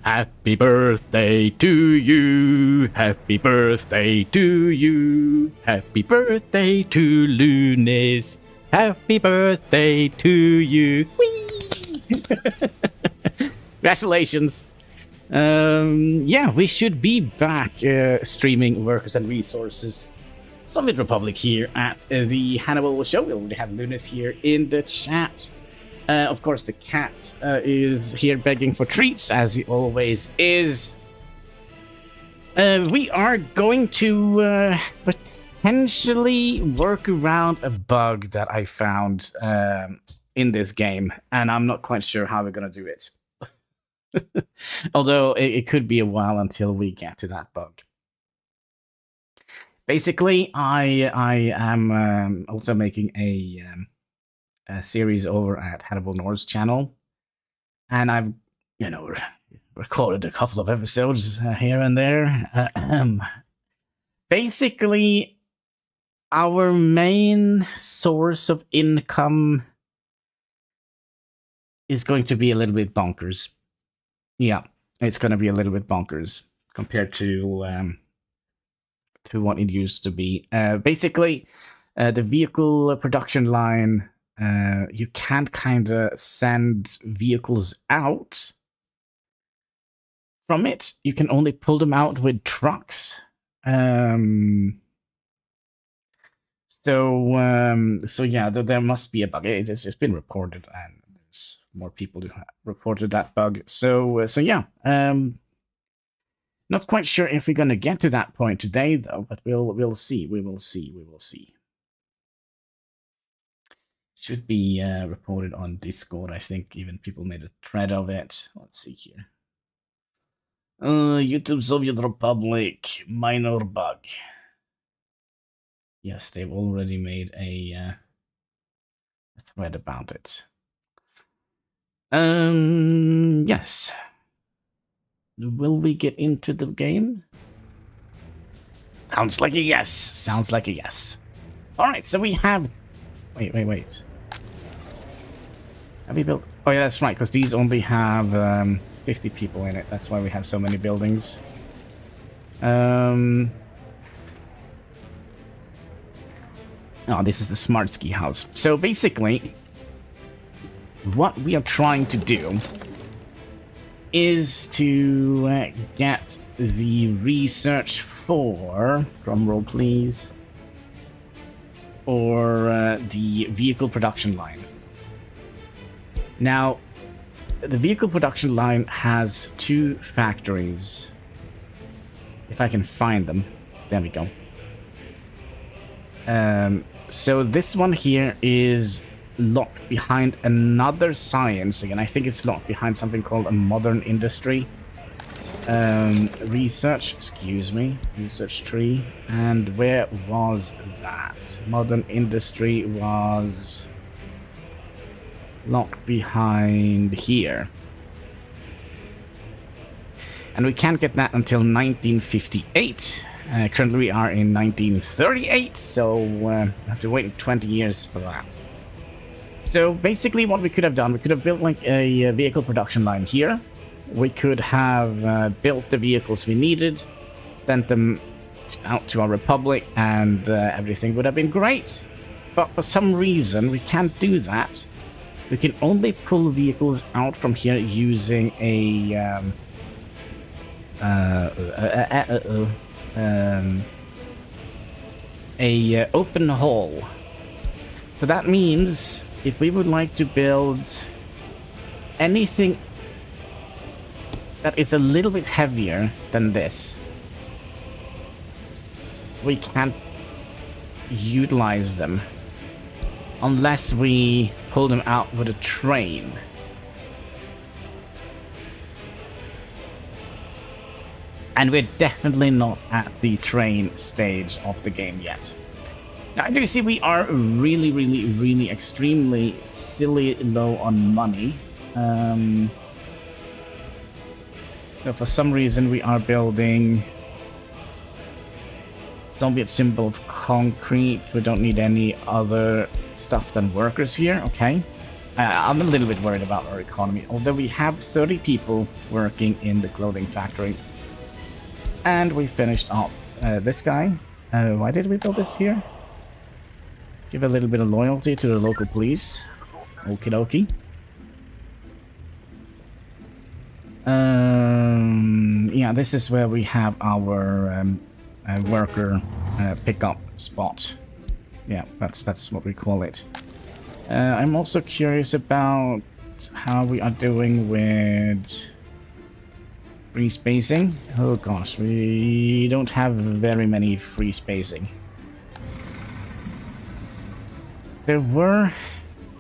Happy birthday to you. Happy birthday to you. Happy birthday to Lunis. Happy birthday to you. Whee! Congratulations. Yeah, we should be back streaming Workers and Resources. SovietRepublic here at the Hanniballshow. We already have Lunis here in the chat. Of course, the cat is here begging for treats, as he always is. We are going to potentially work around a bug that I found in this game, and I'm not quite sure how we're going to do it. Although it could be a while until we get to that bug. Basically, I am also making a series over at HanniballNOR's channel, and I've, recorded a couple of episodes here and there. Basically, our main source of income is going to be a little bit bonkers. Yeah, it's going to be a little bit bonkers compared to what it used to be. Basically, the vehicle production line, you can't kind of send vehicles out from it. You can only pull them out with trucks. So yeah, there must be a bug. It's been reported, and there's more people who have reported that bug. So yeah, not quite sure if we're gonna get to that point today, though. But we'll see. We will see. Should be reported on Discord. I think even people made a thread of it. Let's see here. YouTube SovietRepublic minor bug. Yes, they've already made a thread about it. Yes. Will we get into the game? Sounds like a yes. Sounds like a yes. All right, so we have. Wait. Have we built? Oh yeah, that's right. Because these only have 50 people in it. That's why we have so many buildings. Oh, this is the smart ski house. So basically, what we are trying to do is to get the research for, drumroll please, or the vehicle production line. Now, the vehicle production line has two factories. If I can find them. There we go. So this one here is locked behind another science. Again, I think it's locked behind something called a modern industry. Research tree. And where was that? Modern industry was locked behind here. And we can't get that until 1958. Currently we are in 1938, so we have to wait 20 years for that. So basically what we could have done, we could have built like a vehicle production line here. We could have built the vehicles we needed, sent them out to our republic, and everything would have been great. But for some reason we can't do that. We can only pull vehicles out from here using a open hall. So that means if we would like to build anything that is a little bit heavier than this, we can't utilize them unless we pull them out with a train. And we're definitely not at the train stage of the game yet. Now, do you see we are really extremely silly low on money. So for some reason we are building Soviet symbol of concrete. We don't need any other stuff than workers here. Okay. I'm a little bit worried about our economy, although we have 30 people working in the clothing factory. And we finished up this guy. Why did we build this here? Give a little bit of loyalty to the local police. Okie dokie. Yeah, this is where we have our worker pickup spot. Yeah, that's what we call it. I'm also curious about how we are doing with free spacing. Oh gosh, we don't have very many free spacing. There were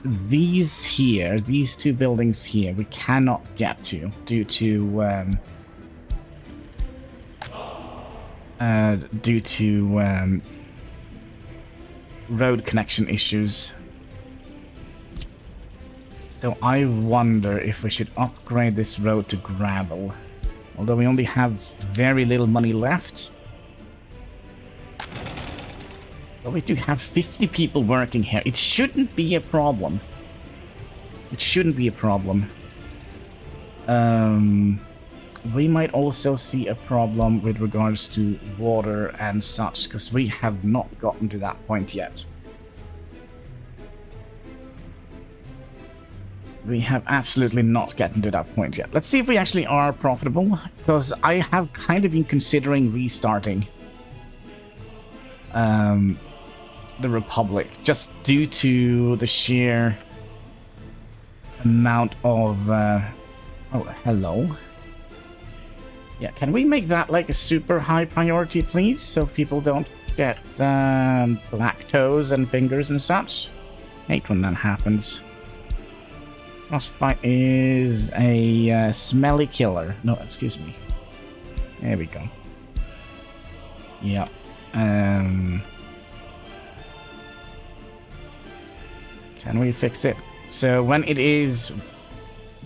these here, these two buildings here, we cannot get to due to road connection issues. So I wonder if we should upgrade this road to gravel. Although we only have very little money left. But we do have 50 people working here. It shouldn't be a problem. It shouldn't be a problem. We might also see a problem with regards to water and such, because we have not gotten to that point yet. We have absolutely not gotten to that point yet. Let's see if we actually are profitable, because I have kind of been considering restarting the Republic, just due to the sheer amount of... oh, hello. Yeah, can we make that like a super high priority, please? So people don't get black toes and fingers and such. Hate when that happens. Frostbite is a smelly killer. No, excuse me. There we go. Yeah. Can we fix it? So when it is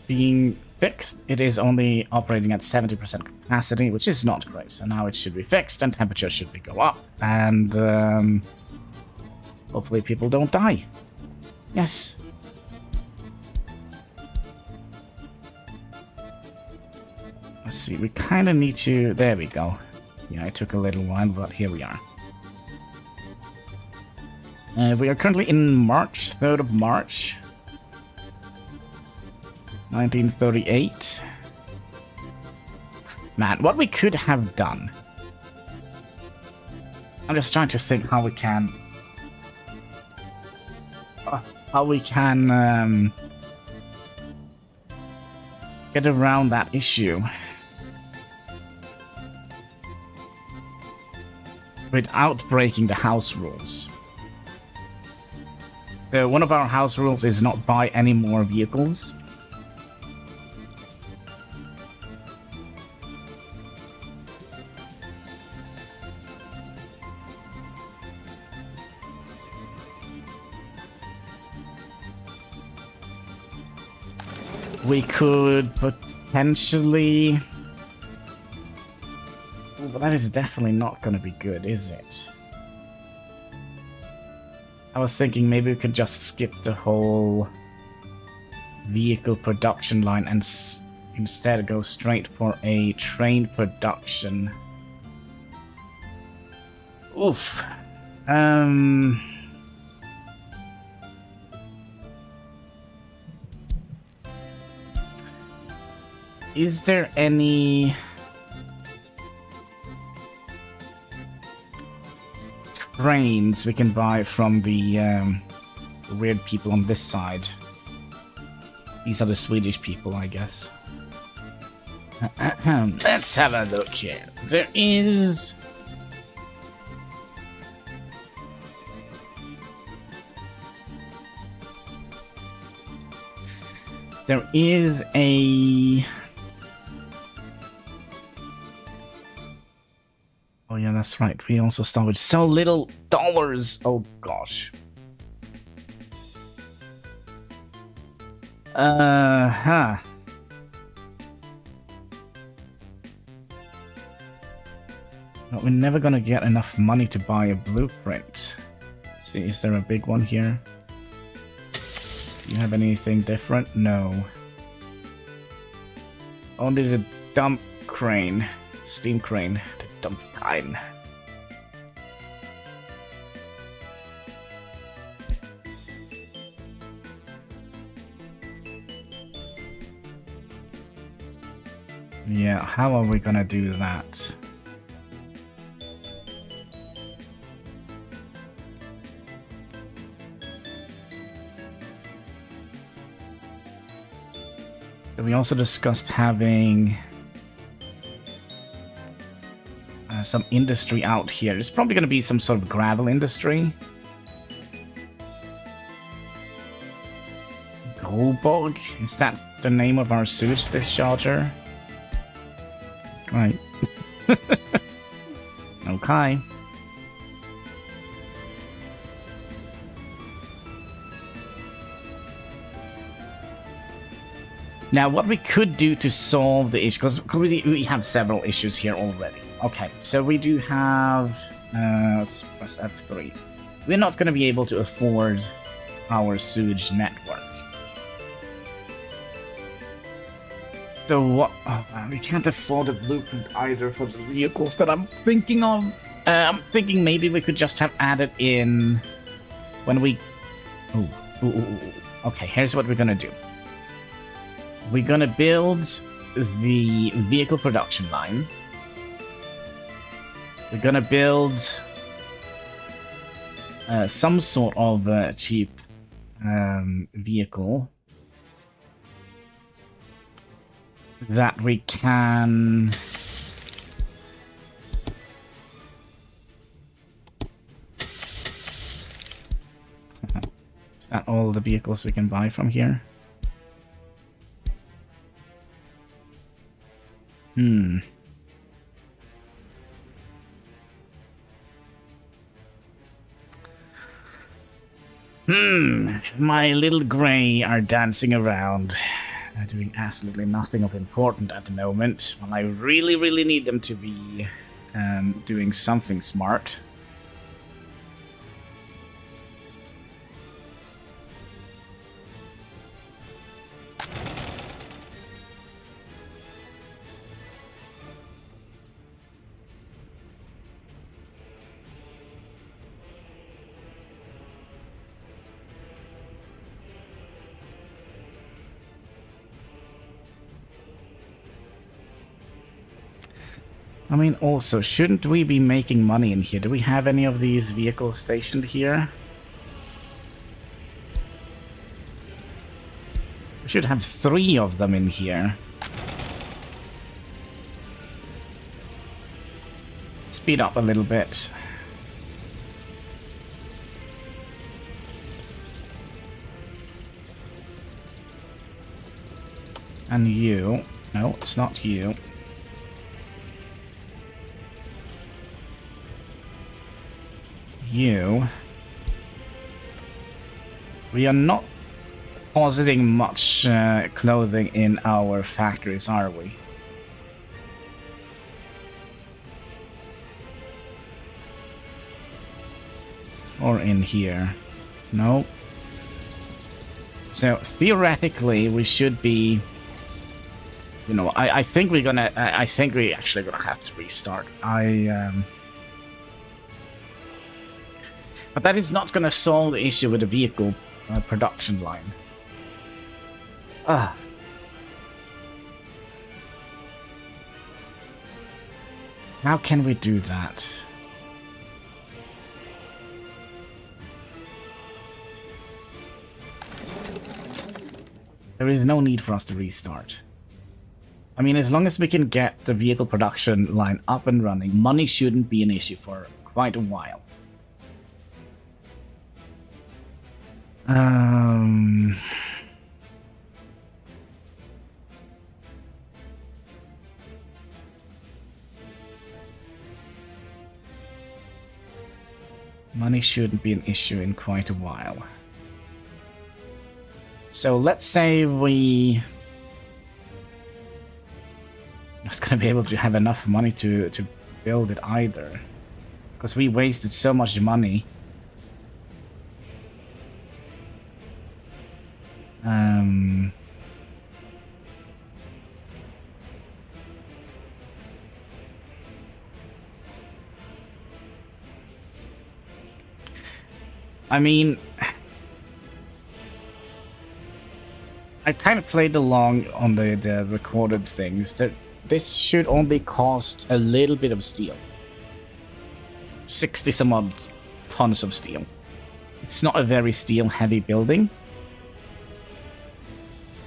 being fixed, it is only operating at 70% capacity, which is not great. So now it should be fixed and temperature should be go up. And hopefully people don't die. Yes. Let's see, we kind of need to... There we go. Yeah, it took a little while, but here we are. We are currently in March, 3rd of March. 1938. Man, what we could have done... I'm just trying to think how we can... get around that issue. Without breaking the house rules. One of our house rules is not buy any more vehicles. We could potentially... But that is definitely not going to be good, is it? I was thinking maybe we could just skip the whole vehicle production line and instead go straight for a train production. Oof. Is there any... trains we can buy from the weird people on this side? These are the Swedish people, I guess. Let's have a look here. There is... There is a... Oh yeah, that's right. We also start with so little dollars. Oh gosh. Huh. But we're never gonna get enough money to buy a blueprint. See, is there a big one here? Do you have anything different? No. Only the dump crane. Steam crane. The dump kind. Yeah, how are we gonna do that? We also discussed having some industry out here. There's probably going to be some sort of gravel industry. Goldbog? Is that the name of our sewage discharger? Right. Okay. Now, what we could do to solve the issue, because we have several issues here already. Okay, so we do have, let's press F3. We're not going to be able to afford our sewage network. So what, oh man, we can't afford a blueprint either for the vehicles that I'm thinking of. I'm thinking maybe we could just have added in when we, okay, here's what we're going to do. We're gonna build the vehicle production line. We're gonna build some sort of cheap vehicle that we can... Is that all the vehicles we can buy from here? My little grey are dancing around, doing absolutely nothing of important at the moment. Well, I really, really need them to be doing something smart. I mean, also, shouldn't we be making money in here? Do we have any of these vehicles stationed here? We should have 3 of them in here. Speed up a little bit. And you. No, it's not you. You. We are not depositing much clothing in our factories, are we? Or in here? No. So theoretically, we should be. You know, I think we're gonna. I think we actually gonna have to restart. But that is not going to solve the issue with the vehicle production line. How can we do that? There is no need for us to restart. I mean, as long as we can get the vehicle production line up and running, money shouldn't be an issue for quite a while. Money shouldn't be an issue in quite a while. So let's say we... not going to be able to have enough money to build it either. Because we wasted so much money. I mean, I kind of played along on the recorded things. This should only cost a little bit of steel. 60 some odd tons of steel. It's not a very steel-heavy building.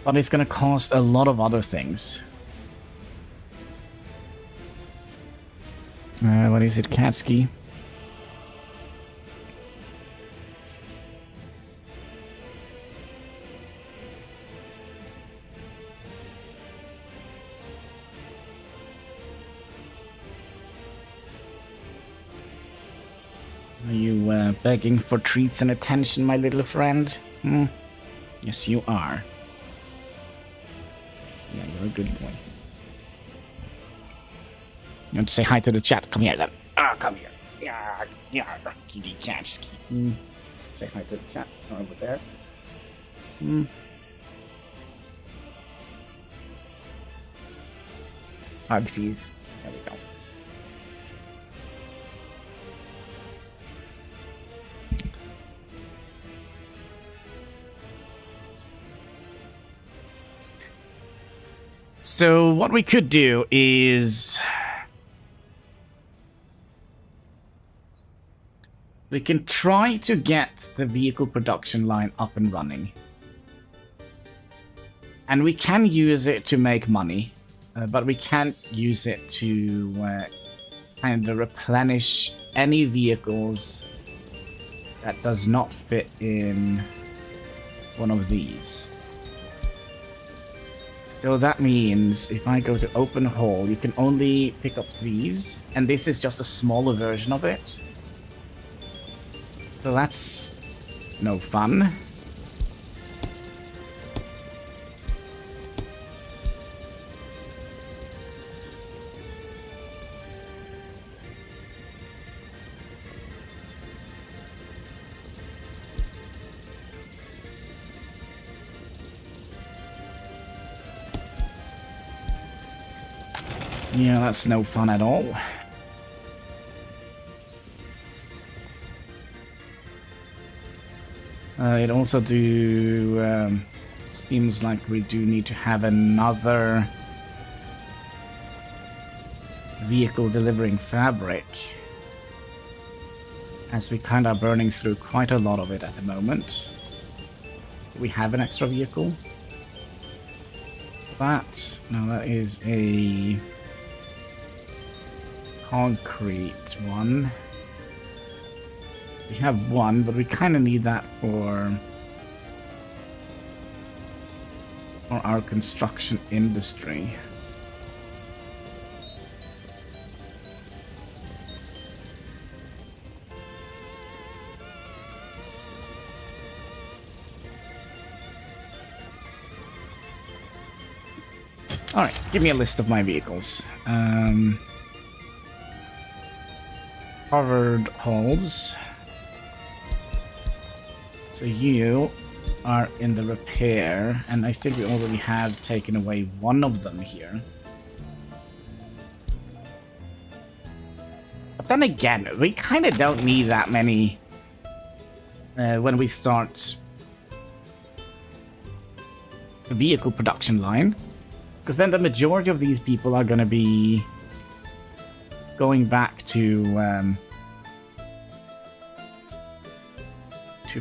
But it's gonna cost a lot of other things. What is it, Katski? Are you begging for treats and attention, my little friend? Hmm? Yes, you are. Yeah, you're a good boy. You want to say hi to the chat? Come here, then. Ah, come here. Yeah, yeah, kitty Katsky. Say hi to the chat over there. Hugsies. There we go. So what we could do is we can try to get the vehicle production line up and running. And we can use it to make money, but we can't use it to kind of replenish any vehicles that does not fit in one of these. So that means if I go to open haul, you can only pick up these, and this is just a smaller version of it. So that's no fun. Yeah, that's no fun at all. It also seems like we do need to have another vehicle delivering fabric, as we kind of are burning through quite a lot of it at the moment. We have an extra vehicle. No, that is a concrete one. We have one, but we kind of need that for our construction industry. Alright, give me a list of my vehicles. Covered hulls. So you are in the repair, and I think we already have taken away one of them here. But then again, we kind of don't need that many when we start the vehicle production line. Because then the majority of these people are going to be going back to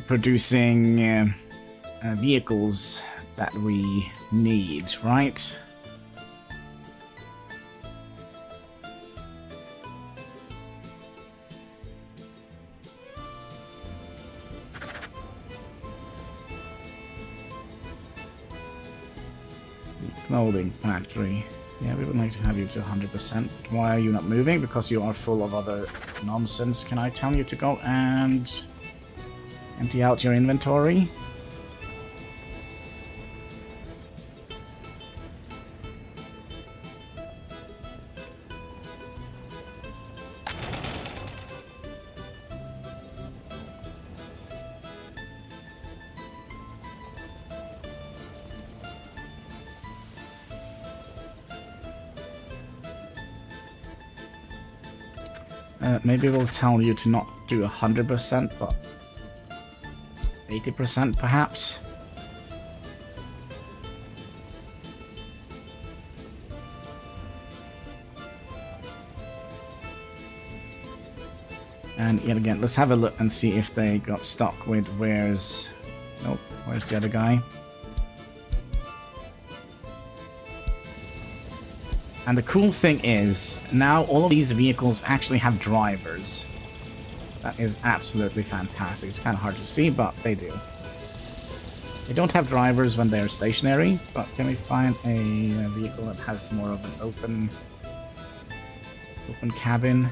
producing vehicles that we need, right? Clothing factory. Yeah, we would like to have you to 100%. Why are you not moving? Because you are full of other nonsense. Can I tell you to go and empty out your inventory? Maybe we'll tell you to not do 100%, but 80% perhaps. And yet again, let's have a look and see if they got stuck with where's... Nope, where's the other guy? And the cool thing is, now all of these vehicles actually have drivers. That is absolutely fantastic. It's kind of hard to see, but they do. They don't have drivers when they're stationary, but can we find a vehicle that has more of an open cabin?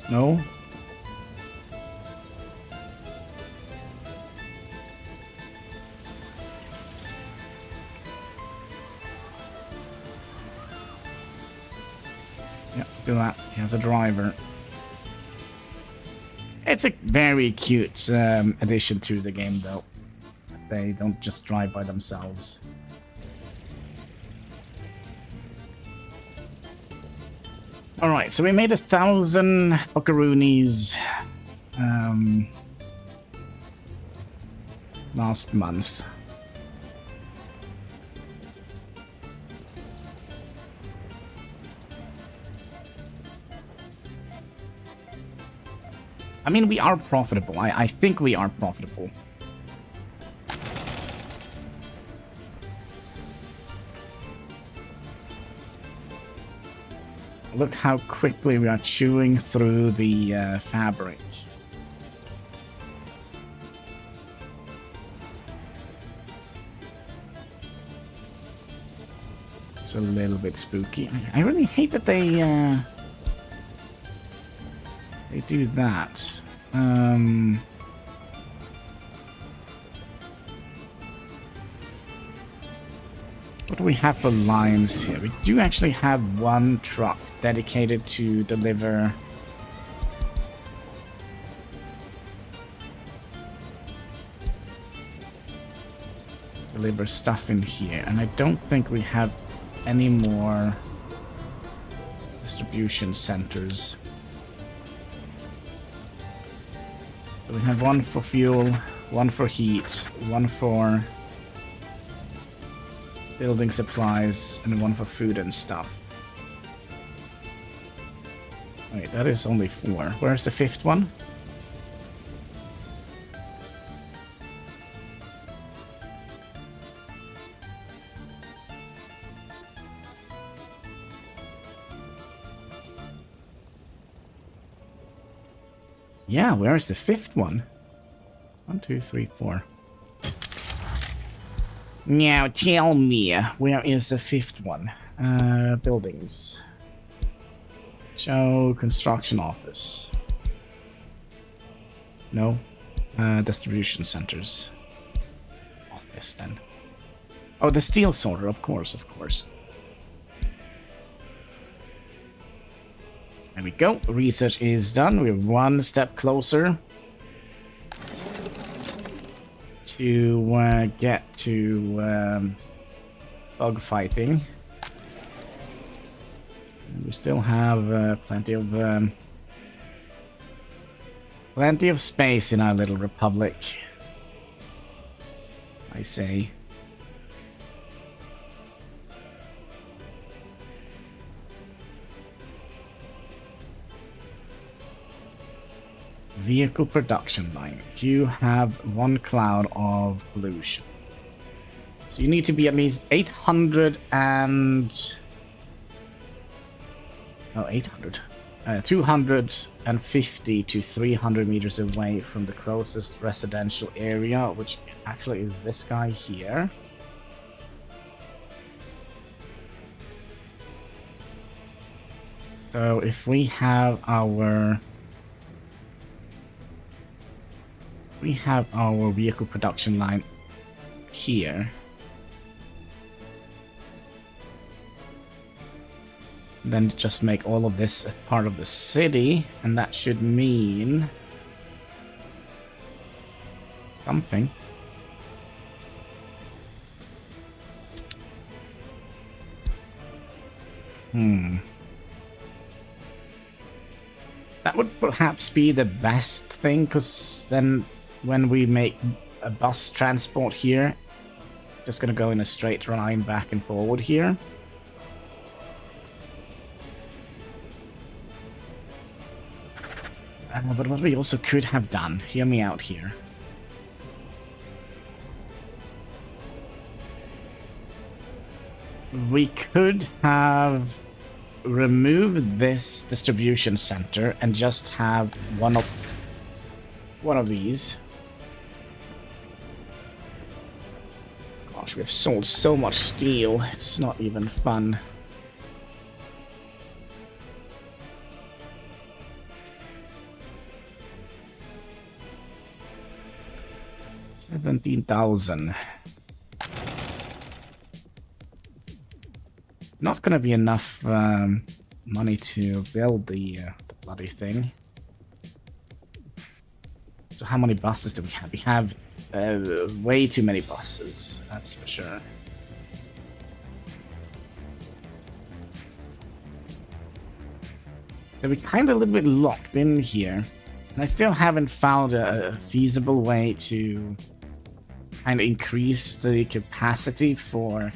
No? Yep, look at that. He has a driver. It's a very cute addition to the game, though. They don't just drive by themselves. Alright, so we made 1,000 buckaroonies last month. I mean, we are profitable. I think we are profitable. Look how quickly we are chewing through the fabric. It's a little bit spooky. I really hate that they do that. What do we have for lines here? We do actually have one truck dedicated to deliver stuff in here, and I don't think we have any more distribution centers. So we have one for fuel, one for heat, one for building supplies, and one for food and stuff. Wait, that is only 4. Where's the 5th one? Yeah, where's the 5th one? 1, 2, 3, 4. Now tell me, where is the 5th one? Buildings. Show construction office. No. Distribution centers. Office then. Oh, the steel sorter, of course, of course. There we go. Research is done. We're one step closer to get to bug fighting. And we still have plenty of space in our little republic, I say. Vehicle production line. You have 1 cloud of pollution. So you need to be at least 800 and... Oh, 800. 250 to 300 meters away from the closest residential area, which actually is this guy here. So if we have our... vehicle production line here. Then just make all of this a part of the city, and that should mean something. That would perhaps be the best thing, because then when we make a bus transport here, just gonna go in a straight line back and forward here. But what we also could have done, hear me out here. We could have removed this distribution center and just have one of these. Gosh, we've sold so much steel, it's not even fun. $17,000. Not gonna be enough money to build the bloody thing. So how many buses do we have? We have way too many buses, that's for sure. So we're kind of a little bit locked in here. And I still haven't found a feasible way to kind of increase the capacity for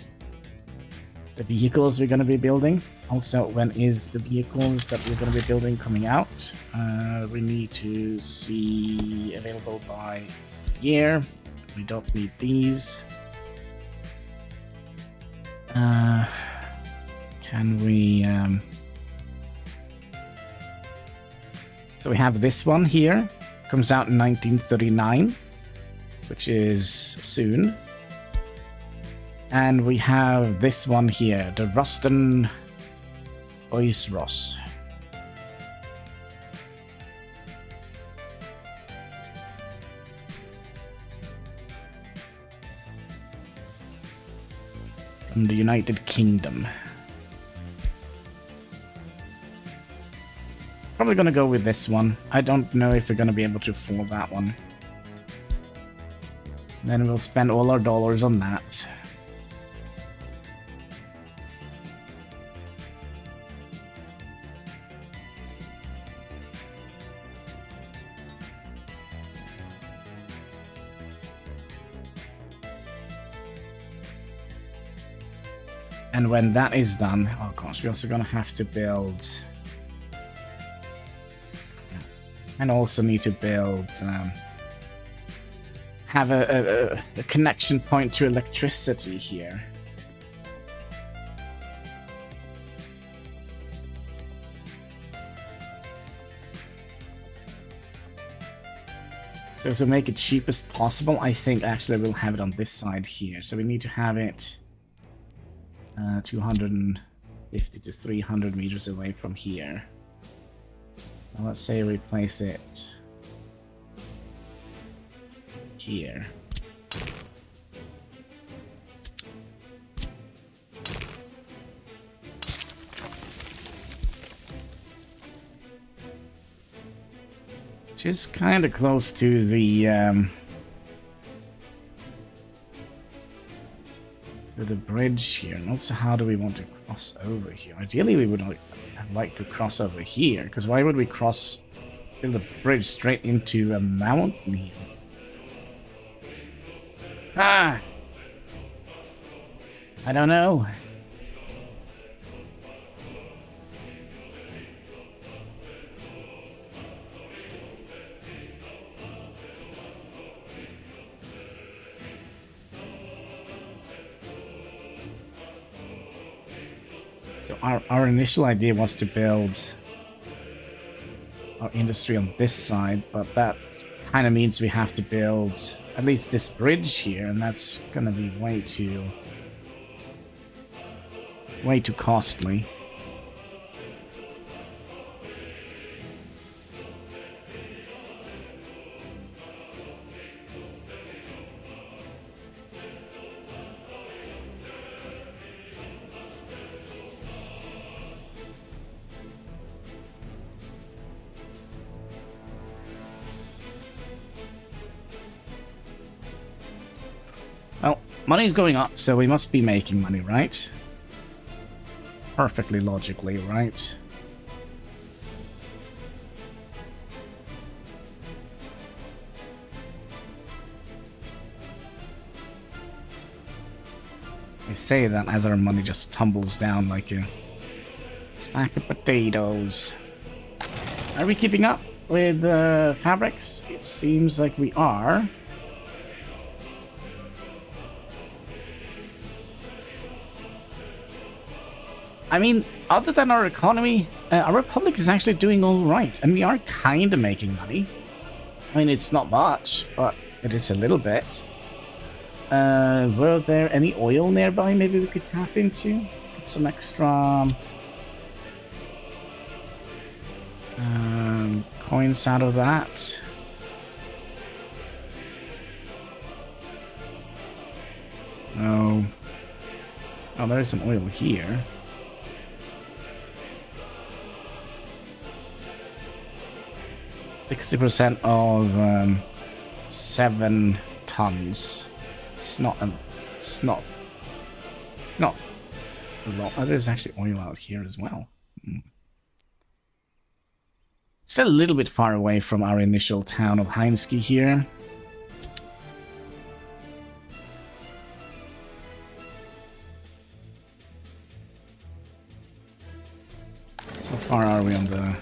the vehicles we're going to be building. Also, when is the vehicles that we're going to be building coming out? We need to see available by year. We don't need these. Can we... So we have this one here. Comes out in 1939, which is soon. And we have this one here, the Ruston Oisros. From the United Kingdom. Probably gonna go with this one. I don't know if we're gonna be able to afford that one. Then we'll spend all our dollars on that. And when that is done, oh gosh, we're also gonna have to build... And also need to build... have a connection point to electricity here. So to make it cheapest possible, I think actually we'll have it on this side here. So we need to have it 250 to 300 meters away from here. So let's say we place it here. Which is kind of close to the bridge here. And also, how do we want to cross over here? Ideally, we would like to cross over here, because why would we build a bridge straight into a mountain here? Ah! I don't know. So our initial idea was to build our industry on this side, but that kind of means we have to build at least this bridge here, and that's gonna be way too costly. Well, money's going up, so we must be making money, right? Perfectly logically, right? I say that as our money just tumbles down like a stack of potatoes. Are we keeping up with fabrics? It seems like we are. I mean, other than our economy, our republic is actually doing all right, and we are kind of making money. I mean, it's not much, but it is a little bit. Were there any oil nearby maybe we could tap into? Get some extra coins out of that. Oh, there is some oil here. %60 of 7 tons. It's not a lot. Oh, there's actually oil out here as well. It's a little bit far away from our initial town of Heinski here. How far are we on the...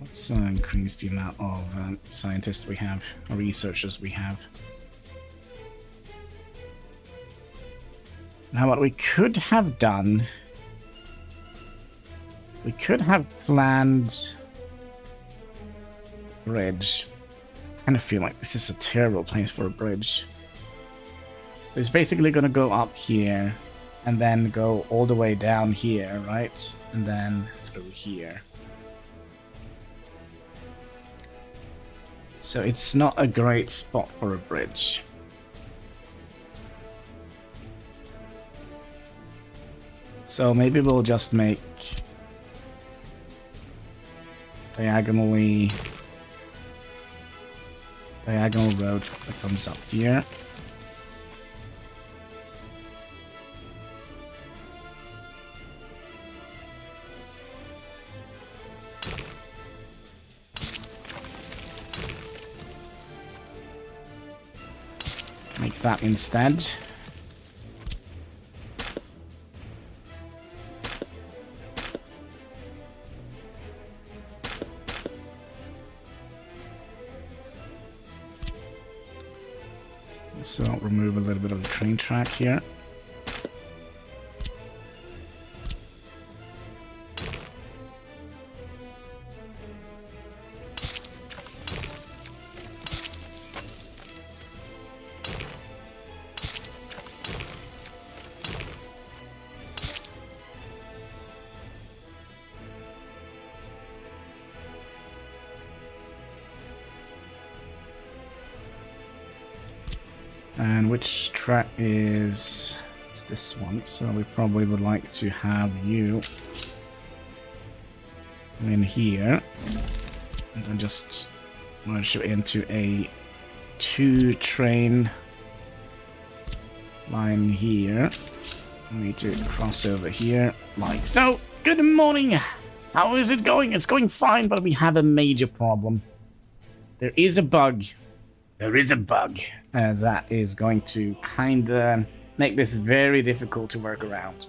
Let's increase the amount of scientists we have, or researchers we have. Now what we could have done... We could have planned... bridge. I kind of feel like this is a terrible place for a bridge. So it's basically going to go up here, and then go all the way down here, right? And then through here. So it's not a great spot for a bridge. So maybe we'll just make diagonal road that comes up here. Make that instead. So I'll remove a little bit of the train track here. And which track is... It's this one, so we probably would like to have you in here. And then just merge you into a 2-train line here. We need to cross over here, like so. Good morning! How is it going? It's going fine, but we have a major problem. There is a bug. There is a bug that is going to kind of make this very difficult to work around.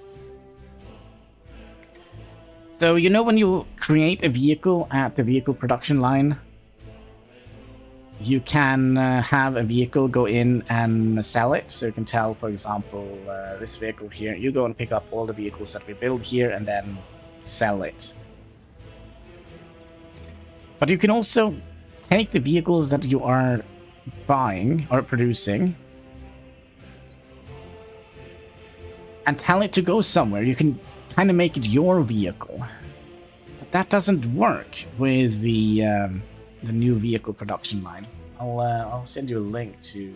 So, you know when you create a vehicle at the vehicle production line, you can have a vehicle go in and sell it. So you can tell, for example, this vehicle here, you go and pick up all the vehicles that we build here and then sell it. But you can also take the vehicles that you are buying or producing and tell it to go somewhere. You can kind of make it your vehicle, but that doesn't work with the new vehicle production line. I'll send you a link to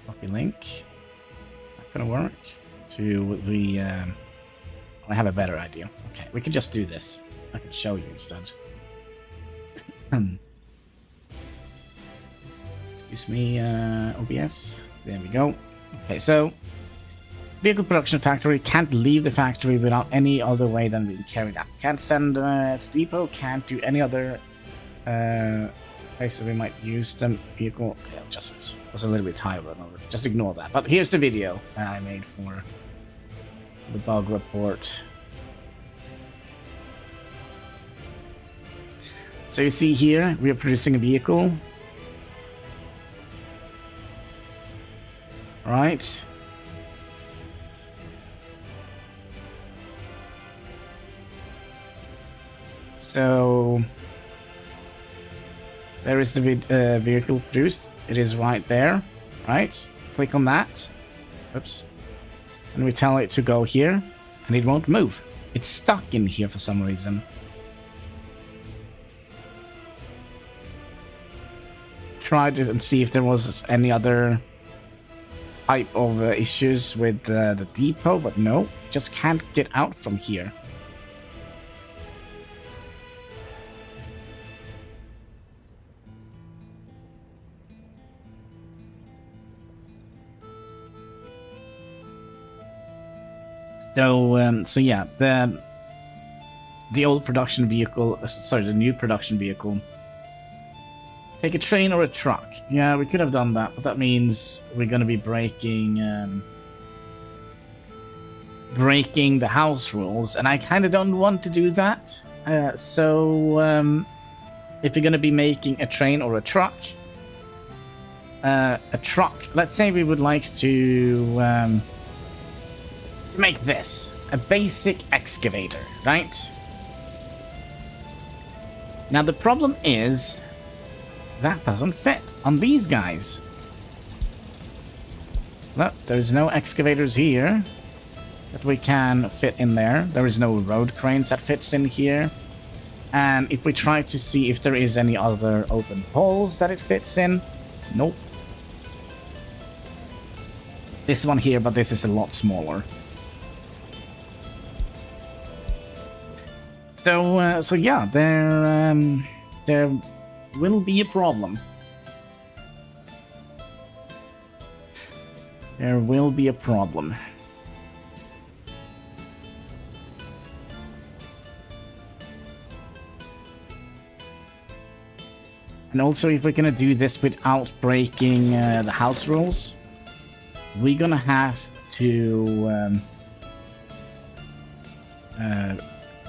copy link. Is that gonna work? To the I have a better idea. Okay, we can just do this. I can show you instead. Excuse me, OBS. There we go. Okay, so vehicle production factory can't leave the factory without any other way than being carried out. Can't send to depot. Can't do any other Places we might use the vehicle. Okay, I just was a little bit tired. Just ignore that. But here's the video I made for the bug report. So you see here, we are producing a vehicle. Right. So there is the vehicle produced. It is right there, right? Click on that. Oops. And we tell it to go here, and it won't move. It's stuck in here for some reason. Tried it and see if there was any other type of issues with the depot, but no, just can't get out from here. So yeah, the old production vehicle, sorry, the new production vehicle. Take a train or a truck. Yeah, we could have done that, but that means we're going to be breaking the house rules, and I kind of don't want to do that. So if you're going to be making a train or a truck, let's say we would like to make this a basic excavator, right? Now the problem is that doesn't fit on these guys. Look, there's no excavators here that we can fit in there. There is no road cranes that fits in here. And if we try to see if there is any other open holes that it fits in, nope. This one here, but this is a lot smaller. So yeah, there will be a problem. There will be a problem. And also, if we're gonna do this without breaking the house rules, we're gonna have to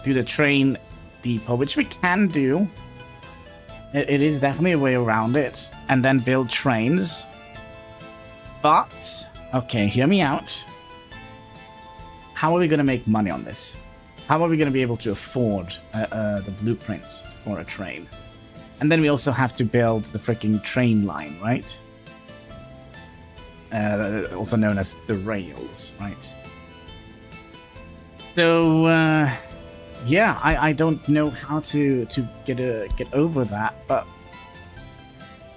do the train depot, which we can do. It is definitely a way around it, and then build trains. But, okay, hear me out. How are we going to make money on this? How are we going to be able to afford the blueprints for a train? And then we also have to build the freaking train line, right? Also known as the rails, right? So, yeah, I don't know how to get over that, but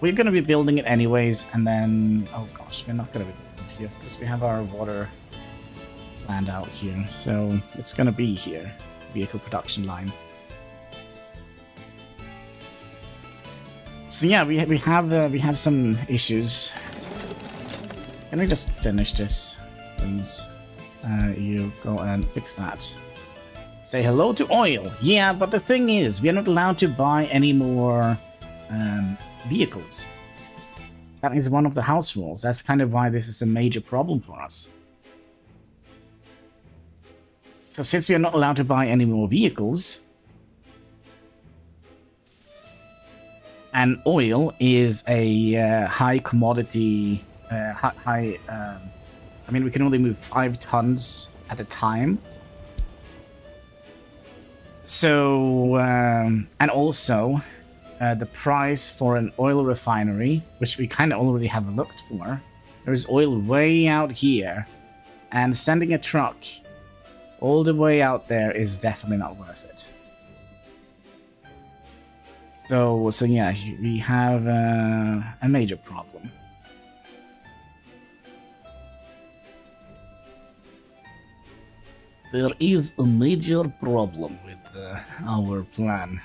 we're gonna be building it anyways, and then oh gosh, we're not gonna be building it here because we have our water planned out here, so it's gonna be here, vehicle production line. So yeah, we have some issues. Can we just finish this, please? You go and fix that. Say hello to oil. Yeah, but the thing is, we are not allowed to buy any more vehicles. That is one of the house rules. That's kind of why this is a major problem for us. So since we are not allowed to buy any more vehicles, and oil is a high commodity, I mean, we can only move 5 tons at a time. So, and also, the price for an oil refinery, which we kind of already have looked for, there's oil way out here, and sending a truck all the way out there is definitely not worth it. So yeah, we have a major problem. There is a major problem with our plan.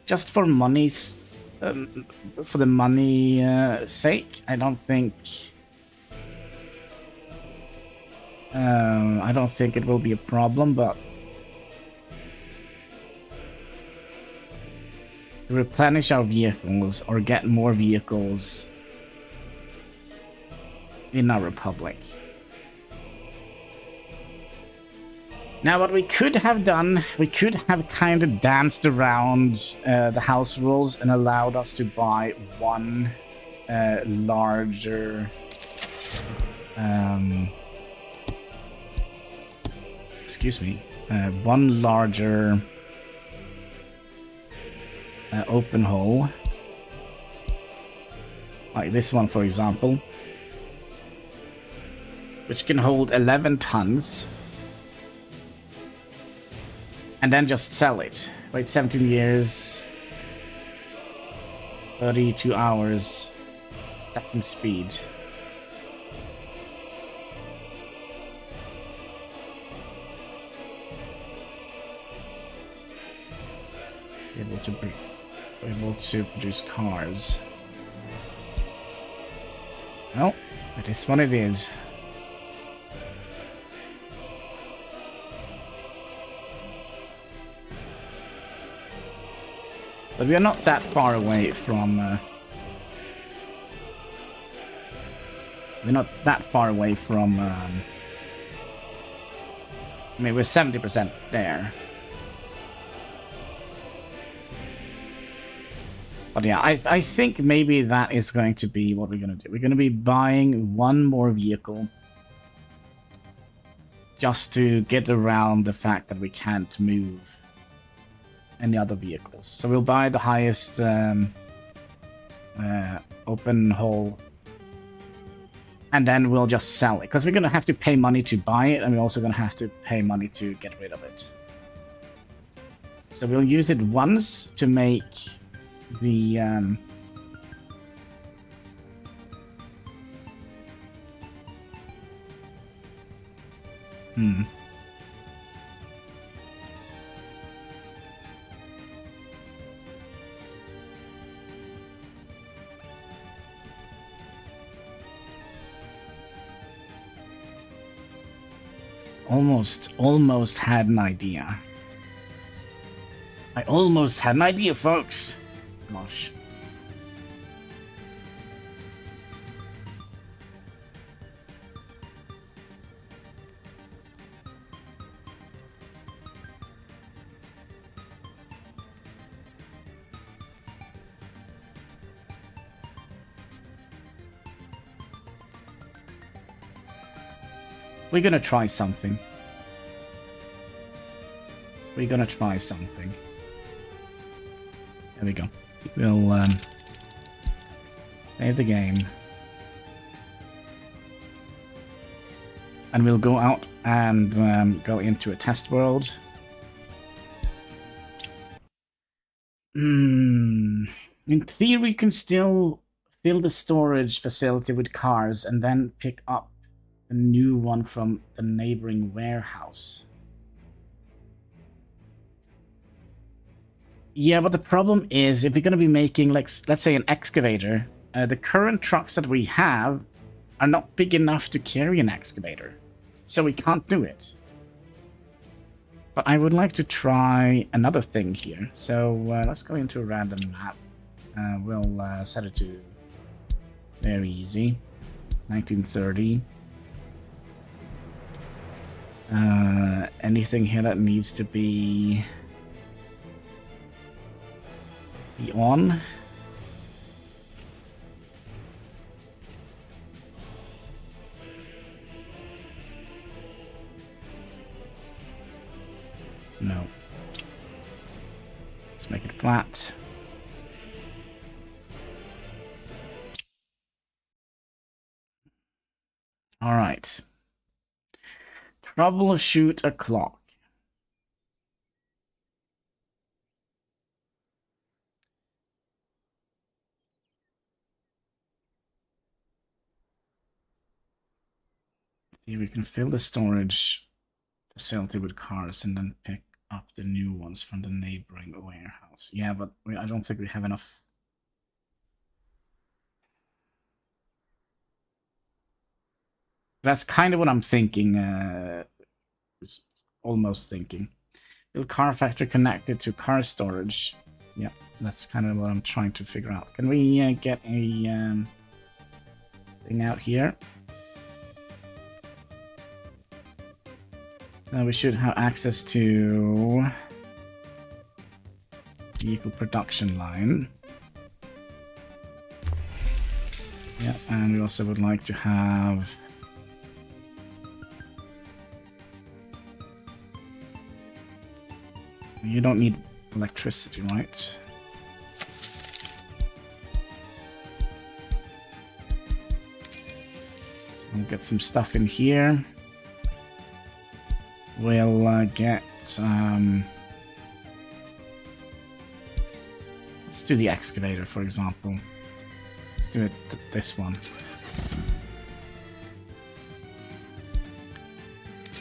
Just for money's, for the money sake, I don't think it will be a problem. But to replenish our vehicles or get more vehicles in our republic. Now, what we could have done, we could have kind of danced around the house rules and allowed us to buy one larger... excuse me. One larger open hole. Like this one, for example. Which can hold 11 tons. And then just sell it. Wait 17 years. 32 hours. Second speed. Able to produce cars. Well, it is what it is. But we are not that far away from... we're not that far away from... I mean, we're 70% there. But yeah, I think maybe that is going to be what we're going to do. We're going to be buying one more vehicle. Just to get around the fact that we can't move any other vehicles. So we'll buy the highest open hole. And then we'll just sell it. Because we're going to have to pay money to buy it. And we're also going to have to pay money to get rid of it. So we'll use it once to make the... Almost had an idea. I almost had an idea, folks. Gosh. We're gonna try something. We're gonna try something. There we go. We'll save the game. And we'll go out and go into a test world. In theory, you can still fill the storage facility with cars and then pick up a new one from the neighboring warehouse. Yeah, but the problem is, if you're going to be making, like, let's say an excavator, the current trucks that we have are not big enough to carry an excavator. So we can't do it. But I would like to try another thing here. So let's go into a random map. We'll set it to very easy. 1930. Anything here that needs to be on? No. Let's make it flat. All right. Troubleshoot a clock. Here we can fill the storage facility with cars and then pick up the new ones from the neighboring warehouse. Yeah, but I don't think we have enough. That's kind of what I'm thinking. Almost thinking. Build car factory connected to car storage. Yeah, That's kind of what I'm trying to figure out. Can we get a thing out here? So we should have access to vehicle production line. Yeah, and we also would like to have you don't need electricity, right? So we'll get some stuff in here. We'll get let's do the excavator, for example. Let's do it this one.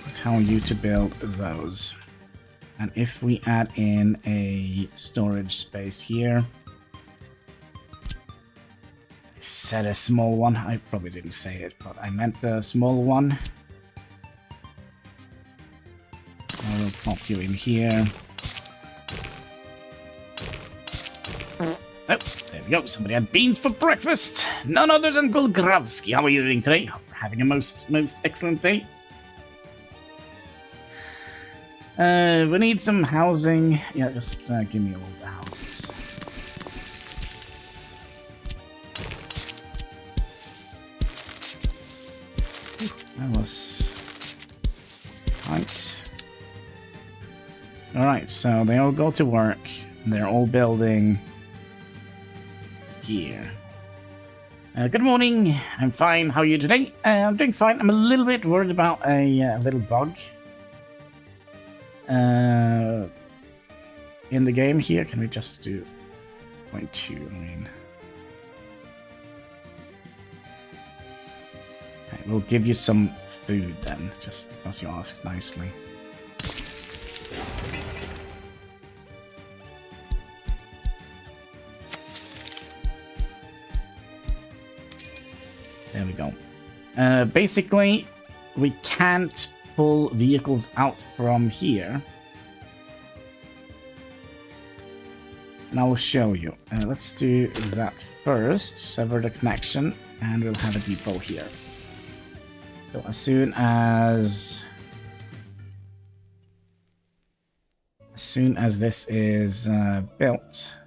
I'll tell you to build those. And if we add in a storage space here, I said a small one. I probably didn't say it, but I meant the small one. I will pop you in here. Oh, there we go. Somebody had beans for breakfast. None other than Golgravsky. How are you doing today? Having a most excellent day. We need some housing. Yeah, just give me all the houses. That was tight. Alright, so they all go to work. They're all building here. Good morning. I'm fine. How are you today? I'm doing fine. I'm a little bit worried about a little bug in the game here. Can we just do 0.2? I mean, okay, we'll give you some food then, just because you asked nicely. There we go. Basically, we can't pull vehicles out from here. And I will show you. Let's do that first. Sever the connection, and we'll have a depot here. So as soon as this is built,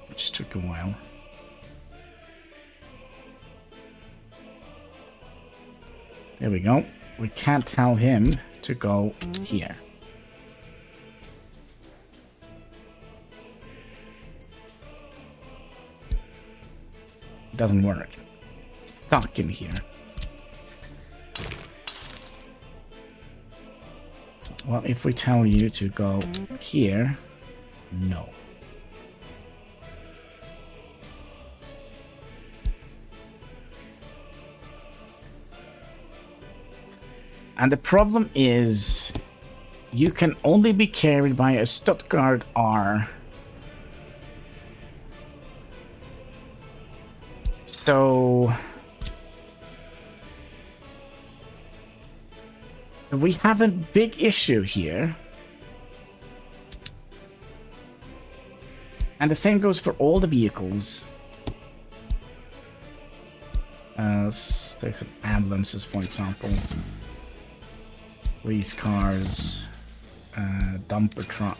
which took a while. There we go. We can't tell him to go here. It doesn't work. It's stuck in here. Well, if we tell you to go here, no. And the problem is, you can only be carried by a Stuttgart R. So we have a big issue here. And the same goes for all the vehicles. Let's take some ambulances, for example. Police cars, dumper truck.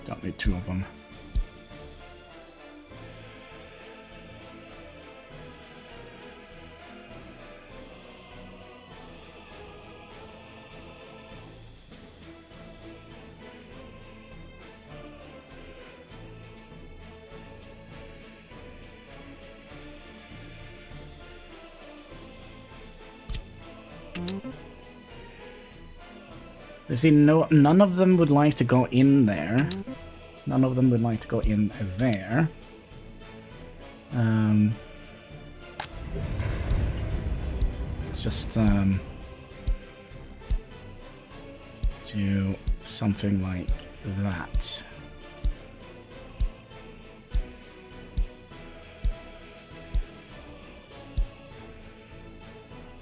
Don't need two of them. You see, none of them would like to go in there. None of them would like to go in there. Let's just do something like that.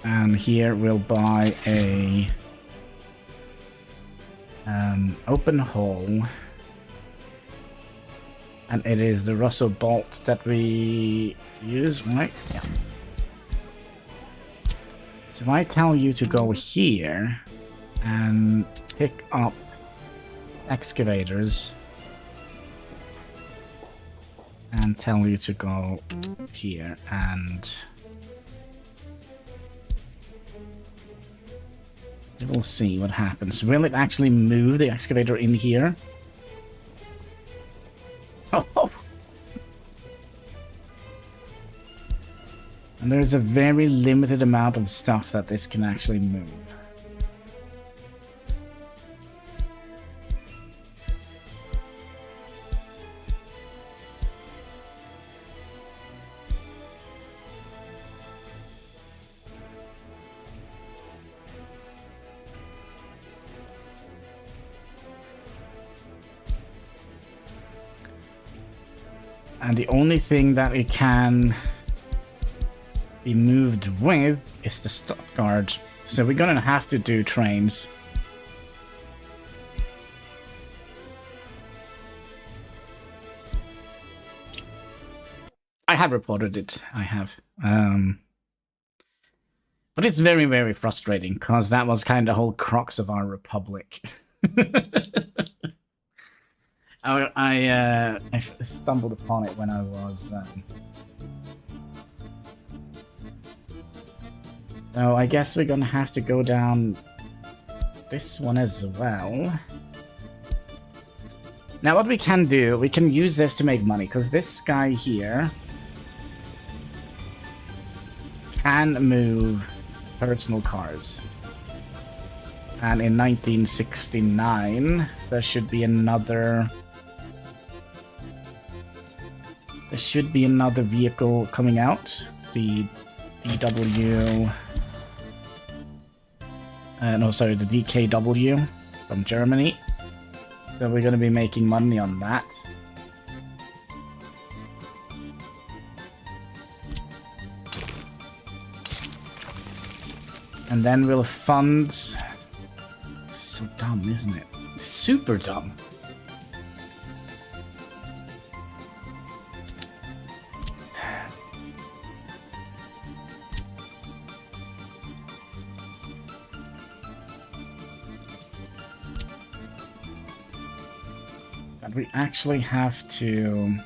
And here we'll buy a open hole. And it is the Russell bolt that we use, right? Yeah. So if I tell you to go here and pick up excavators and tell you to go here and we'll see what happens. Will it actually move the excavator in here? Oh! And there's a very limited amount of stuff that this can actually move. And the only thing that it can be moved with is the Stuttgart. So we're gonna have to do trains. I have reported it. I have. But it's very, very frustrating because that was kind of the whole crux of our republic. I stumbled upon it when I was. So I guess we're gonna have to go down this one as well. Now what we can do, we can use this to make money, because this guy here can move personal cars. And in 1969, there should be another vehicle coming out. The DW... the DKW from Germany. So we're going to be making money on that. And then we'll fund... This is so dumb, isn't it? It's super dumb. But we actually have to...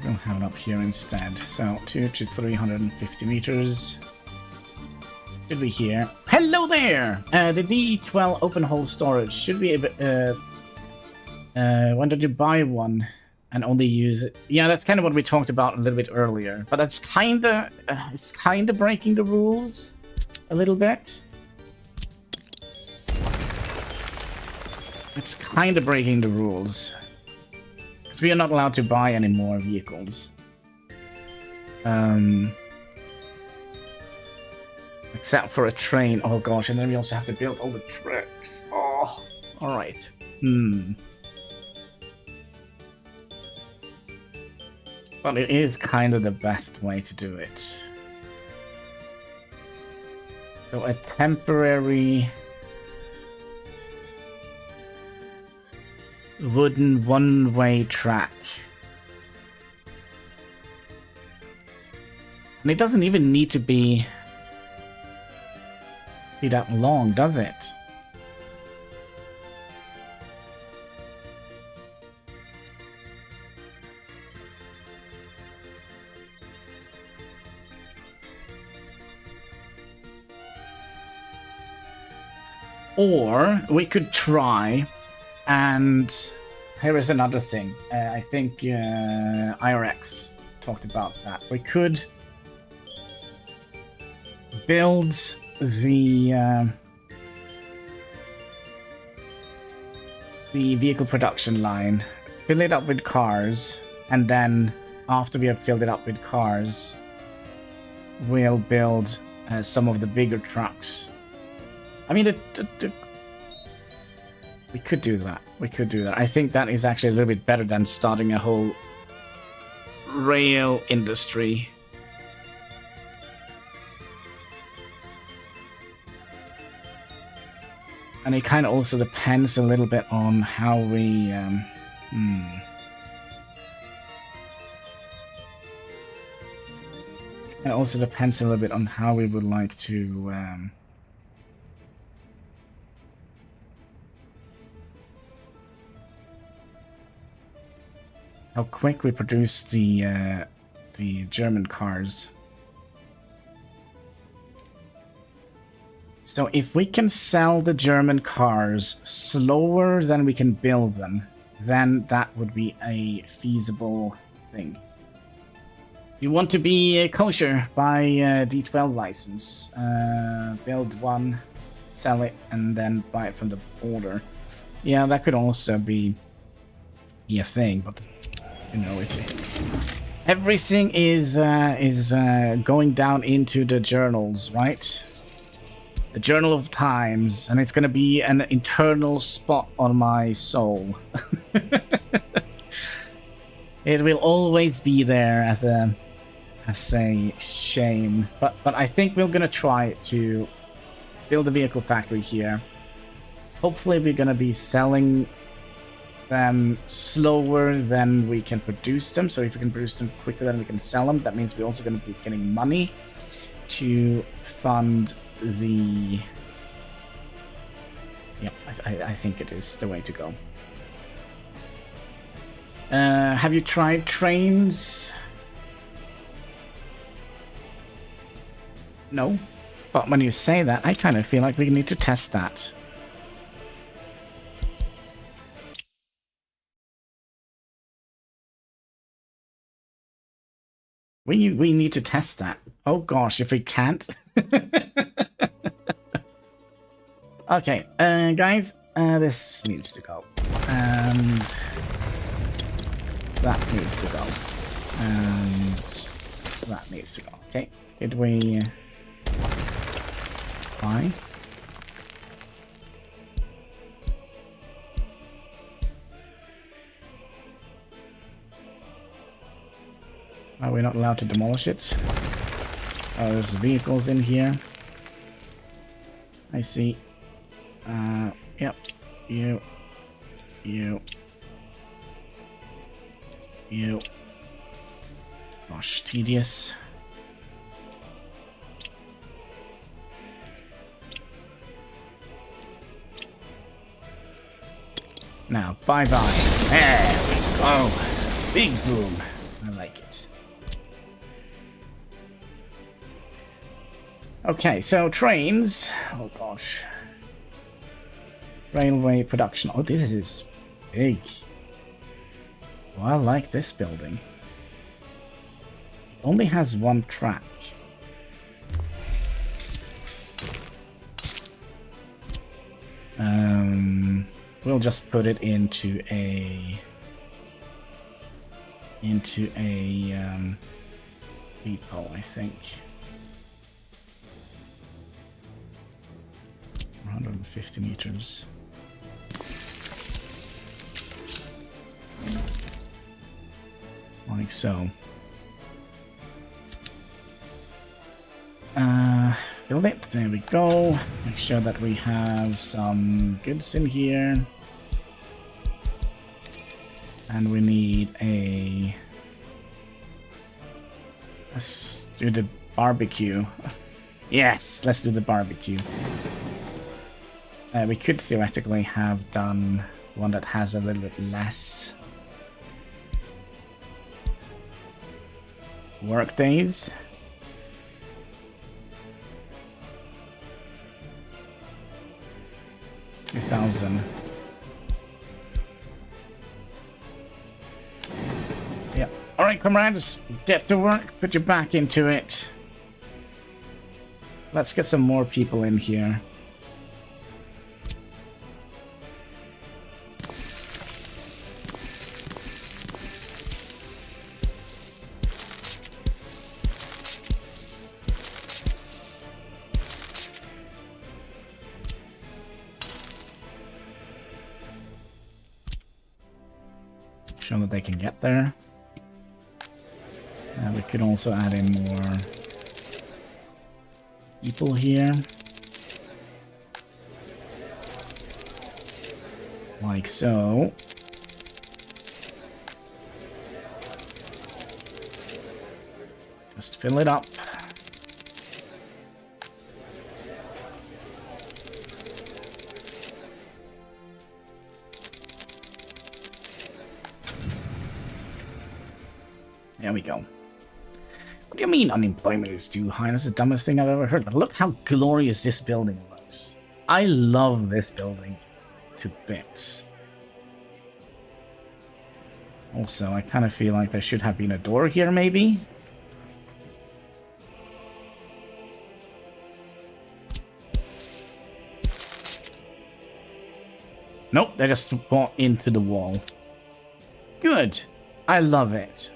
We'll have it up here instead. So 200 to 350 meters. Should be here. Hello there! The D12 open hole storage should be able. When did you buy one and only use it? Yeah, that's kind of what we talked about a little bit earlier. But that's it's kind of breaking the rules a little bit. It's kind of breaking the rules. Because we are not allowed to buy any more vehicles. Except for a train. Oh gosh, and then we also have to build all the tracks. Oh, alright. But it is kind of the best way to do it. So a temporary... wooden one-way track. And it doesn't even need to be be that long, does it? Or we could try, and here is another thing. I think IRX talked about that. We could build the vehicle production line, fill it up with cars, and then after we have filled it up with cars, we'll build some of the bigger trucks. I mean, we could do that. We could do that. I think that is actually a little bit better than starting a whole rail industry. And it kind of also depends a little bit on how we... It also depends a little bit on how we would like to... how quick we produce the German cars. So if we can sell the German cars slower than we can build them, then that would be a feasible thing. If you want to be kosher, buy a D12 license. Build one, sell it, and then buy it from the border. Yeah, that could also be a thing, but you know, everything is going down into the journals, right? The Journal of Times, and it's gonna be an internal spot on my soul. It will always be there as a shame, but I think we're gonna try to build a vehicle factory here. Hopefully, we're gonna be selling them slower than we can produce them. So if we can produce them quicker than we can sell them, that means we're also going to be getting money to fund the... Yeah, I think it is the way to go. Have you tried trains? No. But when you say that, I kind of feel like we need to test that. We need to test that. Oh gosh, if we can't. Okay, guys, this needs to go. And that needs to go. And that needs to go. Okay, did we... Fine. Are we not allowed to demolish it? Oh, there's vehicles in here. I see. Yep. You. Gosh, tedious. Now, bye-bye. There we go. Big boom. I like it. Okay, so trains. Oh gosh. Railway production. Oh, this is big. Oh, I like this building. It only has one track. We'll just put it into a depot, I think. 150 meters. Like so. Build it. There we go. Make sure that we have some goods in here. And we need a... Let's do the barbecue. Yes, let's do the barbecue. We could theoretically have done one that has a little bit less work days. $2,000. Yeah. All right, comrades, get to work. Put your back into it. Let's get some more people in here. Show that they can get there. We could also add in more people here. Like so. Just fill it up. There we go. What do you mean unemployment is too high? That's the dumbest thing I've ever heard. But look how glorious this building looks. I love this building to bits. Also, I kind of feel like there should have been a door here, maybe? Nope, they just bought into the wall. Good. I love it.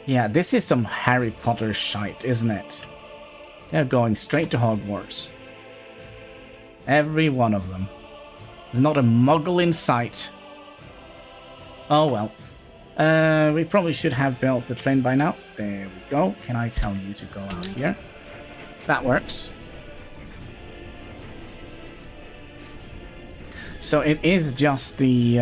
Yeah, this is some Harry Potter shite, isn't it? They're going straight to Hogwarts. Every one of them. Not a muggle in sight. Oh well. We probably should have built the train by now. There we go. Can I tell you to go out here? That works. So it is just the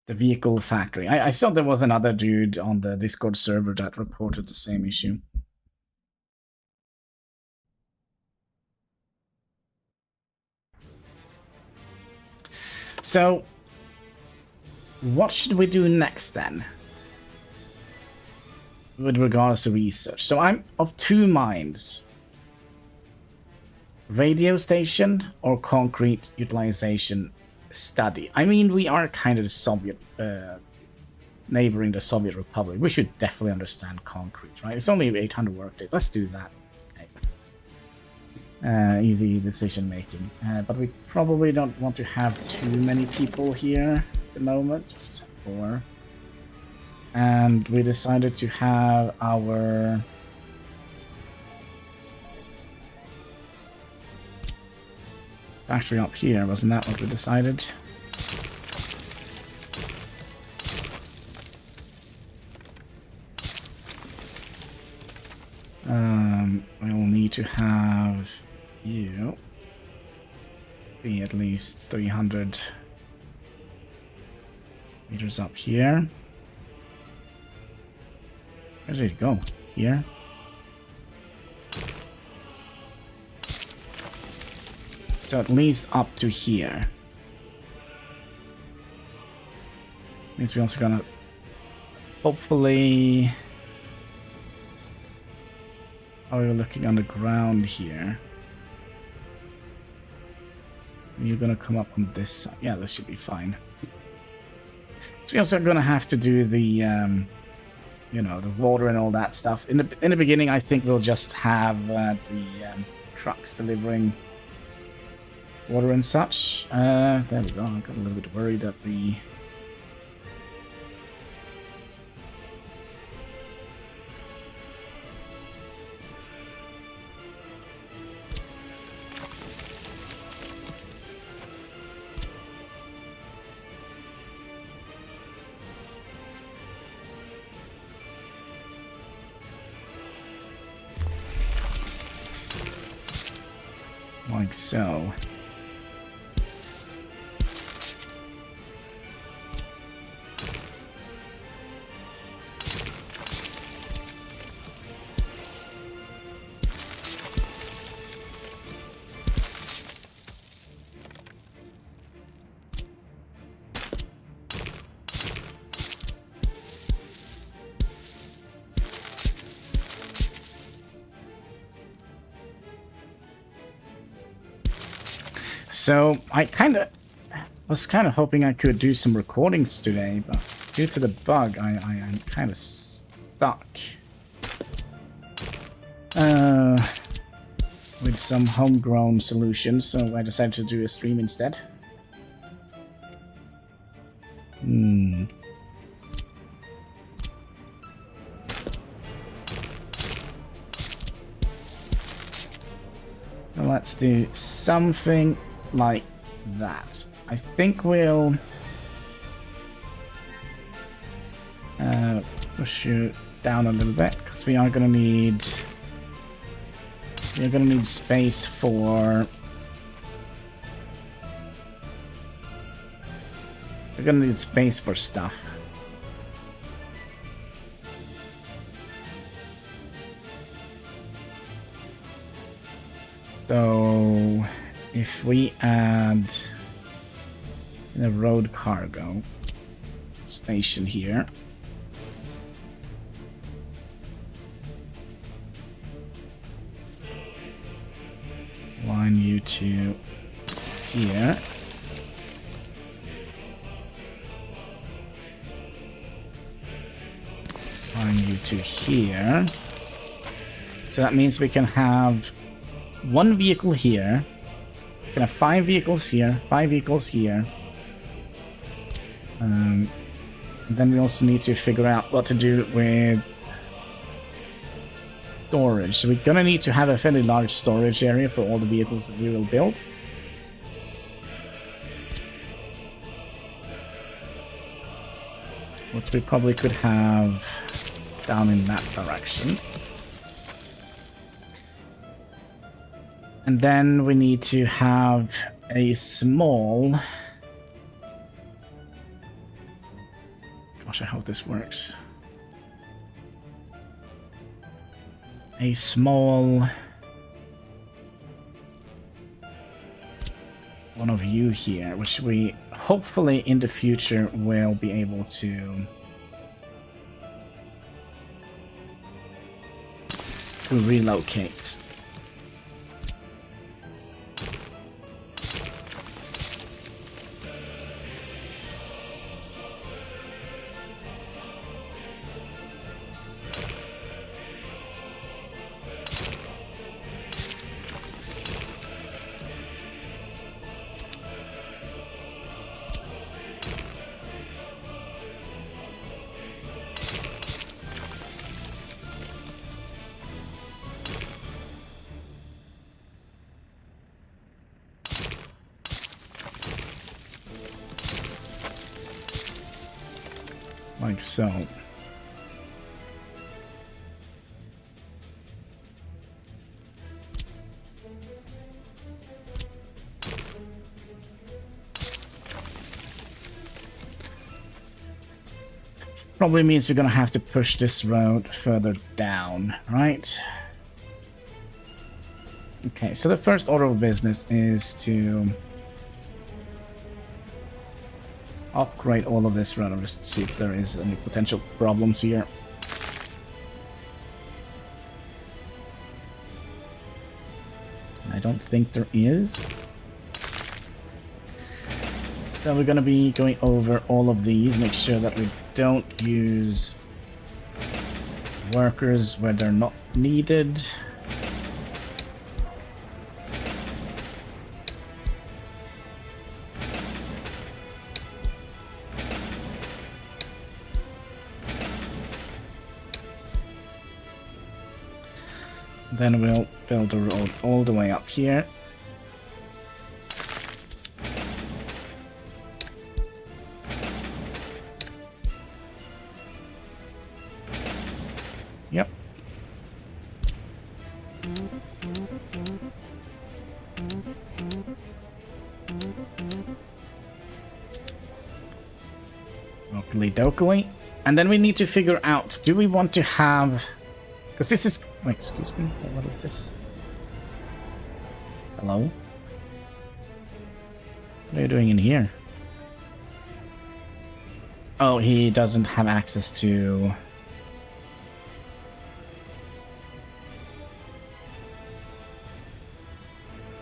the vehicle factory. I saw there was another dude on the Discord server that reported the same issue. So, what should we do next then? With regards to research. So I'm of two minds. Radio station or concrete utilization study. I mean, we are kind of the Soviet, neighboring the Soviet Republic. We should definitely understand concrete, right? It's only 800 workdays. Let's do that. Okay. Easy decision making. But we probably don't want to have too many people here at the moment. Just 4. And we decided to have our factory up here. Wasn't that what we decided? We'll need to have you be at least 300 meters up here. Where did it go? Here? So at least up to here. Means we're also gonna hopefully... Oh, we're looking on the ground here. You're gonna come up on this side. Yeah, this should be fine. So we're also gonna have to do the, you know, the water and all that stuff. In the beginning, I think we'll just have the trucks delivering water and such. There we go. I got a little bit worried that we... Like so. So I was kind of hoping I could do some recordings today, but due to the bug, I'm kind of stuck with some homegrown solutions. So I decided to do a stream instead. So let's do something like that. I think we'll push you down a little bit because we are gonna need space for stuff. So if we add a road cargo station here, line you to here, line you to here, so that means we can have one vehicle here. We can have 5 vehicles here, 5 vehicles here. And then we also need to figure out what to do with storage. So we're gonna need to have a fairly large storage area for all the vehicles that we will build. Which we probably could have down in that direction. And then we need to have a small... Gosh, I hope this works. A small... one of you here, which we hopefully in the future will be able to relocate. Like so. Probably means we're gonna have to push this road further down, right? Okay, so the first order of business is to upgrade all of this road, just to see if there is any potential problems here. I don't think there is. So we're gonna be going over all of these, make sure that we don't use workers where they're not needed. Then we'll build a road all the way up here. Yep. Oakley dokily. And then we need to figure out, do we want to have... Because this is... Wait, excuse me. What is this? Hello? What are you doing in here? Oh, he doesn't have access to...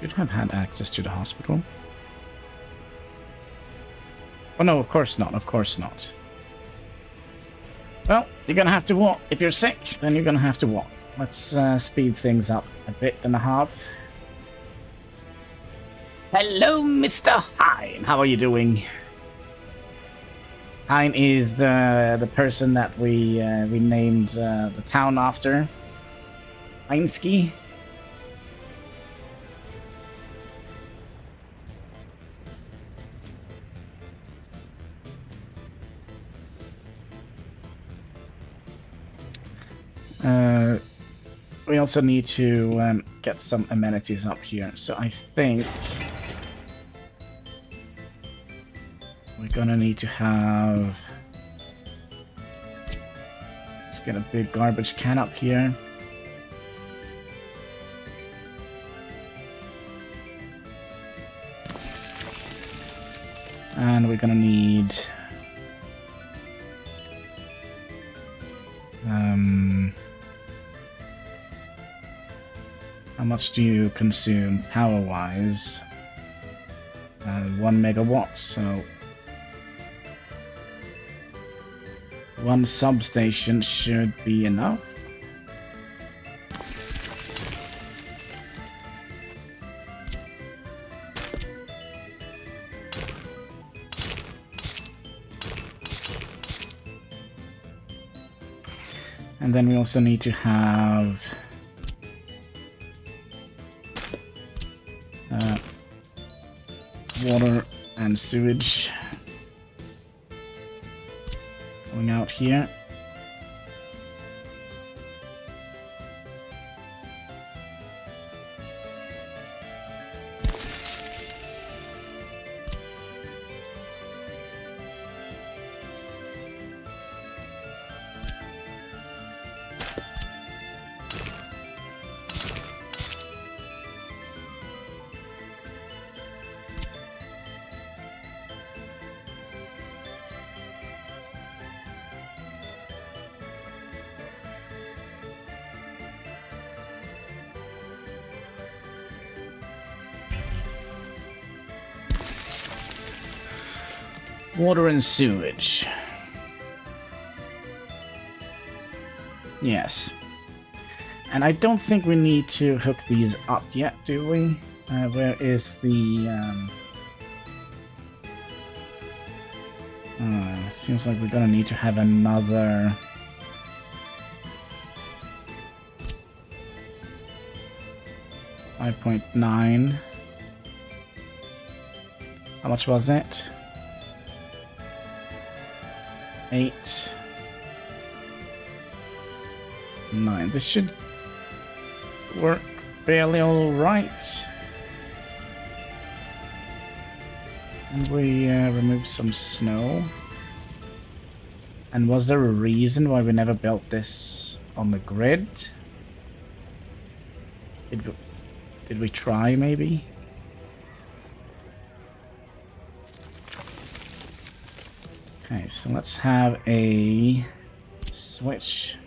You'd have had access to the hospital. Oh no, of course not, of course not. Well, you're gonna have to walk. If you're sick, then you're gonna have to walk. Let's speed things up a bit and a half. Hello, Mr. Hein. How are you doing? Hein is the person that we named the town after. Heinsky. We also need to get some amenities up here, so I think we're gonna need to have... Let's get a big garbage can up here. And we're gonna need... how much do you consume power-wise? 1 megawatt, so... 1 substation should be enough. And then we also need to have... water and sewage going out here. Water and sewage. Yes. And I don't think we need to hook these up yet, do we? Where is the... seems like we're gonna need to have another... $5.9. How much was it? 8, 9. This should work fairly alright. And we removed some snow. And was there a reason why we never built this on the grid? Did we try, maybe? Okay, so let's have a switch.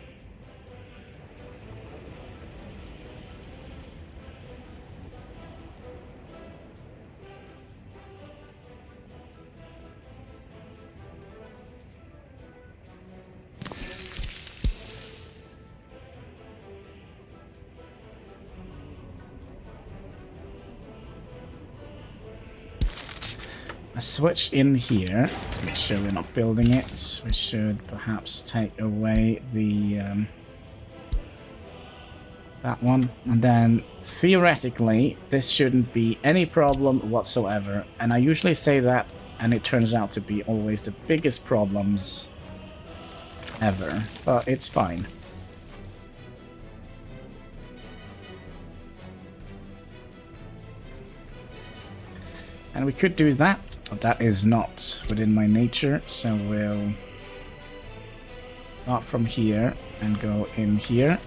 A switch in here to make sure we're not building it. We should perhaps take away the that one, and then theoretically this shouldn't be any problem whatsoever. And I usually say that, and it turns out to be always the biggest problems ever, but it's fine. And we could do that, but that is not within my nature, so we'll start from here and go in here.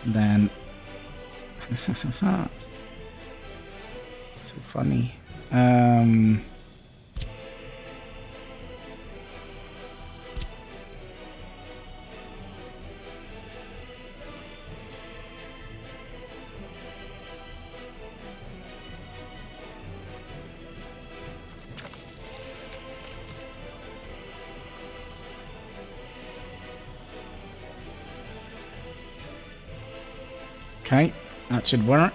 Then... so funny. Okay, that should work.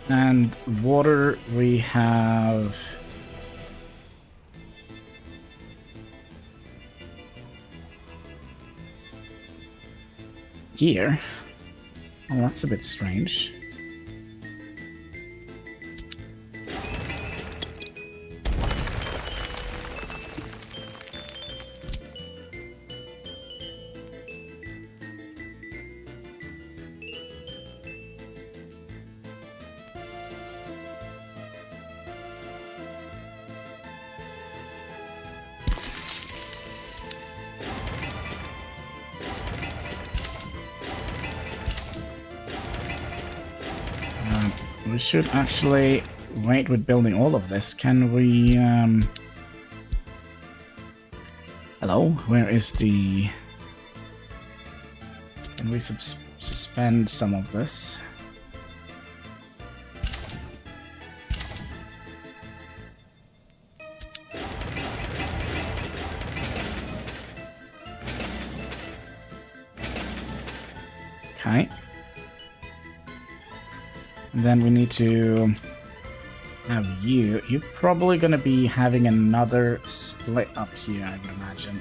And water we have... here. Oh, that's a bit strange. We should actually wait with building all of this. Can we... Hello? Where is the... Can we suspend some of this? Okay. And then we need to have you. You're probably going to be having another split up here, I would imagine.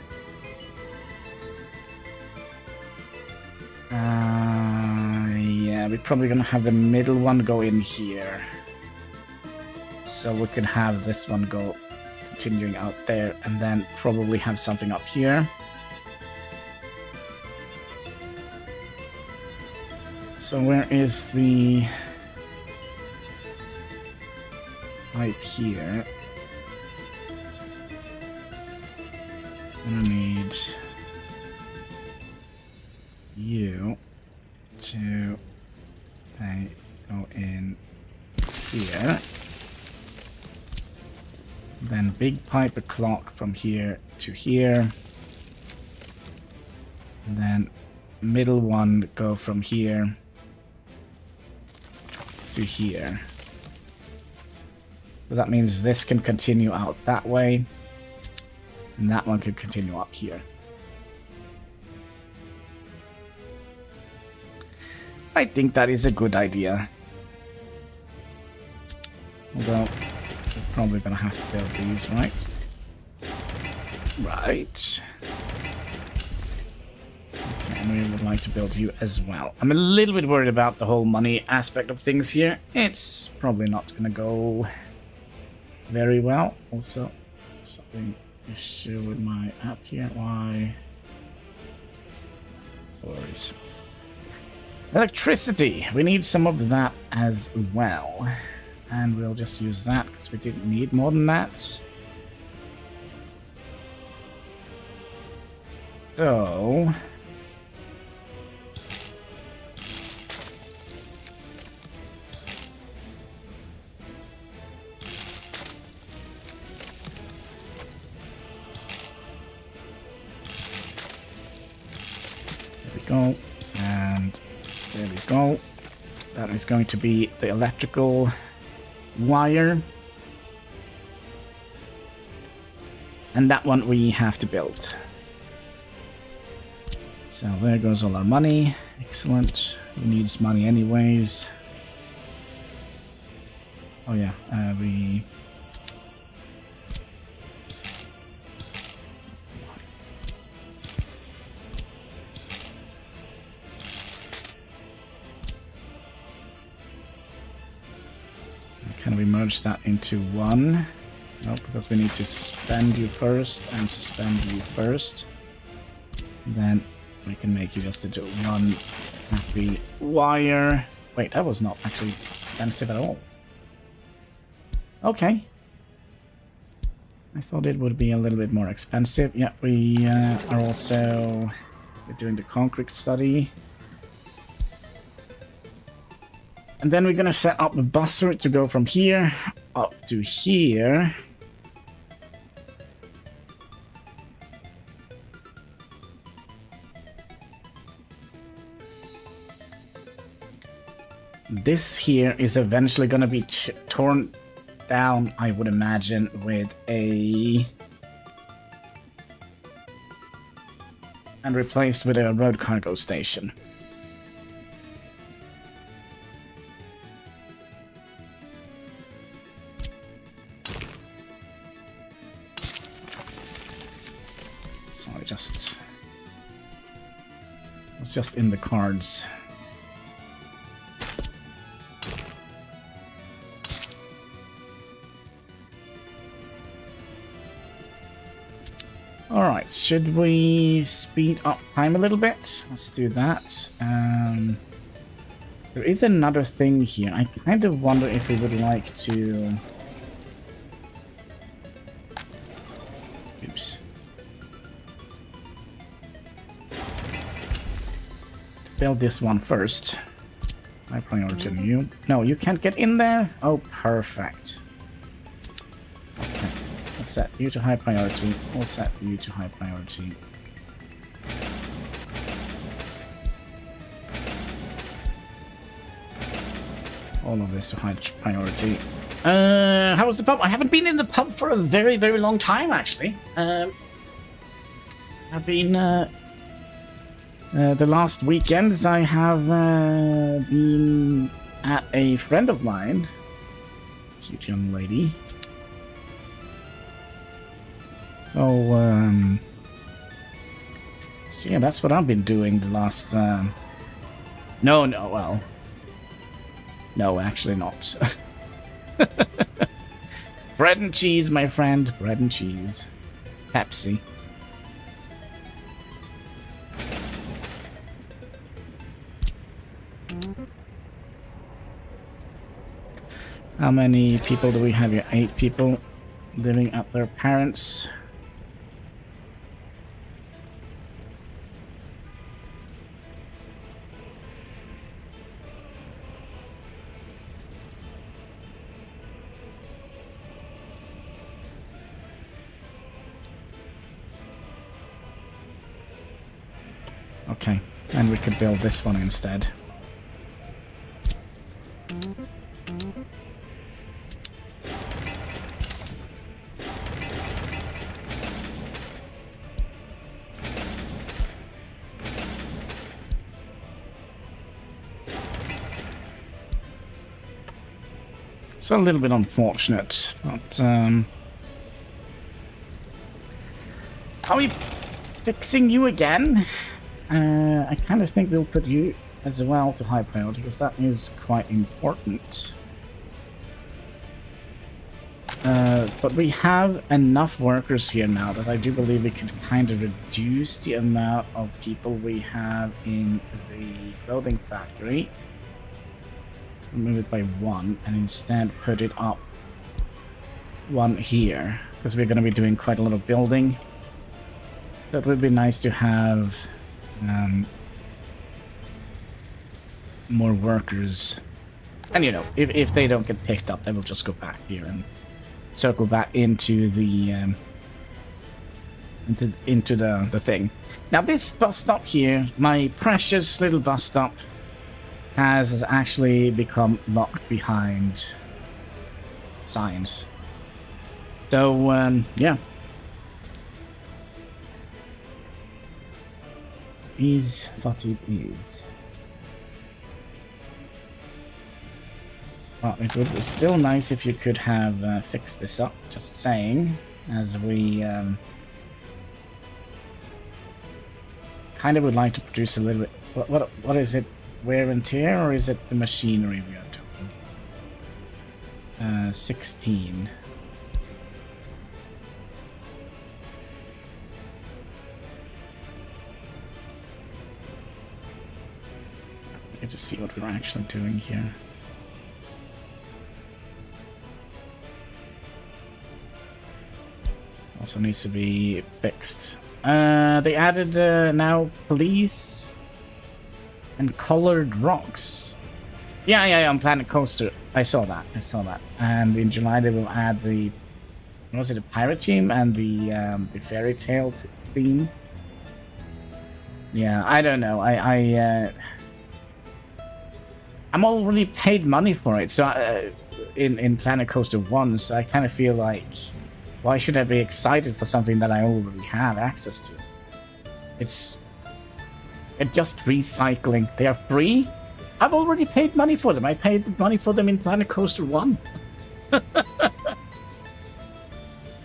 Yeah, we're probably going to have the middle one go in here. So we could have this one go continuing out there, and then probably have something up here. So where is the... pipe here? I'm gonna need you to go in here. Then big pipe a clock from here to here. And then middle one go from here to here. So that means this can continue out that way, and that one can continue up here. I think that is a good idea. Although, we're probably gonna have to build these, right? Right. Okay, and we would like to build you as well. I'm a little bit worried about the whole money aspect of things here. It's probably not gonna go very well. Also, something issue with my app here. Why? Worries. Electricity. We need some of that as well. And we'll just use that because we didn't need more than that. So... go, and there we go. That is going to be the electrical wire, and that one we have to build. So there goes all our money. Excellent. Who needs money anyways? Oh yeah, we... Can we merge that into one? No, because we need to suspend you first and suspend you first. Then we can make you just into one happy wire. Wait, that was not actually expensive at all. Okay. I thought it would be a little bit more expensive. Yeah, we are also doing the concrete study. And then we're gonna set up a bus route to go from here up to here. This here is eventually gonna be torn down, I would imagine, with and replaced with a road cargo station. Sorry, it's just in the cards. Alright, should we speed up time a little bit? Let's do that. There is another thing here. I kind of wonder if we would like to... Oops. Build this one first. High priority on you. No, you can't get in there? Oh, perfect. Let's set you to high priority. We'll set you to high priority. All of this to high priority. How was the pub? I haven't been in the pub for a very, very long time, actually. I've been... the last weekends I have been at a friend of mine. Cute young lady. So yeah, that's what I've been doing the last... No, actually not. Bread and cheese, my friend. Bread and cheese. Pepsi. How many people do we have here? 8 people living at their parents'. Okay, and we could build this one instead. It's a little bit unfortunate, but are we fixing you again? I kind of think we'll put you as well to high priority, because that is quite important. But we have enough workers here now that I do believe we could kind of reduce the amount of people we have in the clothing factory. Let's remove it by 1 and instead put it up 1 here, because we're going to be doing quite a lot of building. That would be nice to have more workers. And you know, if they don't get picked up, they will just go back here and circle back into the into the thing. Now this bus stop here, my precious little bus stop, has actually become locked behind science. So yeah. Is what it is. Well, it would be still nice if you could have fixed this up, just saying, as we kind of would like to produce a little bit. What is it? Wear and tear, or is it the machinery we are talking? 16. Get to see what we're actually doing here. Also needs to be fixed. They added now police and colored rocks. Yeah, on Planet Coaster. I saw that. And in July they will add the, what was it, the pirate team and the fairy tale theme. Yeah, I don't know. I'm already paid money for it, so in Planet Coaster 1, so I kind of feel like, why should I be excited for something that I already have access to? They're just recycling. They are free. I've already paid money for them. I paid money for them in Planet Coaster 1.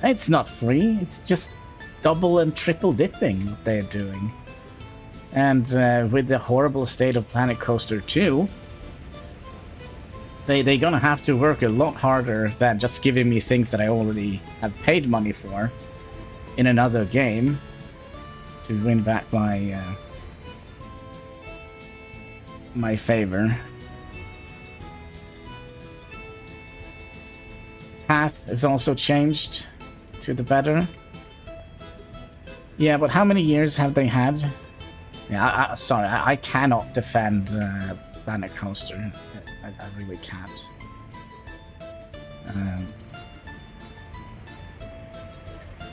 It's not free. It's just double and triple dipping what they're doing. And with the horrible state of Planet Coaster 2, they're gonna have to work a lot harder than just giving me things that I already have paid money for in another game to win back my my favor. Path is also changed to the better. Yeah, but how many years have they had? Yeah, sorry, I cannot defend Planet Coaster. I really can't.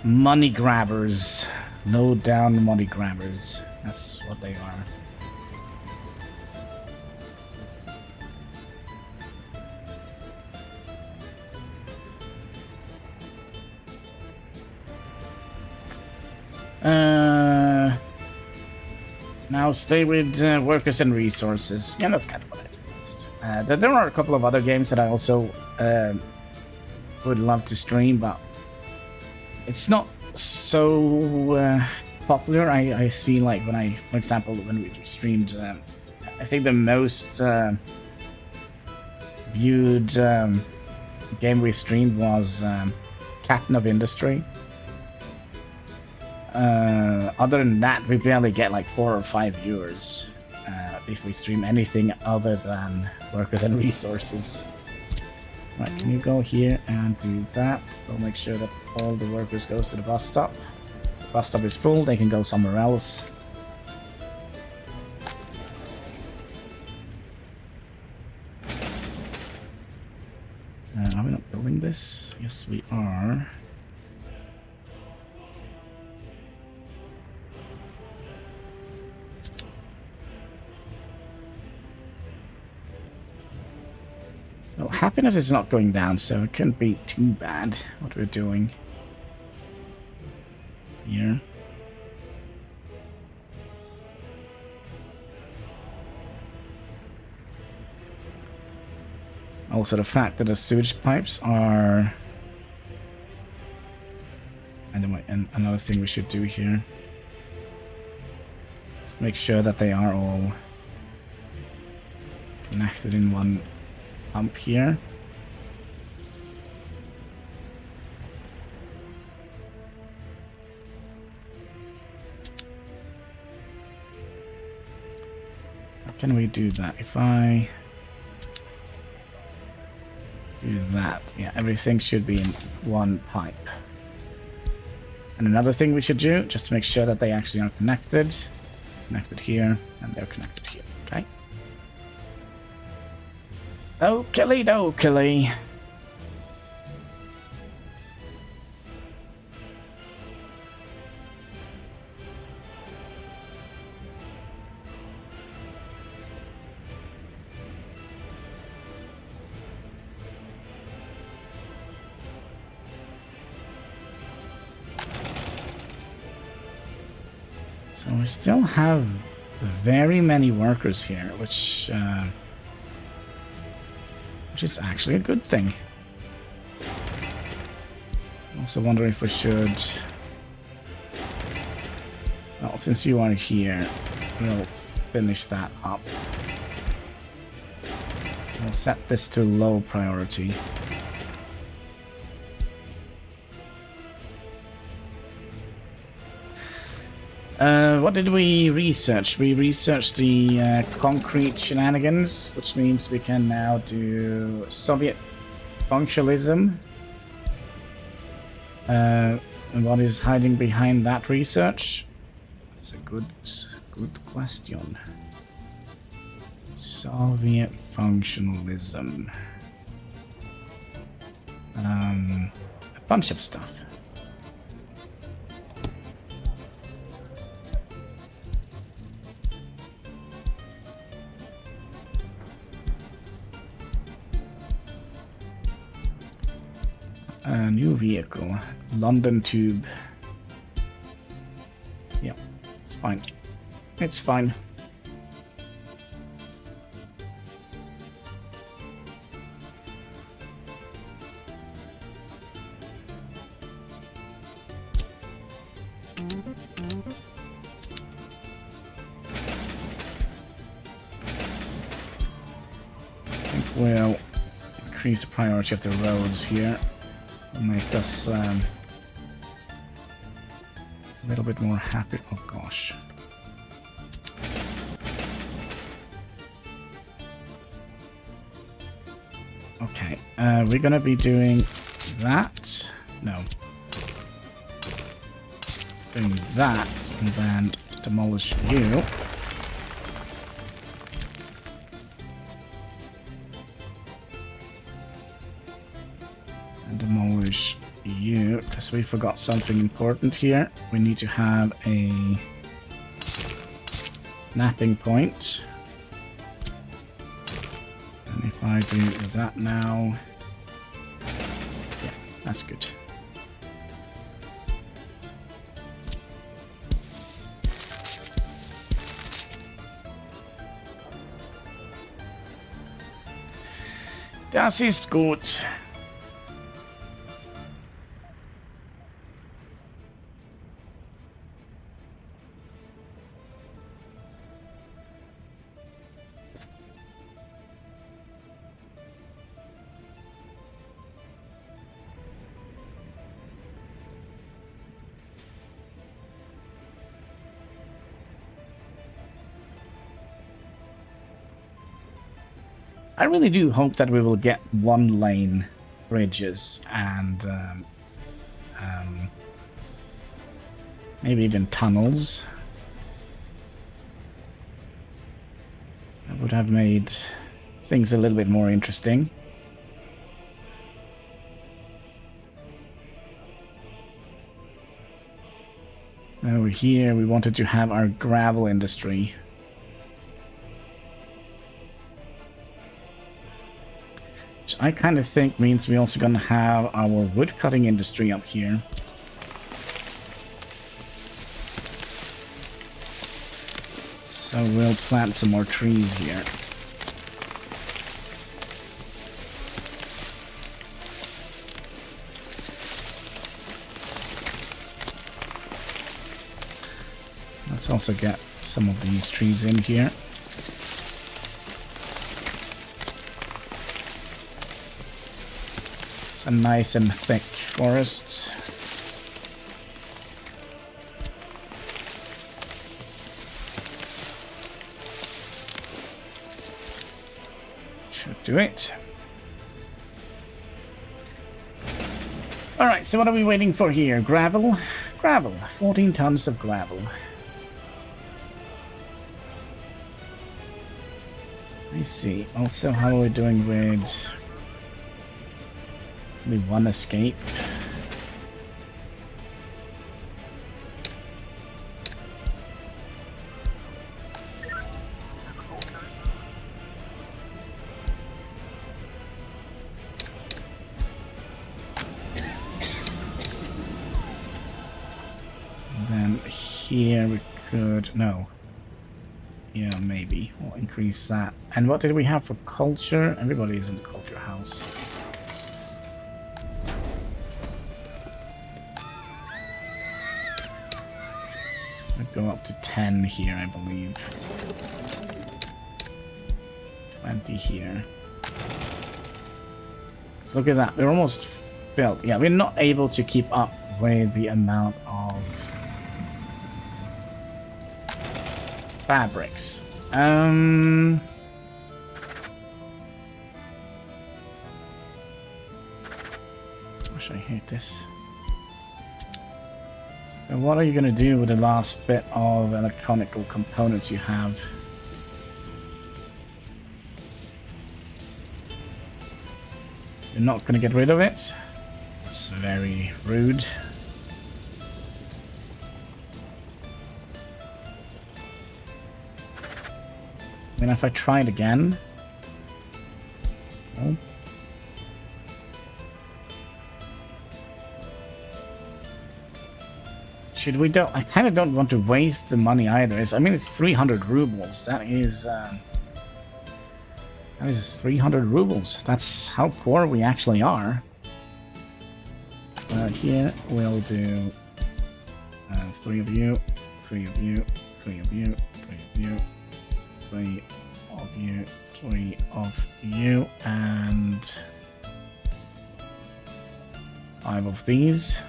Money grabbers. Low down money grabbers. That's what they are. Now stay with workers and resources. Yeah, that's kind of what I do. There are a couple of other games that I also would love to stream, but it's not so popular. I see, like, when for example, when we streamed, I think the most viewed game we streamed was Captain of Industry. Other than that, we barely get like 4 or 5 viewers if we stream anything other than workers and resources. Right, can you go here and do that? We'll make sure that all the workers goes to the bus stop. The bus stop is full, they can go somewhere else. Are we not building this? Yes, we are. Well, happiness is not going down, so it couldn't be too bad what we're doing here. Also, the fact that the sewage pipes are... And another thing we should do here. Let's make sure that they are all connected in one pump here. How can we do that? If I do that, yeah, everything should be in one pipe. And another thing we should do, just to make sure that they actually are connected. Connected here, and they're connected here. Okay. Okey-dokey. So we still have very many workers here, which is actually a good thing. Also wonder if we should... Well, since you are here, we'll finish that up. We'll set this to low priority. What did we research? We researched the concrete shenanigans, which means we can now do Soviet functionalism. And what is hiding behind that research? That's a good question. Soviet functionalism. A bunch of stuff. A new vehicle. London Tube. Yeah, it's fine. It's fine. I think we'll increase the priority of the roads here. Make us a little bit more happy. Oh gosh. Okay, we're gonna be doing that. No. Doing that and then demolish you. Demolish you, because we forgot something important here. We need to have a snapping point. And if I do that now, yeah, that's good. Das ist gut. I really do hope that we will get one-lane bridges and maybe even tunnels. That would have made things a little bit more interesting. Over here, we wanted to have our gravel industry. Which I kind of think means we're also gonna have our wood-cutting industry up here. So we'll plant some more trees here. Let's also get some of these trees in here. Some nice and thick forests. Should do it. Alright, so what are we waiting for here? Gravel? Gravel. 14 tons of gravel. I see. Also, how are we doing with... Only one escape. And then here we could... No. Yeah, maybe. We'll increase that. And what did we have for culture? Everybody's in the culture house. Go up to 10 here, I believe. 20 here. So look at that. We're almost filled. Yeah, we're not able to keep up with the amount of fabrics. Gosh, I hate this. So what are you going to do with the last bit of electronical components you have? You're not going to get rid of it? That's very rude. I mean, if I tried again... No. Should we don't? I kind of don't want to waste the money either. I mean, it's 300 rubles. That is 300 rubles. That's how poor we actually are. Here we'll do 3 of you, 3 of you, 3 of you, 3 of you, 3 of you, 3 of you, and 5 of these.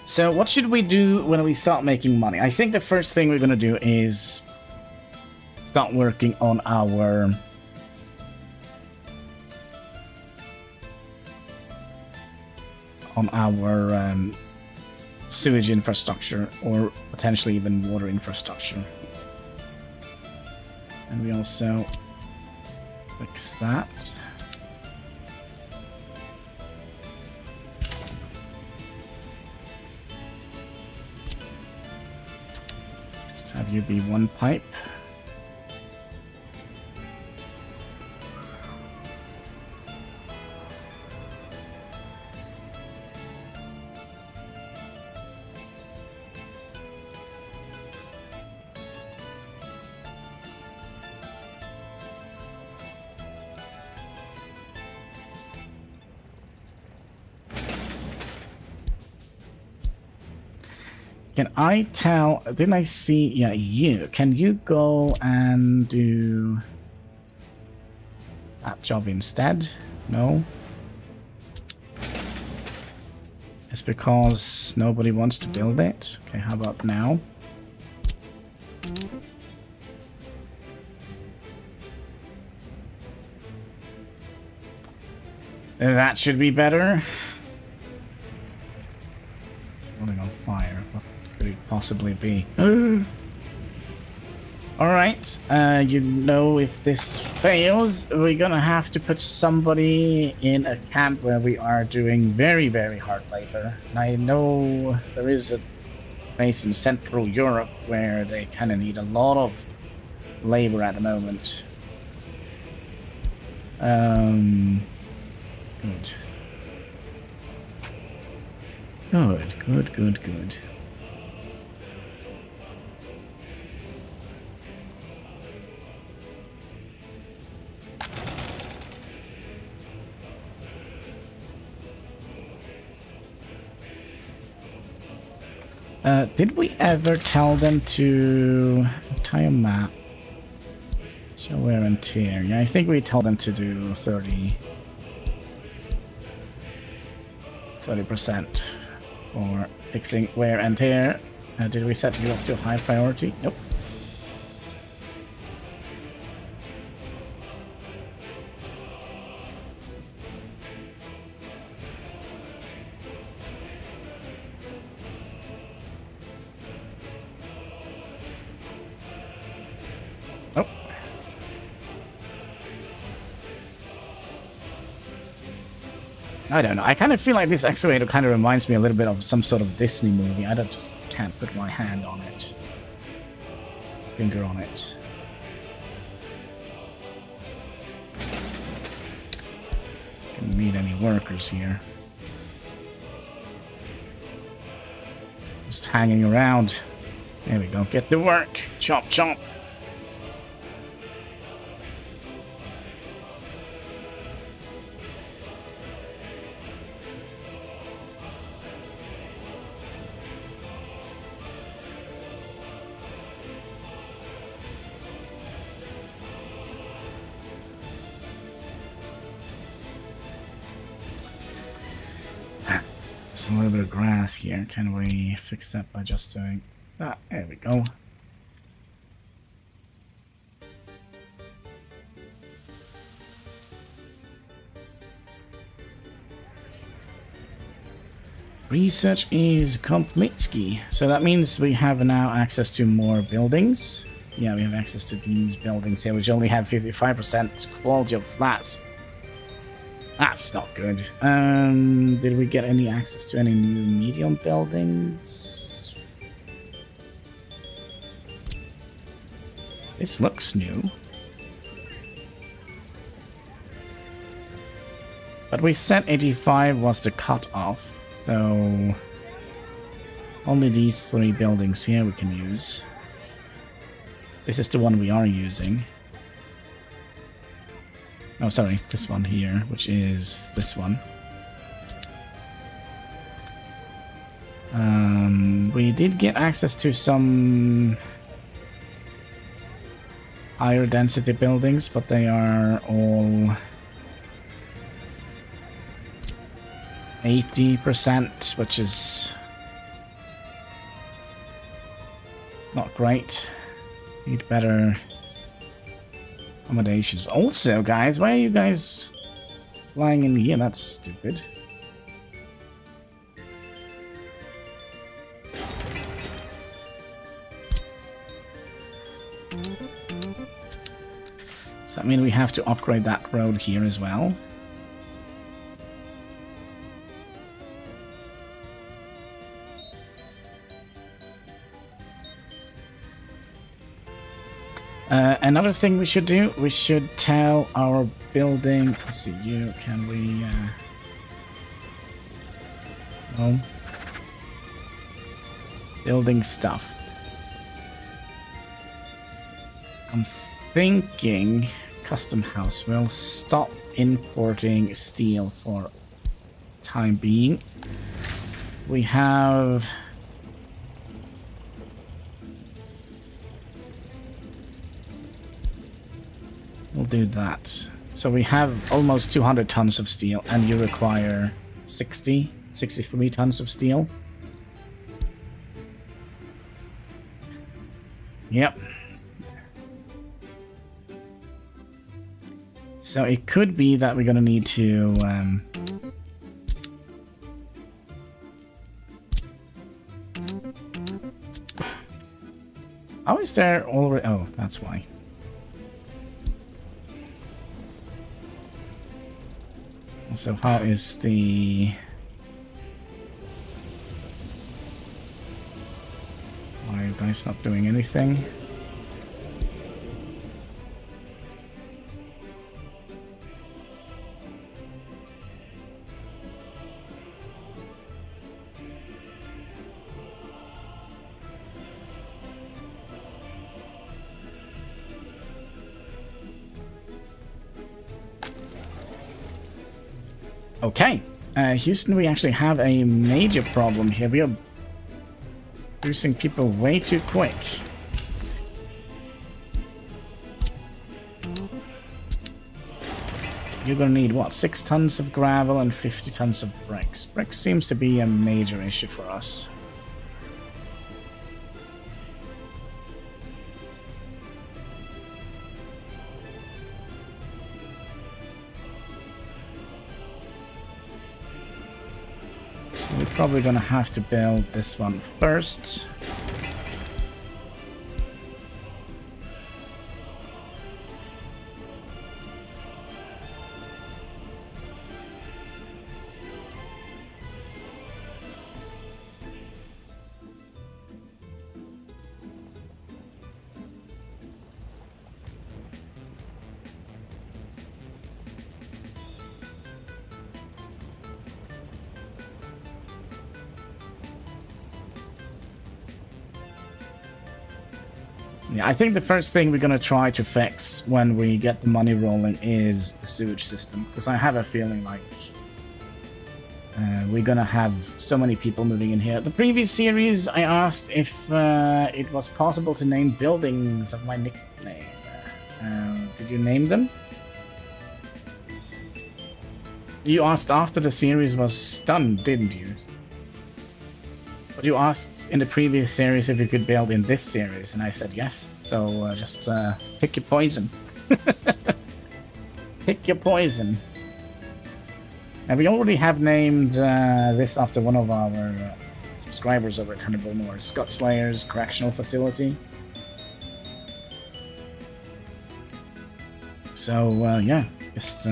So what should we do when we start making money? I think the first thing we're going to do is start working on our sewage infrastructure, or potentially even water infrastructure. And we also fix that. Have you be one pipe. Can I tell, didn't I see, yeah, you. Can you go and do that job instead? No? It's because nobody wants to build it? Okay, how about now? That should be better. Building on fire. What could it possibly be? Alright, you know, if this fails, we're gonna have to put somebody in a camp where we are doing very, very hard labor. And I know there is a place in Central Europe where they kind of need a lot of labor at the moment. Good. Good. Did we ever tell them to entire map? Show wear and tear. Yeah, I think we told them to do 30% for fixing wear and tear. Did we set you up to a high priority? Nope. I don't know. I kind of feel like this excavator kind of reminds me a little bit of some sort of Disney movie. I just can't put my hand on it. Finger on it. Didn't need any workers here. Just hanging around. There we go. Get to work. Chomp, chomp. A little bit of grass here. Can we fix that by just doing that? There we go. Research is complete. So that means we have now access to more buildings. Yeah, we have access to these buildings here, which only have 55% quality of flats. That's not good. Did we get any access to any new medium buildings? This looks new. But we said 85 was the cutoff, so only these 3 buildings here we can use. This is the one we are using. Oh, sorry, this one here, which is this one. We did get access to some higher density buildings, but they are all 80%, which is not great. Need better accommodations. Also, guys, why are you guys flying in here? That's stupid. Does that mean we have to upgrade that road here as well? Another thing we should do, we should tell our building, let's see, you, can we, no. Building stuff. I'm thinking custom house will stop importing steel for time being. We have... We'll do that. So we have almost 200 tons of steel, and you require 63 tons of steel. Yep. So it could be that we're gonna need to how is there already? Oh, that's why. So how is the... Why are you guys not doing anything? Okay, Houston, we actually have a major problem here. We are losing people way too quick. You're gonna need, what, 6 tons of gravel and 50 tons of bricks. Bricks seems to be a major issue for us. We're probably gonna have to build this one first. Yeah, I think the first thing we're gonna try to fix when we get the money rolling is the sewage system, because I have a feeling like we're gonna have so many people moving in here. The previous series, I asked if it was possible to name buildings of my nickname. Did you name them? You asked after the series was done, didn't you? But you asked in the previous series if you could build in this series, and I said yes. So just pick your poison. Pick your poison. And we already have named this after one of our subscribers over at HanniballNOR, Scott Slayer's Correctional Facility. So, yeah, just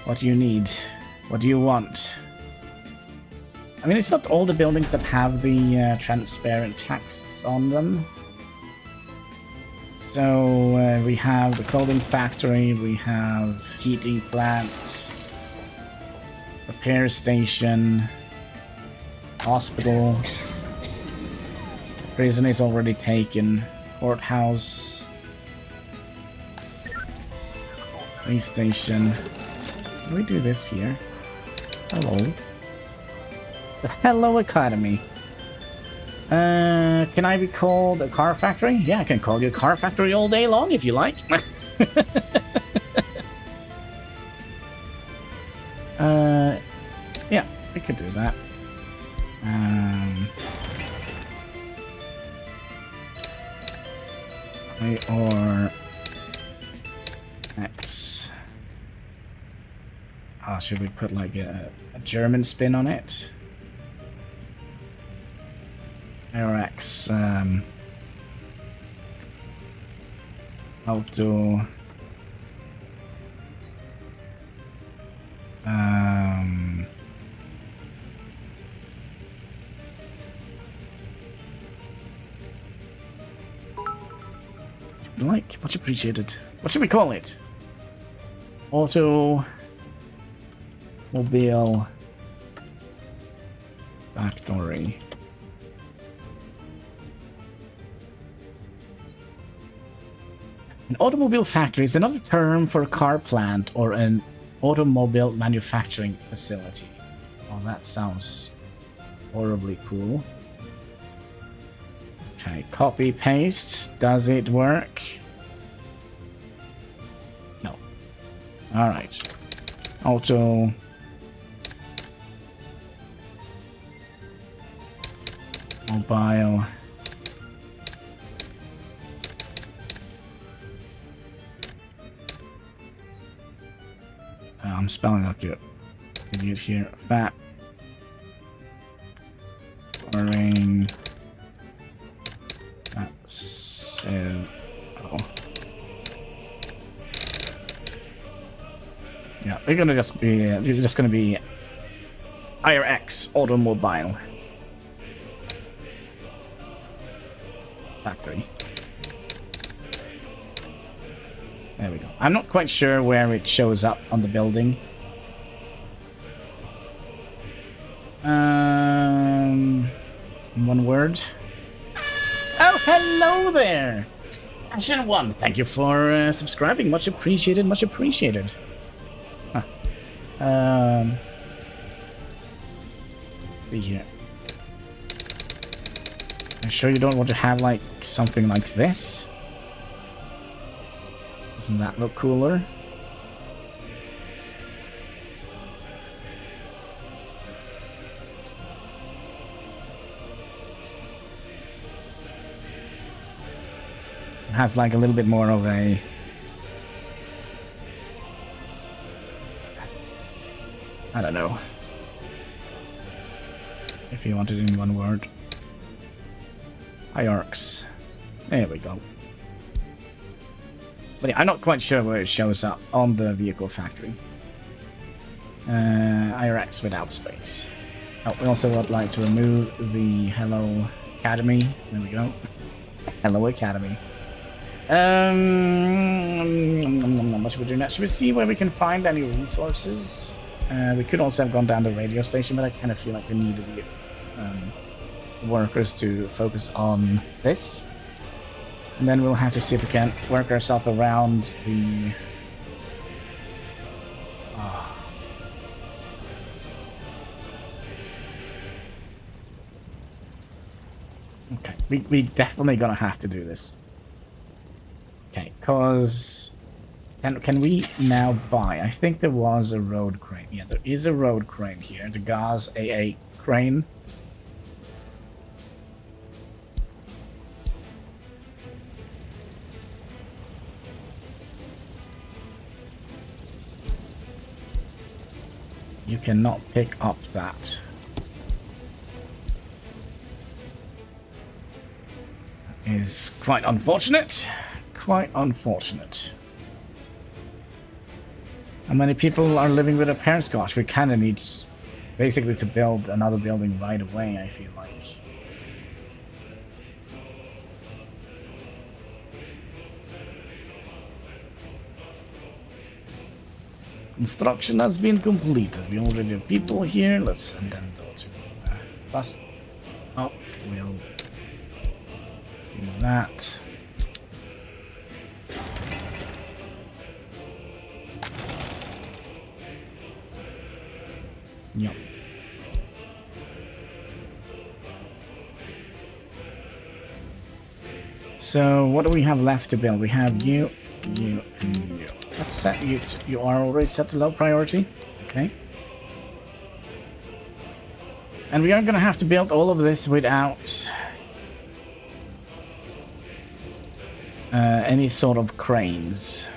what do you need? What do you want? I mean, it's not all the buildings that have the transparent texts on them. So, we have the clothing factory, we have heating plant, repair station, hospital, prison is already taken, courthouse, police station. Can we do this here? Hello. The Hello Academy. Can I be called a car factory? Yeah, I can call you a car factory all day long if you like. Yeah, we could do that. Or X. Oh, should we put like a German spin on it? RX, Auto, like, much appreciated. What should we call it? Auto Mobile Factory. An automobile factory is another term for a car plant or an automobile manufacturing facility. Oh, that sounds horribly cool. Okay, copy, paste. Does it work? No. Alright. Auto... Mobile... I'm spelling like an idiot here. Fat. Boring. That's oh. Yeah, we're gonna just be. You're just gonna be IRX Automobile Factory. There we go. I'm not quite sure where it shows up on the building. One word. Oh, hello there! Ashen1, thank you for subscribing. Much appreciated, much appreciated. Huh. See here. I'm sure you don't want to have, like, something like this? Doesn't that look cooler? It has like a little bit more of a... I don't know. If you want it in one word. Hierarchs. There we go. But yeah, I'm not quite sure where it shows up on the vehicle factory. IRX without space. Oh, we also would like to remove the Hello Academy. There we go. Hello Academy. What should we do next? Should we see where we can find any resources? We could also have gone down the radio station, but I kind of feel like we need the workers to focus on this. And then we'll have to see if we can work ourselves around the... Okay, we definitely gonna have to do this. Okay, cause... Can we now buy? I think there was a road crane. Yeah, there is a road crane here. The Gaz AA crane. You cannot pick up that. That is quite unfortunate. Quite unfortunate. How many people are living with their parents? Gosh, we kind of need basically to build another building right away, I feel like. Construction has been completed. We already have people here. Let's send them to bus. Oh, we'll do that. Yep. So what do we have left to build? We have you, and you. Let's set you. You are already set to low priority. Okay. And we are going to have to build all of this without any sort of cranes.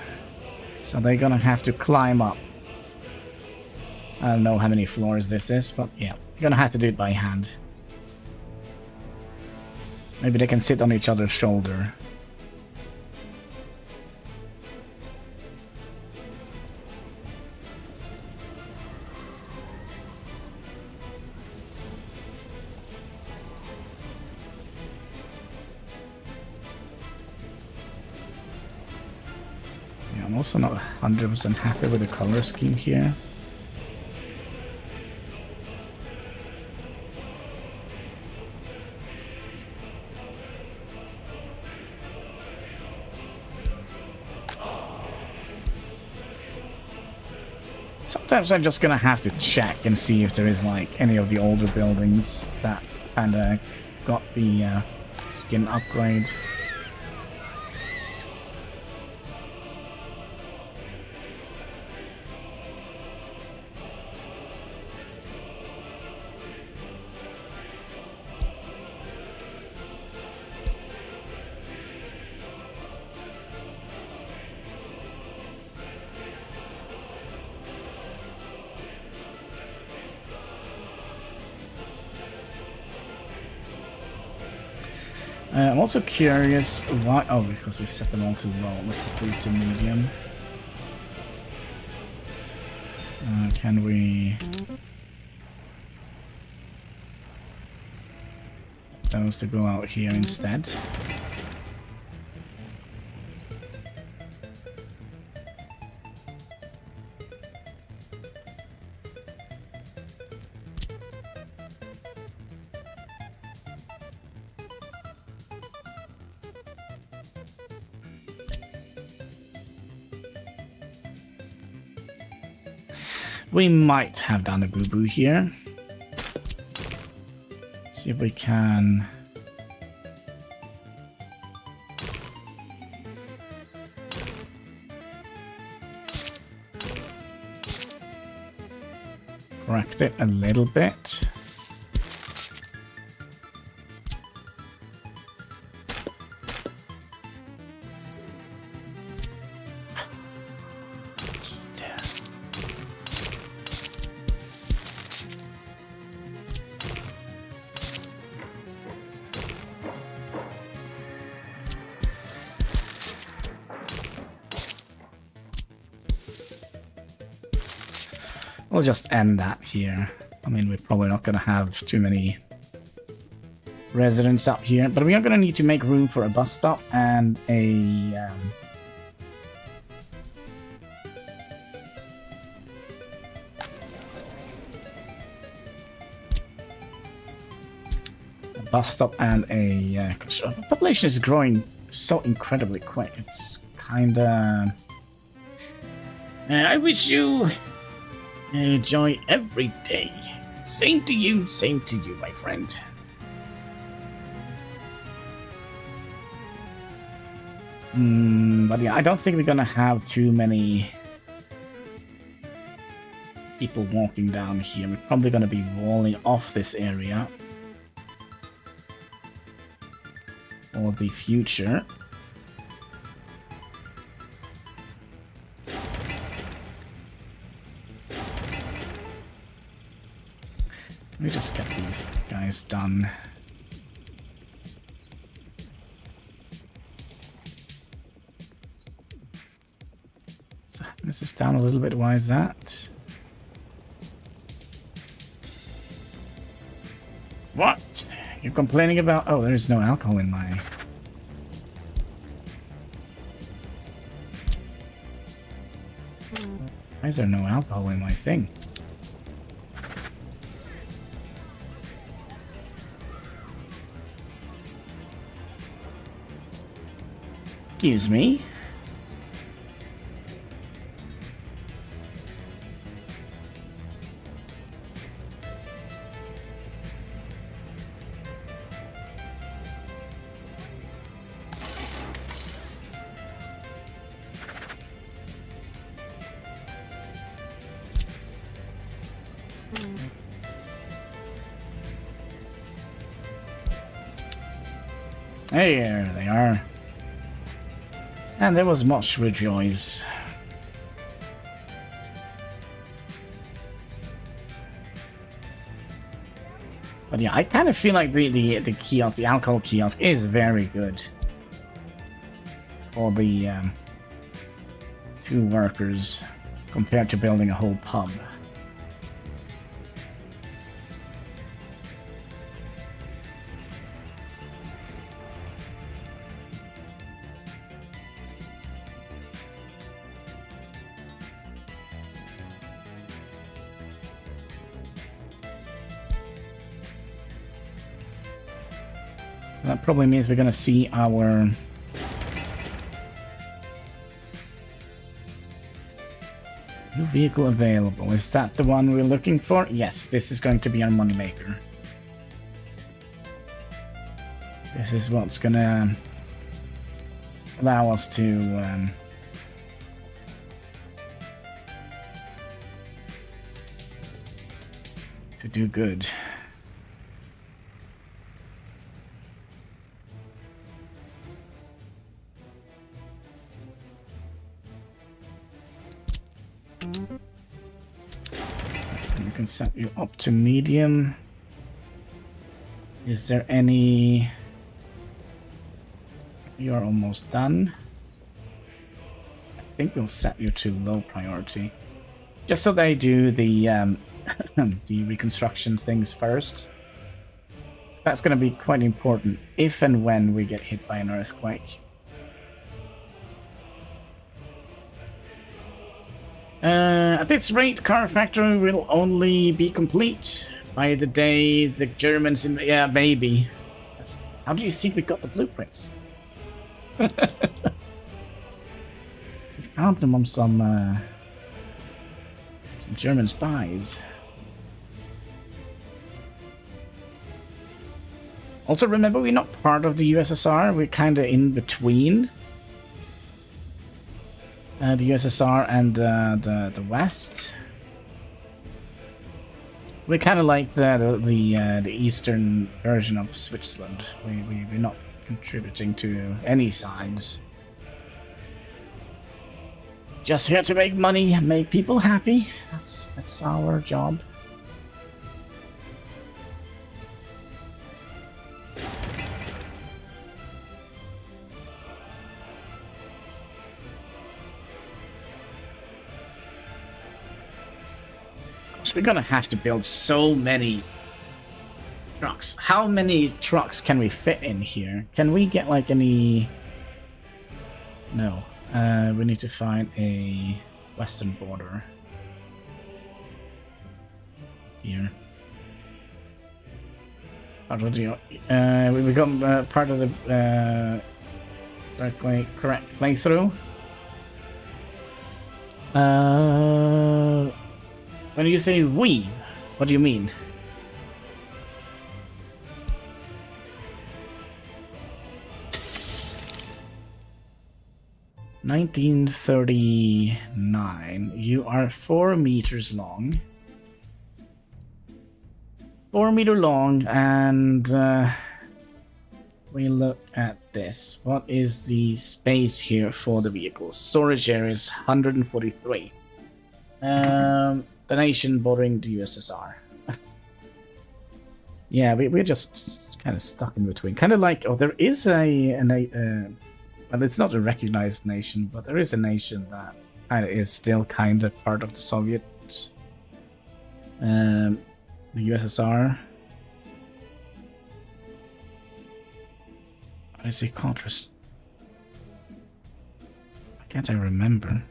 So they're going to have to climb up. I don't know how many floors this is, but yeah, you're going to have to do it by hand. Maybe they can sit on each other's shoulder. Yeah, I'm also not 100% happy with the color scheme here. Sometimes I'm just gonna have to check and see if there is like any of the older buildings that kinda got the skin upgrade. I'm also curious why. Oh, because we set them all to low. Let's set these to medium. Can we? Those to go out here instead. We might have done a boo-boo here. Let's see if we can... correct it a little bit. We'll just end that here. I mean, we're probably not going to have too many residents up here, but we are going to need to make room for a bus stop and a bus stop and a population is growing so incredibly quick. It's kind of... I wish you enjoy every day. Same to you, my friend. But yeah, I don't think we're gonna have too many people walking down here. We're probably gonna be walling off this area for the future. Let me just get these guys done. So this is down a little bit. Why is that? What? You're complaining about? Oh, there is no alcohol in my... Why is there no alcohol in my thing? Excuse me? There they are. And there was much rejoice. But yeah, I kind of feel like the kiosk, the alcohol kiosk, is very good for the 2 workers compared to building a whole pub. That probably means we're going to see our new vehicle available. Is that the one we're looking for? Yes, this is going to be our moneymaker. This is what's going to allow us to do good. We can set you up to medium. Is there any... You're almost done. I think we'll set you to low priority. Just so they do the the reconstruction things first. That's going to be quite important if and when we get hit by an earthquake. At this rate, car factory will only be complete by the day the Germans in... Yeah, maybe. How do you think we got the blueprints? We found them on some German spies. Also, remember, we're not part of the USSR. We're kind of in between the USSR and the West. We're kind of like the eastern version of Switzerland. We're not contributing to any sides. Just here to make money and make people happy. That's our job. We're gonna have to build so many trucks. How many trucks can we fit in here? Can we get like any... No. We need to find a western border. Here. Part of the... we become part of the correct playthrough. When you say we, what do you mean? (1939). You are 4 meters long. 4 meter long, and we look at this. What is the space here for the vehicles? Storage area is 143. The nation bordering the USSR. Yeah, we're just kind of stuck in between. Kind of like, oh, there is well, it's not a recognized nation, but there is a nation that kind of is still kind of part of the Soviet, the USSR. What is it called? Why can't I remember?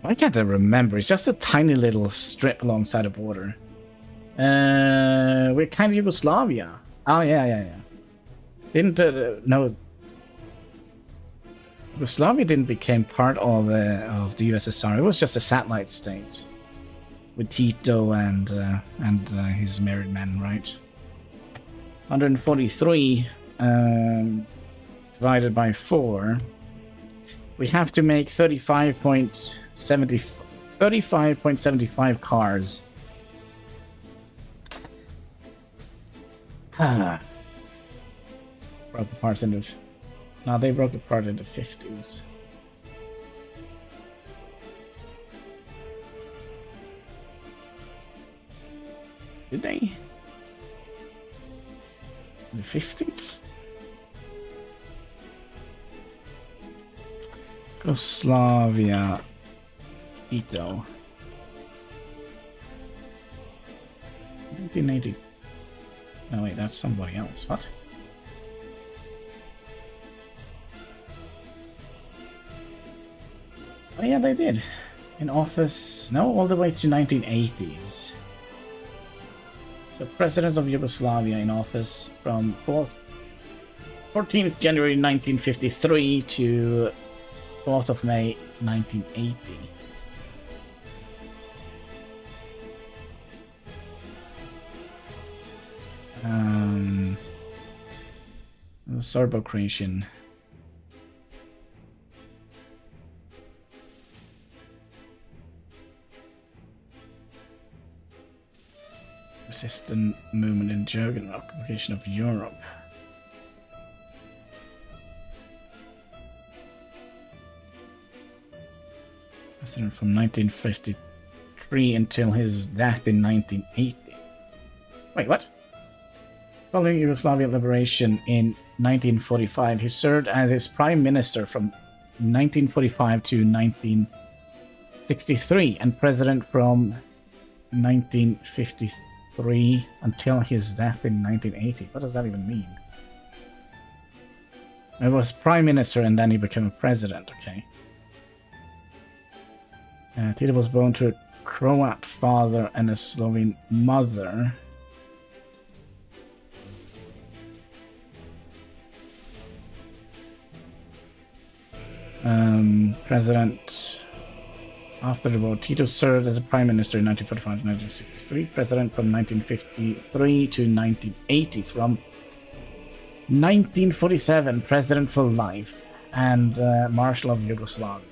Why can't I remember? It's just a tiny little strip alongside the border. We're kind of Yugoslavia. Oh, yeah. Didn't, no. Yugoslavia didn't become part of the USSR. It was just a satellite state. With Tito and his married men, right? 143 divided by 4. We have to make 35.75 cars. Broke apart into... No, they broke apart into 50s. Did they? In the 50s? Yugoslavia, Tito. 1980. No, wait, that's somebody else. What? Oh, yeah, they did. In office, no, all the way to 1980s. So, President of Yugoslavia in office from 14th January 1953 to 4th of May 1980. Serbo-Croatian. Resistant movement in German occupation of Europe. President from 1953 until his death in 1980. Wait, what? Following Yugoslavian liberation in 1945, he served as its prime minister from 1945 to 1963 and president from 1953 until his death in 1980. What does that even mean? He was prime minister and then he became a president, okay. Tito was born to a Croat father and a Slovene mother. President after the war. Tito served as a prime minister in 1945 to 1963, president from 1953 to 1980, from 1947, president for life, and Marshal of Yugoslavia.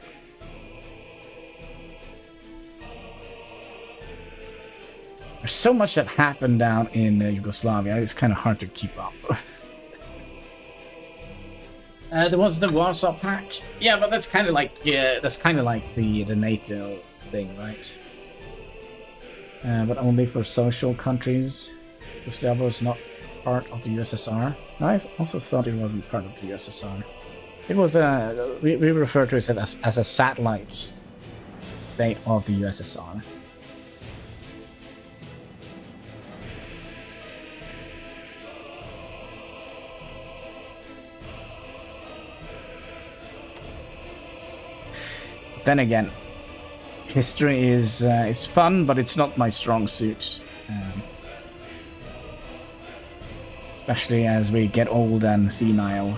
There's so much that happened down in Yugoslavia, it's kind of hard to keep up. There was the Warsaw Pact. Yeah, but that's kind of like the NATO thing, right? But only for social countries. Yugoslavia was not part of the USSR. I also thought it wasn't part of the USSR. It was we refer to it as a satellite state of the USSR. Then again, history is fun, but it's not my strong suit. Especially as we get old and senile.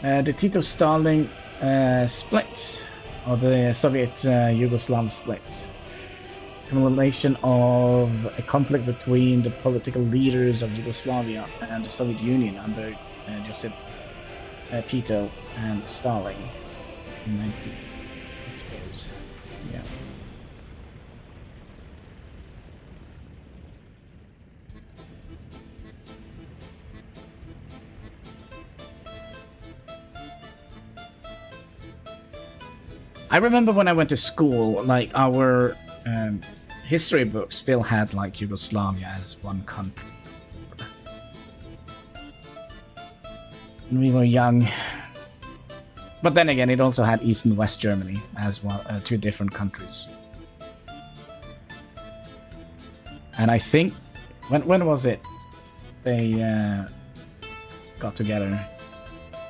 The Tito-Stalin split, or the Soviet-Yugoslav split. Accumulation of a conflict between the political leaders of Yugoslavia and the Soviet Union under Joseph Tito and Stalin in the 1950s. Yeah. I remember when I went to school, like our history books still had like Yugoslavia as one country. When we were young. But then again, it also had East and West Germany as well, two different countries. And I think, when was it? They got together,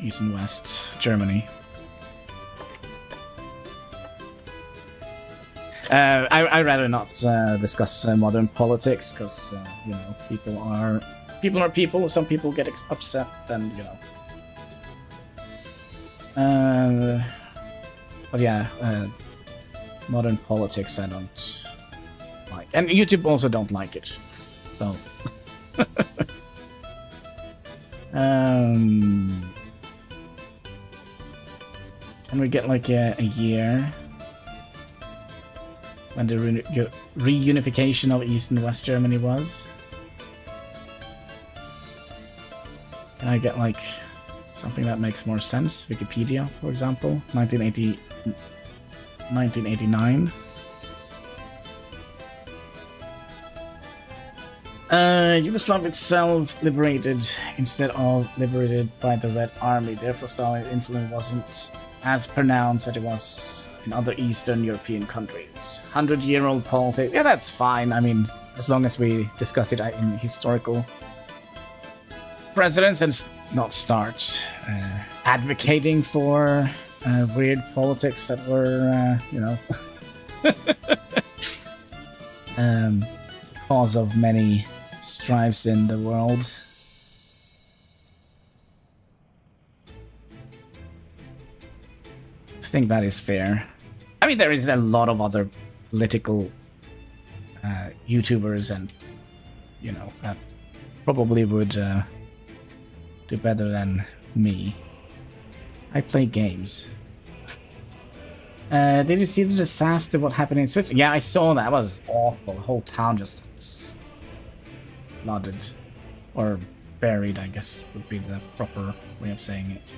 East and West Germany. I'd rather not discuss modern politics because you know, people are people. Some people get upset, and you know. But yeah, modern politics I don't like, and YouTube also don't like it. So. Can we get like a year when the reunification of East and West Germany was? Can I get like something that makes more sense? Wikipedia, for example, 1989. Yugoslavia itself liberated instead of liberated by the Red Army. Therefore, Stalin's influence wasn't as pronounced as it was in other Eastern European countries. 100-year-old politics. Yeah, that's fine. I mean, as long as we discuss it in historical precedents and not start advocating for weird politics that were, you know, cause of many strifes in the world. I think that is fair. I mean, there is a lot of other political YouTubers and, you know, that probably would do better than me. I play games. Did you see the disaster, what happened in Switzerland? Yeah, I saw that. It was awful. The whole town just flooded. Or buried, I guess, would be the proper way of saying it.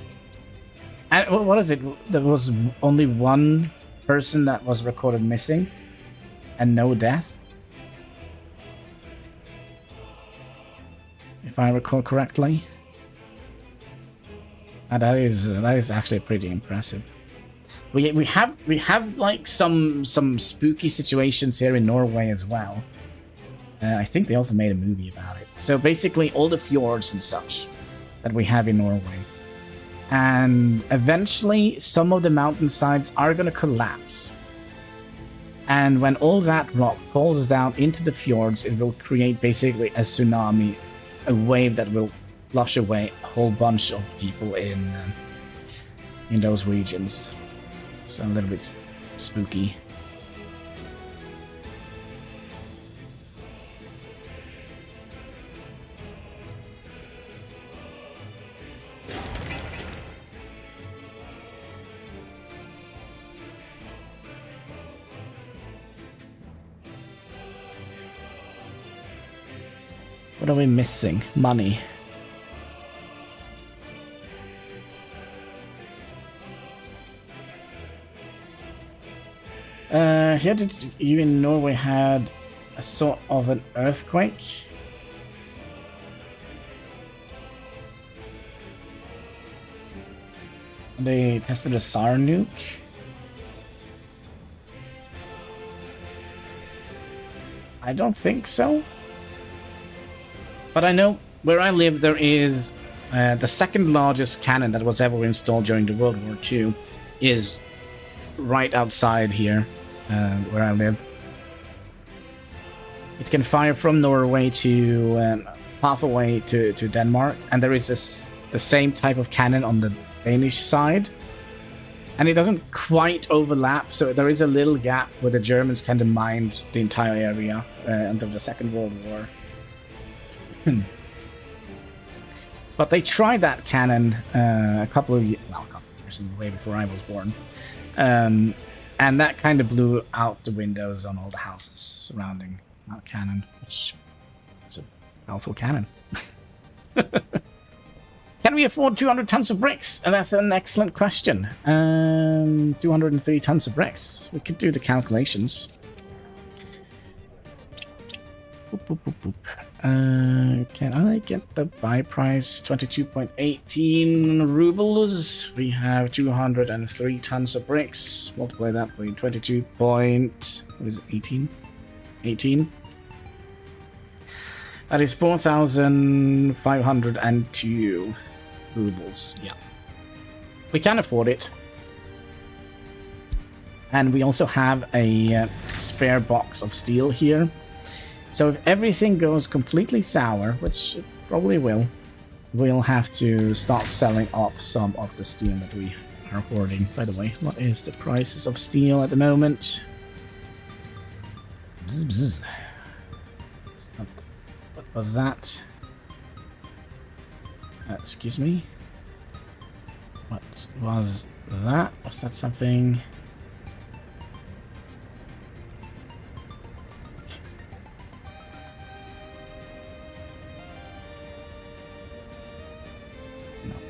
And what is it? There was only one person that was recorded missing, and no death? If I recall correctly. And that is actually pretty impressive. We have like some spooky situations here in Norway as well. I think they also made a movie about it. So basically all the fjords and such that we have in Norway. And eventually some of the mountainsides are going to collapse. And when all that rock falls down into the fjords, it will create basically a tsunami, a wave that will flush away a whole bunch of people in those regions. So a little bit spooky. What are we missing? Money. Here did you in Norway had a sort of an earthquake? They tested a SAR nuke? I don't think so. But I know where I live there is the second largest cannon that was ever installed during the World War II is right outside here. Where I live. It can fire from Norway to half away to Denmark, and there is the same type of cannon on the Danish side, and it doesn't quite overlap, so there is a little gap where the Germans kind of mined the entire area until the Second World War. But they tried that cannon a couple of years, way before I was born. And that kind of blew out the windows on all the houses surrounding that cannon, which is a powerful cannon. Can we afford 200 tons of bricks? And that's an excellent question. 203 tons of bricks. We could do the calculations. Boop, boop, boop, boop. Can I get the buy price? 22.18 rubles. We have 203 tons of bricks. Multiply that by 22 point... What is it? 18? 18? That is 4,502 rubles. Yeah. We can afford it. And we also have a spare box of steel here. So if everything goes completely sour, which it probably will, we'll have to start selling off some of the steel that we are hoarding. By the way, what is the prices of steel at the moment? Bzz, bzz. Stop. What was that? Excuse me? What was that? Was that something?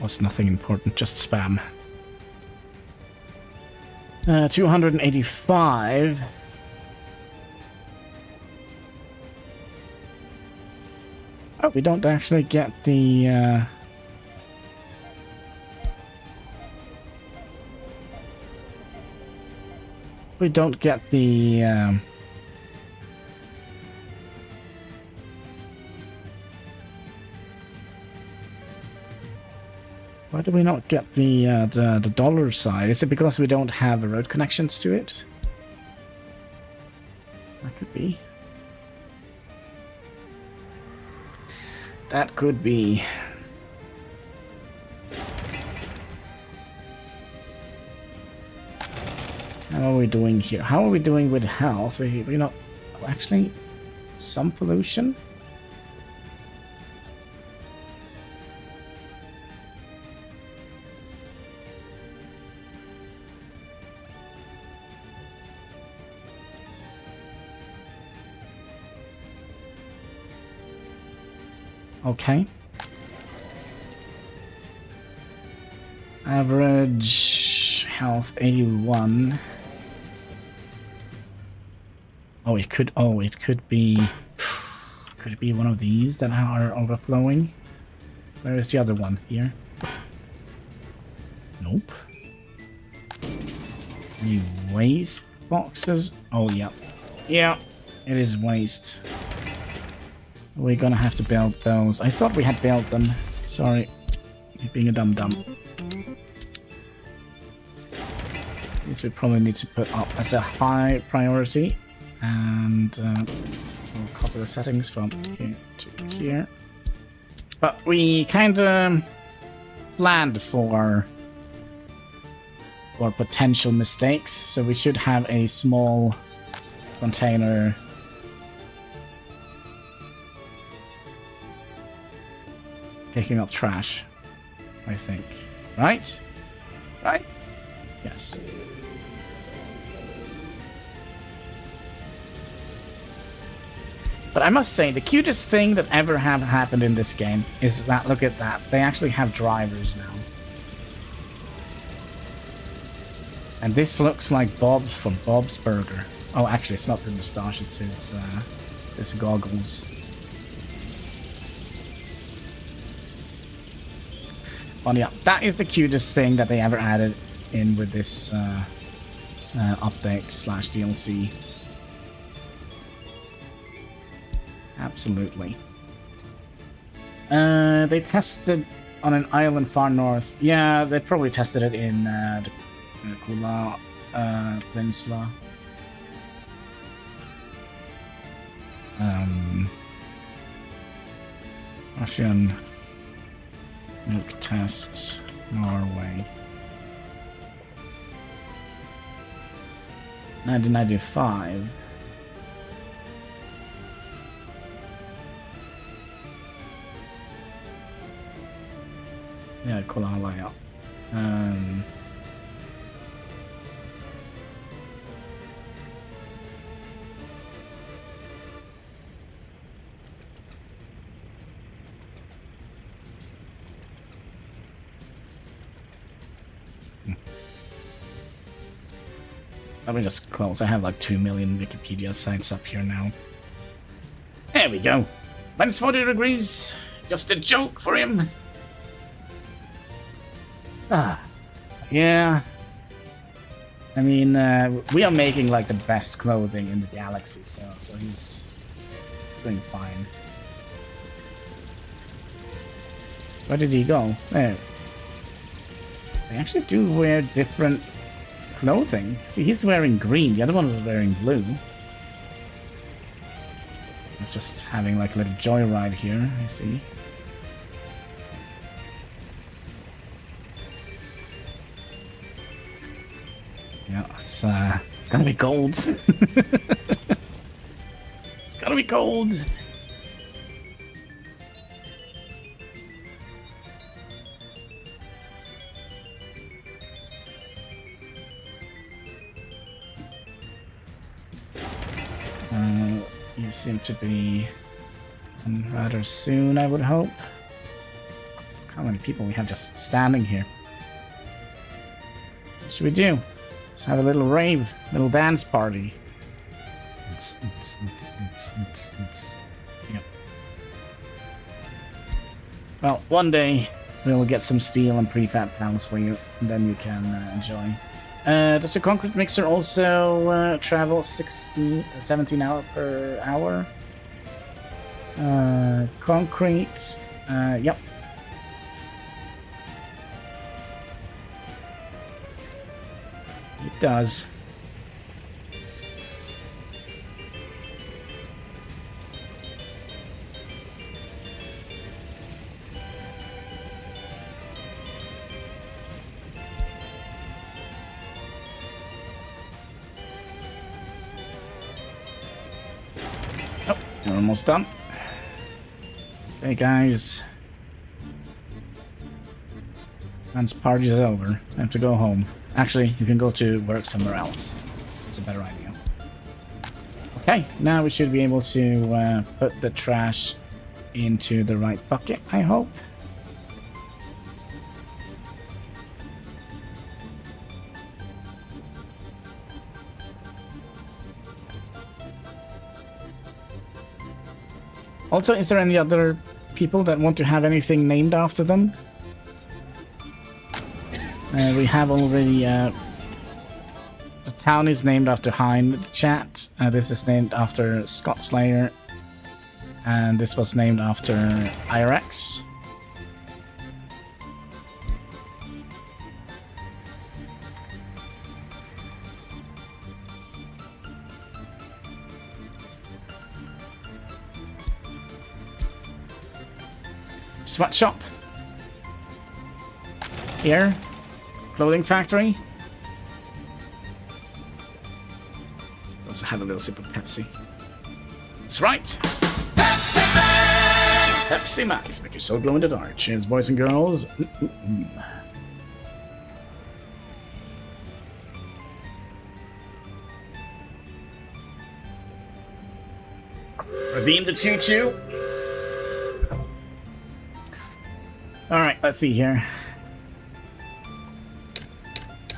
Was nothing important, just spam. 285. Oh, we don't actually get the... We don't get the... Why do we not get the dollar side? Is it because we don't have road connections to it? That could be. That could be. How are we doing here? How are we doing with health? We're not... Actually, some pollution? Okay. Average health 81. Oh, it could be could it be one of these that are overflowing? Where is the other one? Here? Nope. Any waste boxes? Oh yeah. Yeah, it is waste. We're gonna have to build those. I thought we had built them. Sorry. You're being a dum-dum. This we probably need to put up as a high priority. And we'll copy the settings from here to here. But we kind of planned for potential mistakes. So we should have a small container picking up trash, I think. Right? Right? Yes. But I must say, the cutest thing that ever have happened in this game is that, look at that, they actually have drivers now. And this looks like Bob's from Bob's Burger. Oh, actually, it's not his moustache, it's his goggles. But yeah, that is the cutest thing that they ever added in with this update slash DLC. Absolutely. They tested on an island far north. Yeah, they probably tested it in the Kula Peninsula. Russian milk tests, Norway. 1995. Yeah, Kolala, yeah. Let me just close. I have like 2 million Wikipedia sites up here now. There we go. Minus 40 degrees. Just a joke for him. Ah. Yeah. I mean, we are making like the best clothing in the galaxy, so he's doing fine. Where did he go? There. They actually do wear different clothing. See, he's wearing green. The other one was wearing blue. It's just having like a little joyride here, I see. Yeah, it's gonna be cold. It's gonna be cold. You seem to be rather soon, I would hope. How many people we have just standing here? What should we do? Let's have a little rave, little dance party. Yep. Well, one day we'll get some steel and prefab panels for you, and then you can enjoy. Does the concrete mixer also travel 17 hours per hour? Concrete, yep. It does. Oh, we're almost done. Hey guys. Once party's over, I have to go home. Actually, you can go to work somewhere else. It's a better idea. Okay, now we should be able to put the trash into the right bucket, I hope. Also, is there any other people that want to have anything named after them? We have already, the town is named after Hein, the chat. This is named after Scott Slayer. And this was named after IRX. Sweatshop. Here. Clothing factory. Also have a little sip of Pepsi. That's right. Pepsi Max! Pepsi Max. Make your soul glow in the dark. Cheers, boys and girls. Redeem the choo-choo. Alright, let's see here.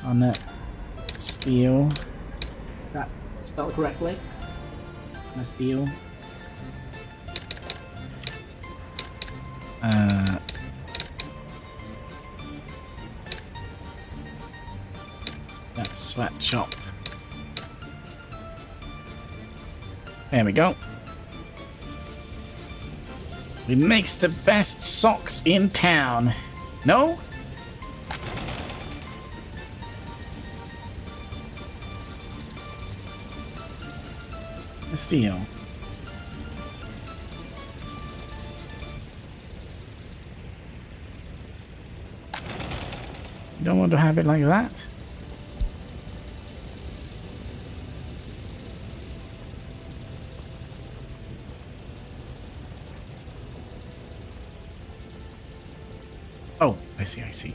On that steel. Is that spelled correctly? On the steel. That sweatshop. There we go. He makes the best socks in town. No? Steel. You don't want to have it like that. Oh, I see, I see.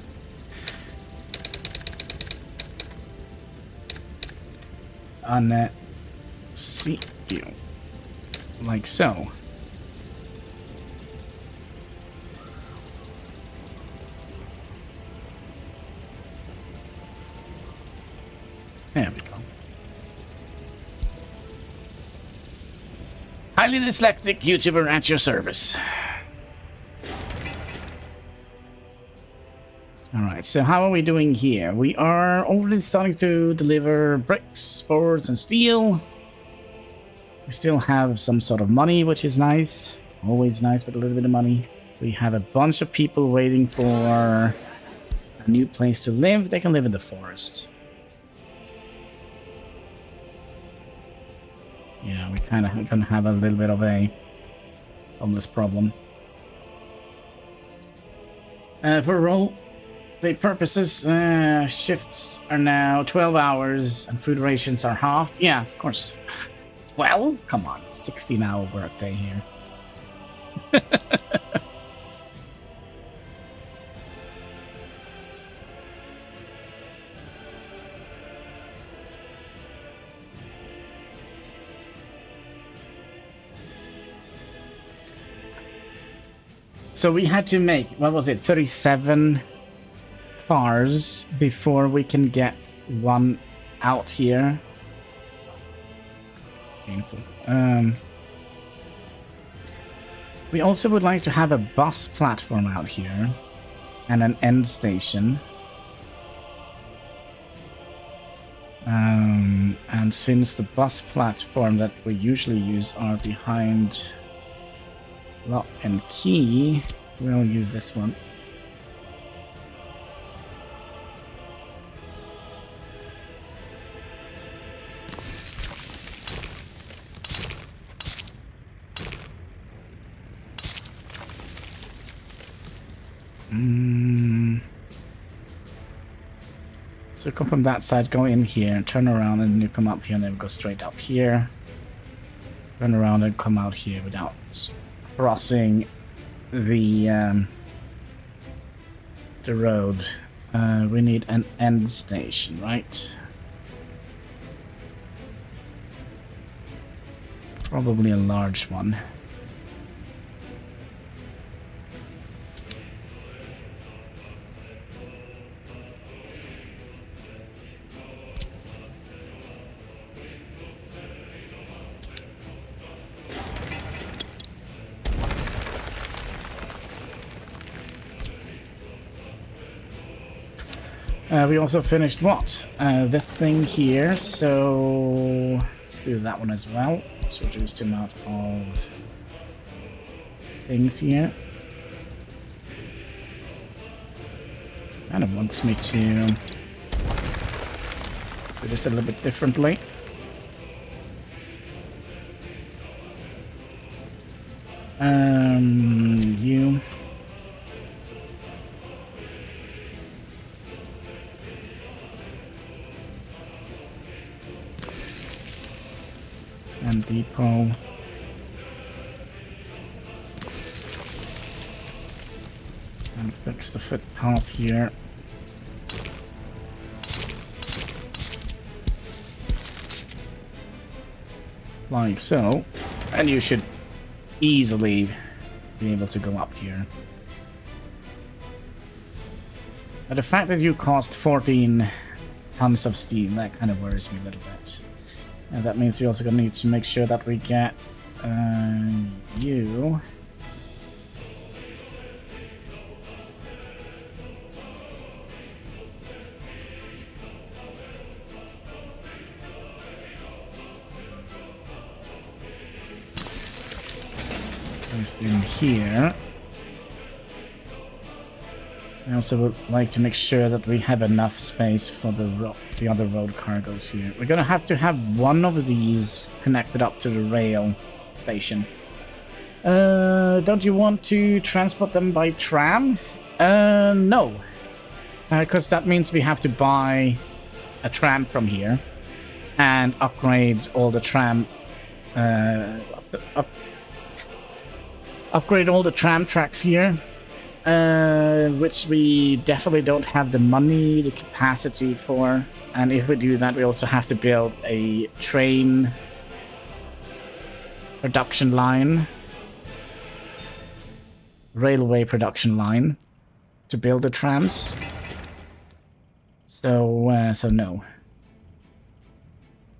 On that seat. Like so. There we go. Highly dyslexic YouTuber at your service. Alright, so how are we doing here? We are already starting to deliver bricks, boards, and steel. We still have some sort of money, which is nice. Always nice with a little bit of money. We have a bunch of people waiting for a new place to live. They can live in the forest. Yeah, we kind of gonna have a little bit of a homeless problem. For roleplay purposes, shifts are now 12 hours and food rations are halved. Yeah, of course. 12? Come on, 16-hour workday here. So we had to make, what was it, 37 cars before we can get one out here. Painful. We also would like to have a bus platform out here and an end station. And since the bus platform that we usually use are behind lock and key, we'll use this one. So come from that side, go in here, turn around, and you come up here, and then go straight up here. Turn around and come out here without crossing the road. We need an end station, right? Probably a large one. We also finished what? This thing here, so let's do that one as well. Let's reduce the amount of things here. Kind of wants me to do this a little bit differently. You. And depot. And fix the footpath here. Like so. And you should easily be able to go up here. But the fact that you cost 14 tons of steel, that kind of worries me a little bit. And that means we also gonna need to make sure that we get you. Just in here. I also would like to make sure that we have enough space for the other road cargoes here. We're gonna have to have one of these connected up to the rail station. Don't you want to transport them by tram? No. Because that means we have to buy a tram from here and upgrade all the tram upgrade all the tram tracks here. Which we definitely don't have the money, the capacity for. And if we do that, we also have to build a train production line, railway production line, to build the trams. So, no.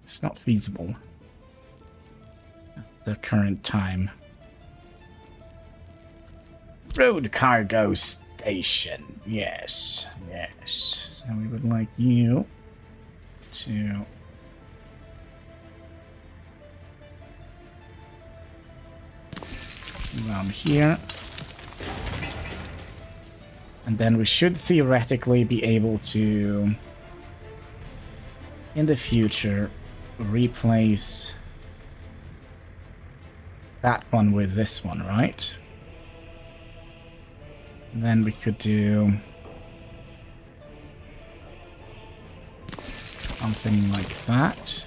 It's not feasible. the current time. Road cargo station. Yes, yes. So we would like you to around here. And then we should theoretically be able to, in the future, replace that one with this one, right? And then we could do something like that.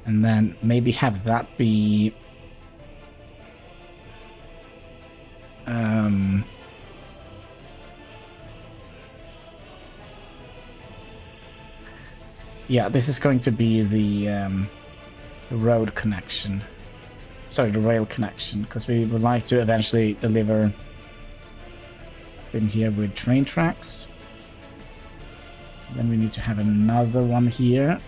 And then maybe have that be yeah, this is going to be the road connection. Sorry, the rail connection, because we would like to eventually deliver stuff in here with train tracks. Then we need to have another one here.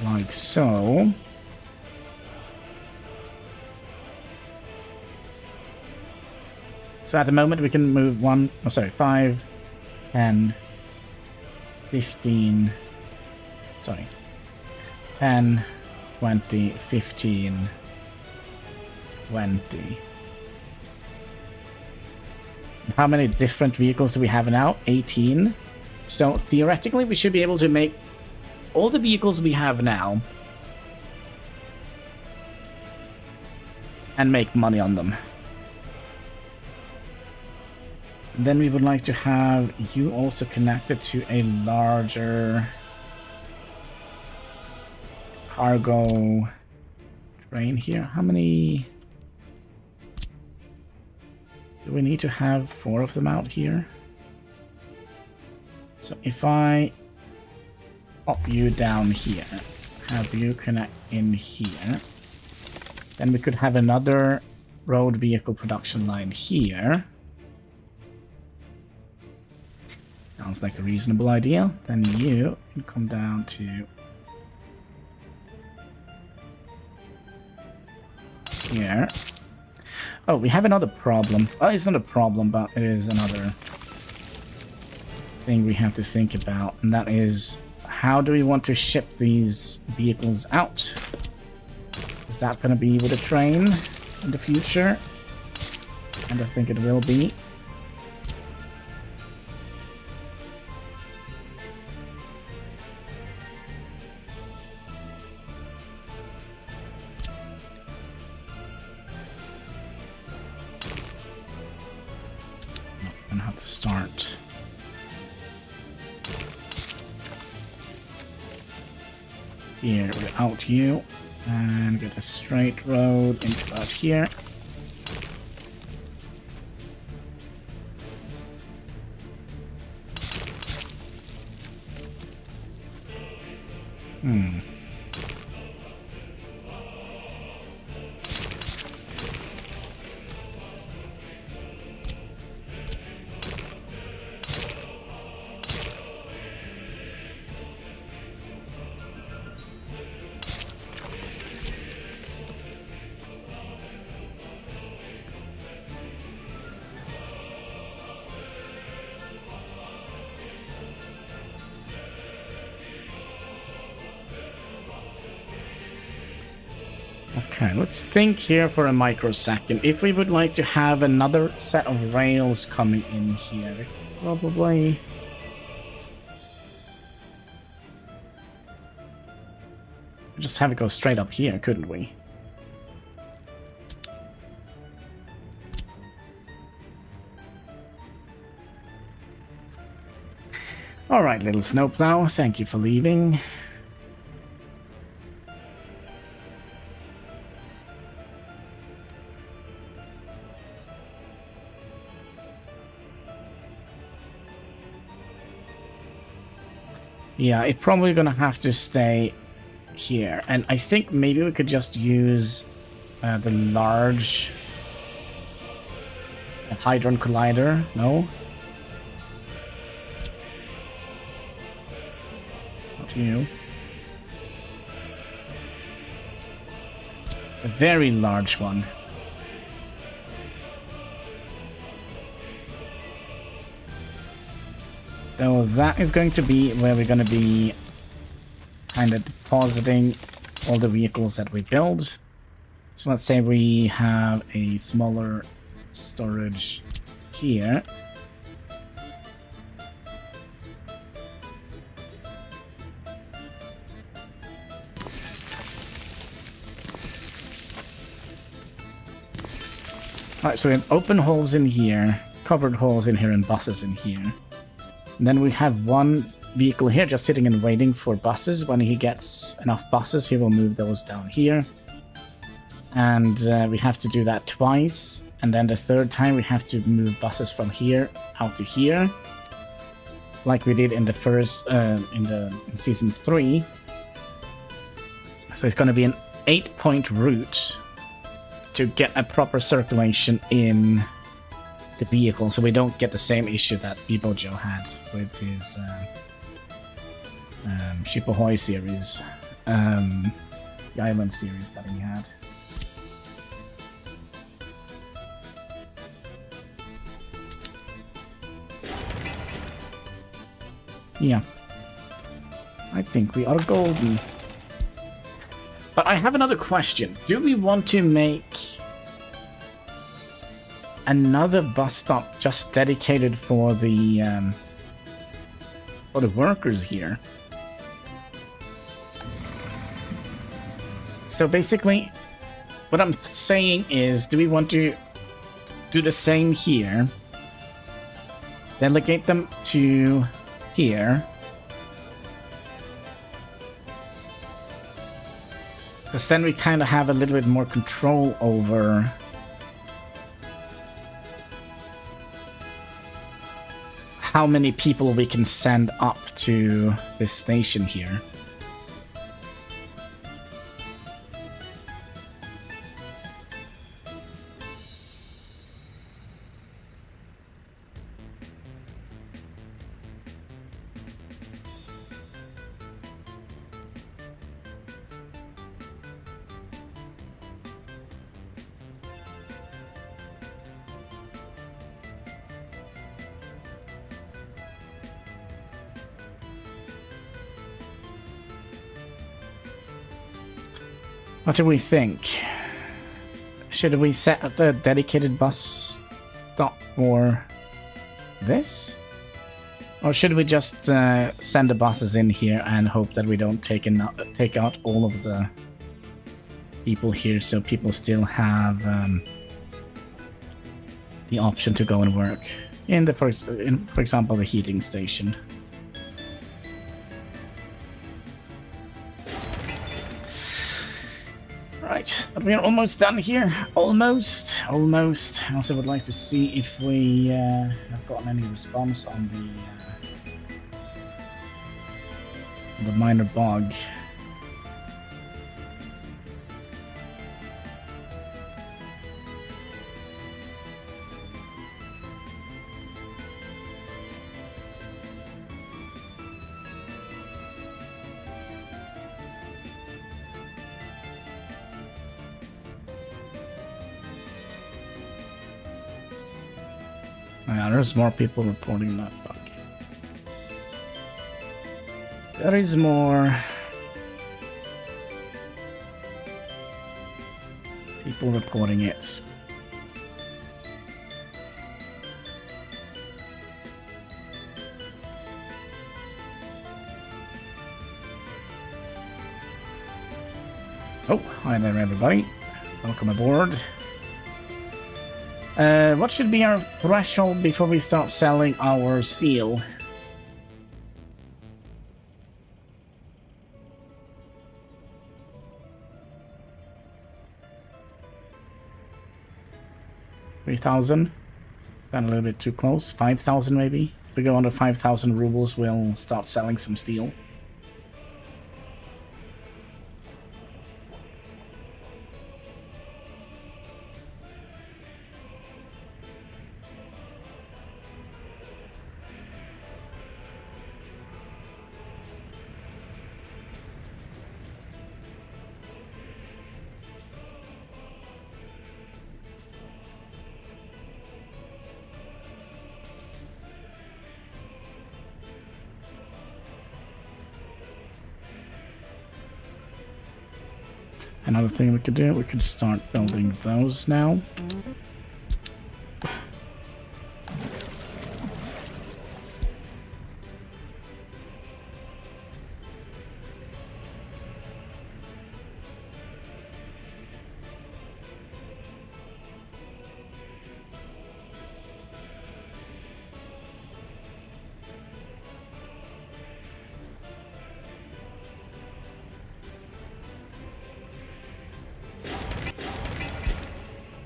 Like so. So at the moment we can move 5, 10, 15, sorry, 10, 20, 15, 20. How many different vehicles do we have now? 18. So theoretically we should be able to make all the vehicles we have now and make money on them. Then we would like to have you also connected to a larger cargo train here. How many do we need to have? 4 of them out here. So if I pop you down here, have you connect in here, then we could have another road vehicle production line here. Sounds like a reasonable idea. Then you can come down to here. Oh, we have another problem. Oh, it's not a problem, but it is another thing we have to think about, and that is, how do we want to ship these vehicles out? Is that going to be with a train in the future? And I think it will be. I'm gonna have to start. Here, without you, and get a straight road into out here. Okay, let's think here for a microsecond. If we would like to have another set of rails coming in here, probably just have it go straight up here, couldn't we? Alright, little snowplow, thank you for leaving. Yeah, it's probably gonna have to stay here, and I think maybe we could just use The large Hadron Collider, no? Not you. A very large one. So that is going to be where we're going to be kind of depositing all the vehicles that we build. So let's say we have a smaller storage here. Alright, so we have open holes in here, covered holes in here, and buses in here. And then we have one vehicle here just sitting and waiting for buses. When he gets enough buses, he will move those down here. And we have to do that twice. And then the third time we have to move buses from here out to here. Like we did in the first, in Season 3. So it's going to be an 8-point route to get a proper circulation in the vehicle, so we don't get the same issue that Bebo Joe had with his Ship Ahoy series, the Island series that he had. Yeah, I think we are golden. But I have another question. Do we want to make another bus stop just dedicated for the workers here? So basically, what I'm saying is, do we want to do the same here? Delegate them to here. Because then we kind of have a little bit more control over how many people we can send up to this station here. What do we think? Should we set up the dedicated bus stop for this? Or should we just send the buses in here and hope that we don't take out all of the people here, so people still have the option to go and work in the for example, the heating station? Right, but we are almost done here. Almost. I also would like to see if we have gotten any response on the minor bug. Yeah, there's more people reporting that bug. There is more people reporting it. Oh, hi there everybody. Welcome aboard. What should be our threshold before we start selling our steel? $3,000? Is that a little bit too close? 5,000 maybe? If we go under 5,000 rubles, we'll start selling some steel. Another thing we could do, we could start building those now.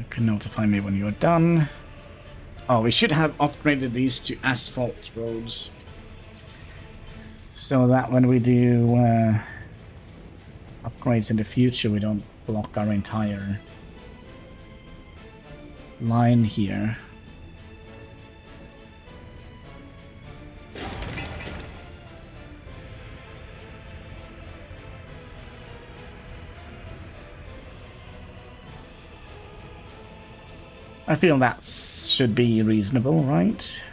Can notify me when you're done. Oh, we should have upgraded these to asphalt roads, so that when we do upgrades in the future, we don't block our entire line here. I feel that should be reasonable, right?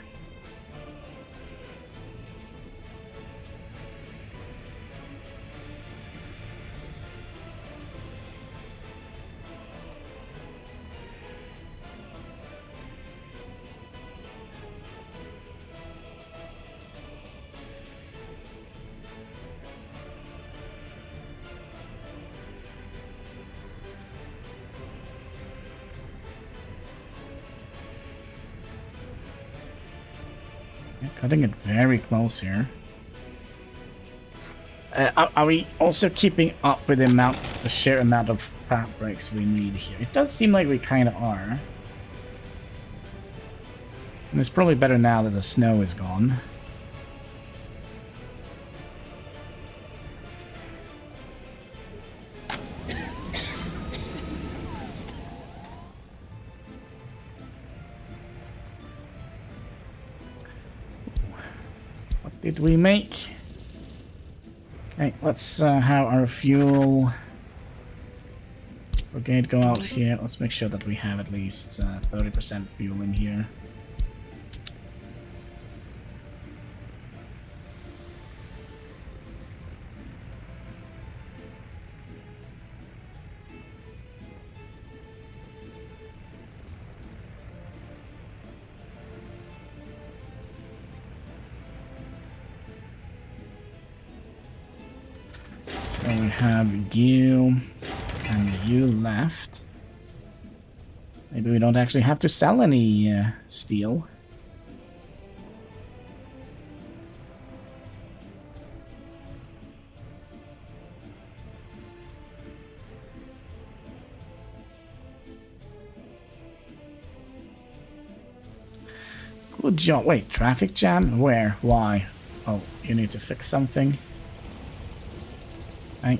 Cutting it very close here. Are we also keeping up with the sheer amount of fabrics we need here? It does seem like we kind of are. And it's probably better now that the snow is gone. Did we make? Okay, let's have our fuel brigade go out here. Let's make sure that we have at least 30% fuel in here. So we have you and you left. Maybe we don't actually have to sell any steel. Good job. Wait, traffic jam? Where? Why? Oh, you need to fix something. We're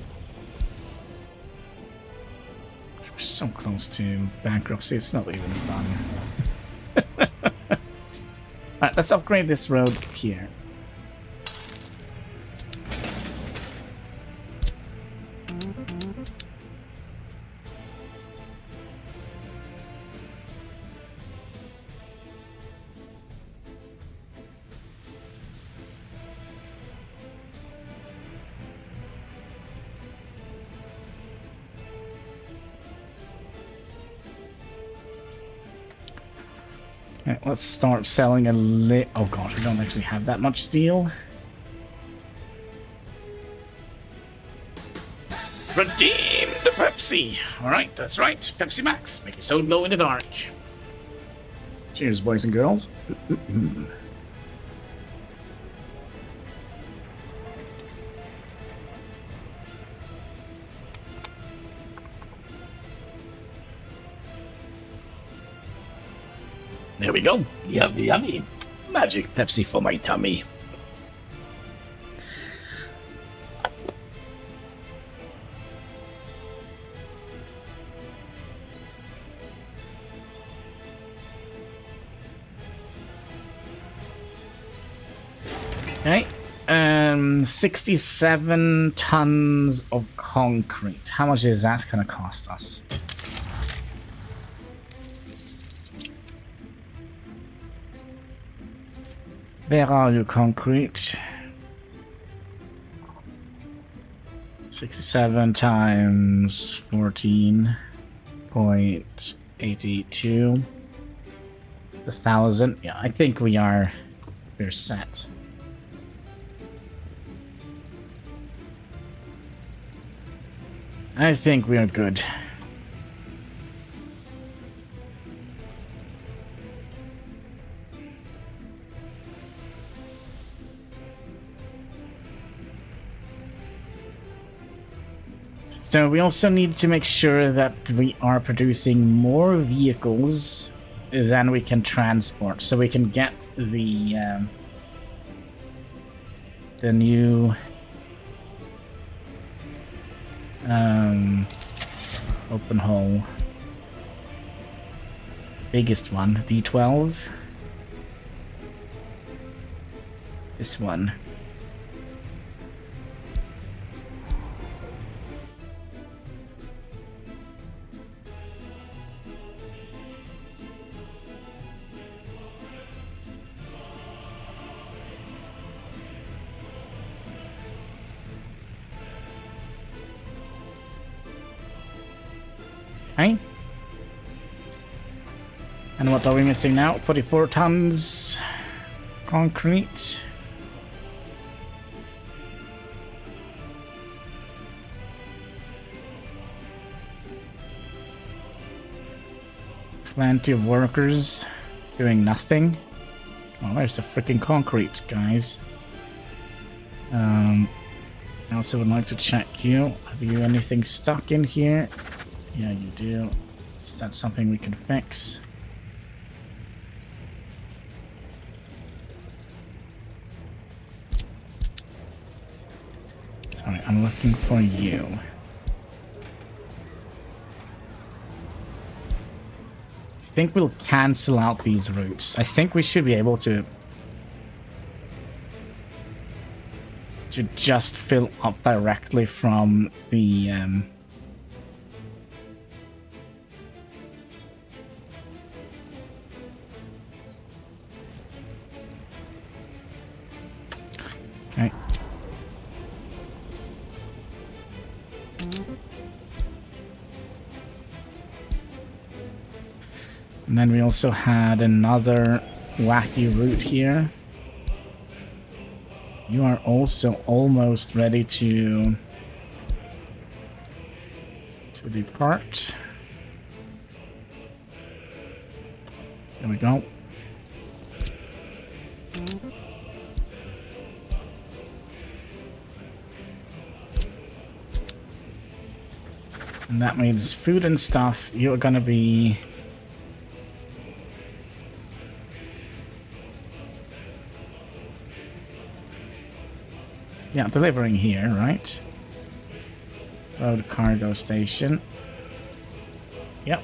so close to bankruptcy, it's not even fun. Alright, let's upgrade this road here. Okay, let's start selling a oh god, we don't actually have that much steel. Redeem the Pepsi! Alright, that's right. Pepsi Max. Make your soul glow in the dark. Cheers, boys and girls. There we go. Yummy, yummy. Magic Pepsi for my tummy. Okay. 67 tons of concrete. How much is that going to cost us? Where are you, concrete? 67 times 14.82. 1,000. Yeah, I think we're set. I think we're good. So we also need to make sure that we are producing more vehicles than we can transport, so we can get the new open hull biggest one, D12. This one. Okay. And what are we missing now? 44 tons concrete. Plenty of workers doing nothing. Oh, there's the freaking concrete, guys. I also would like to check you. Have you anything stuck in here? Yeah, you do. Is that something we can fix? Sorry, I'm looking for you. I think we'll cancel out these routes. I think we should be able to just fill up directly from the okay. And then we also had another wacky route here. You are also almost ready to depart. There we go. And that means food and stuff, you're gonna be... yeah, delivering here, right? Road cargo station. Yep.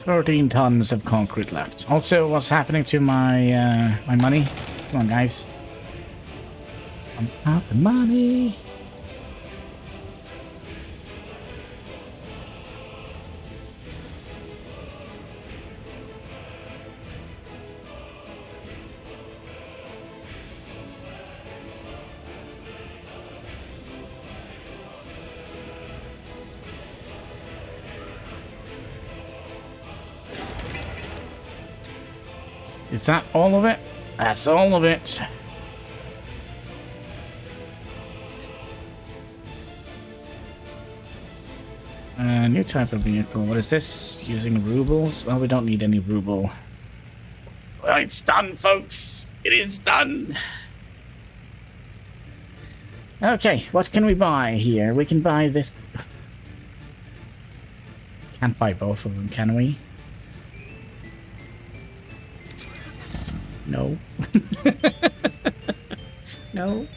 $13 tons of concrete left. Also, what's happening to my my money? Come on, guys. I'm out the money. Is that all of it? That's all of it. New type of vehicle. What is this? Using rubles? Well, we don't need any ruble. Well, it's done, folks. It is done. Okay, what can we buy here? We can buy this. Can't buy both of them, can we? No. No.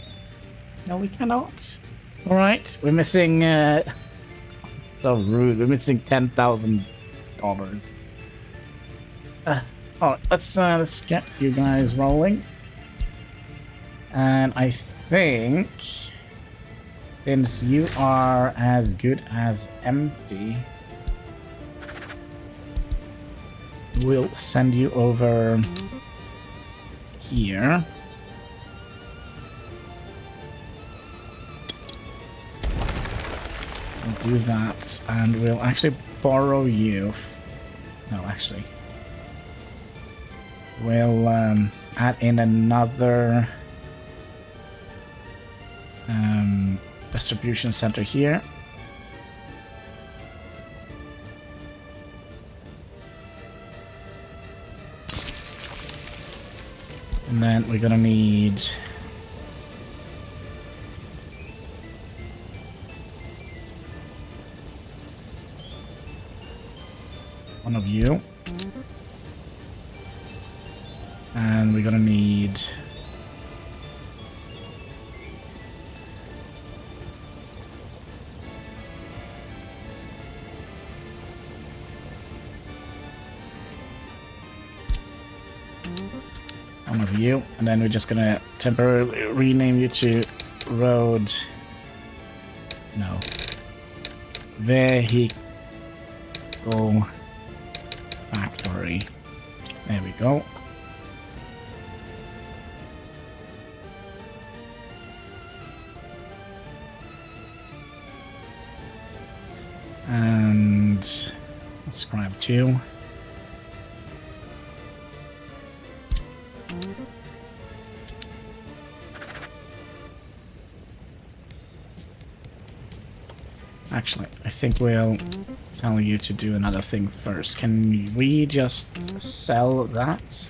No, we cannot. All right, we're missing. So rude. We're missing $10,000. All right, let's get you guys rolling. And I think since you are as good as empty, we'll send you over here. We'll do that, and we'll actually borrow you. No, actually, we'll add in another distribution center here. And then we're gonna need one of you. And we're gonna need one of you, and then we're just gonna temporarily rename you to Road. No. Vehicle Factory. There we go. And let's grab 2. Actually, I think we'll tell you to do another thing first. Can we just sell that?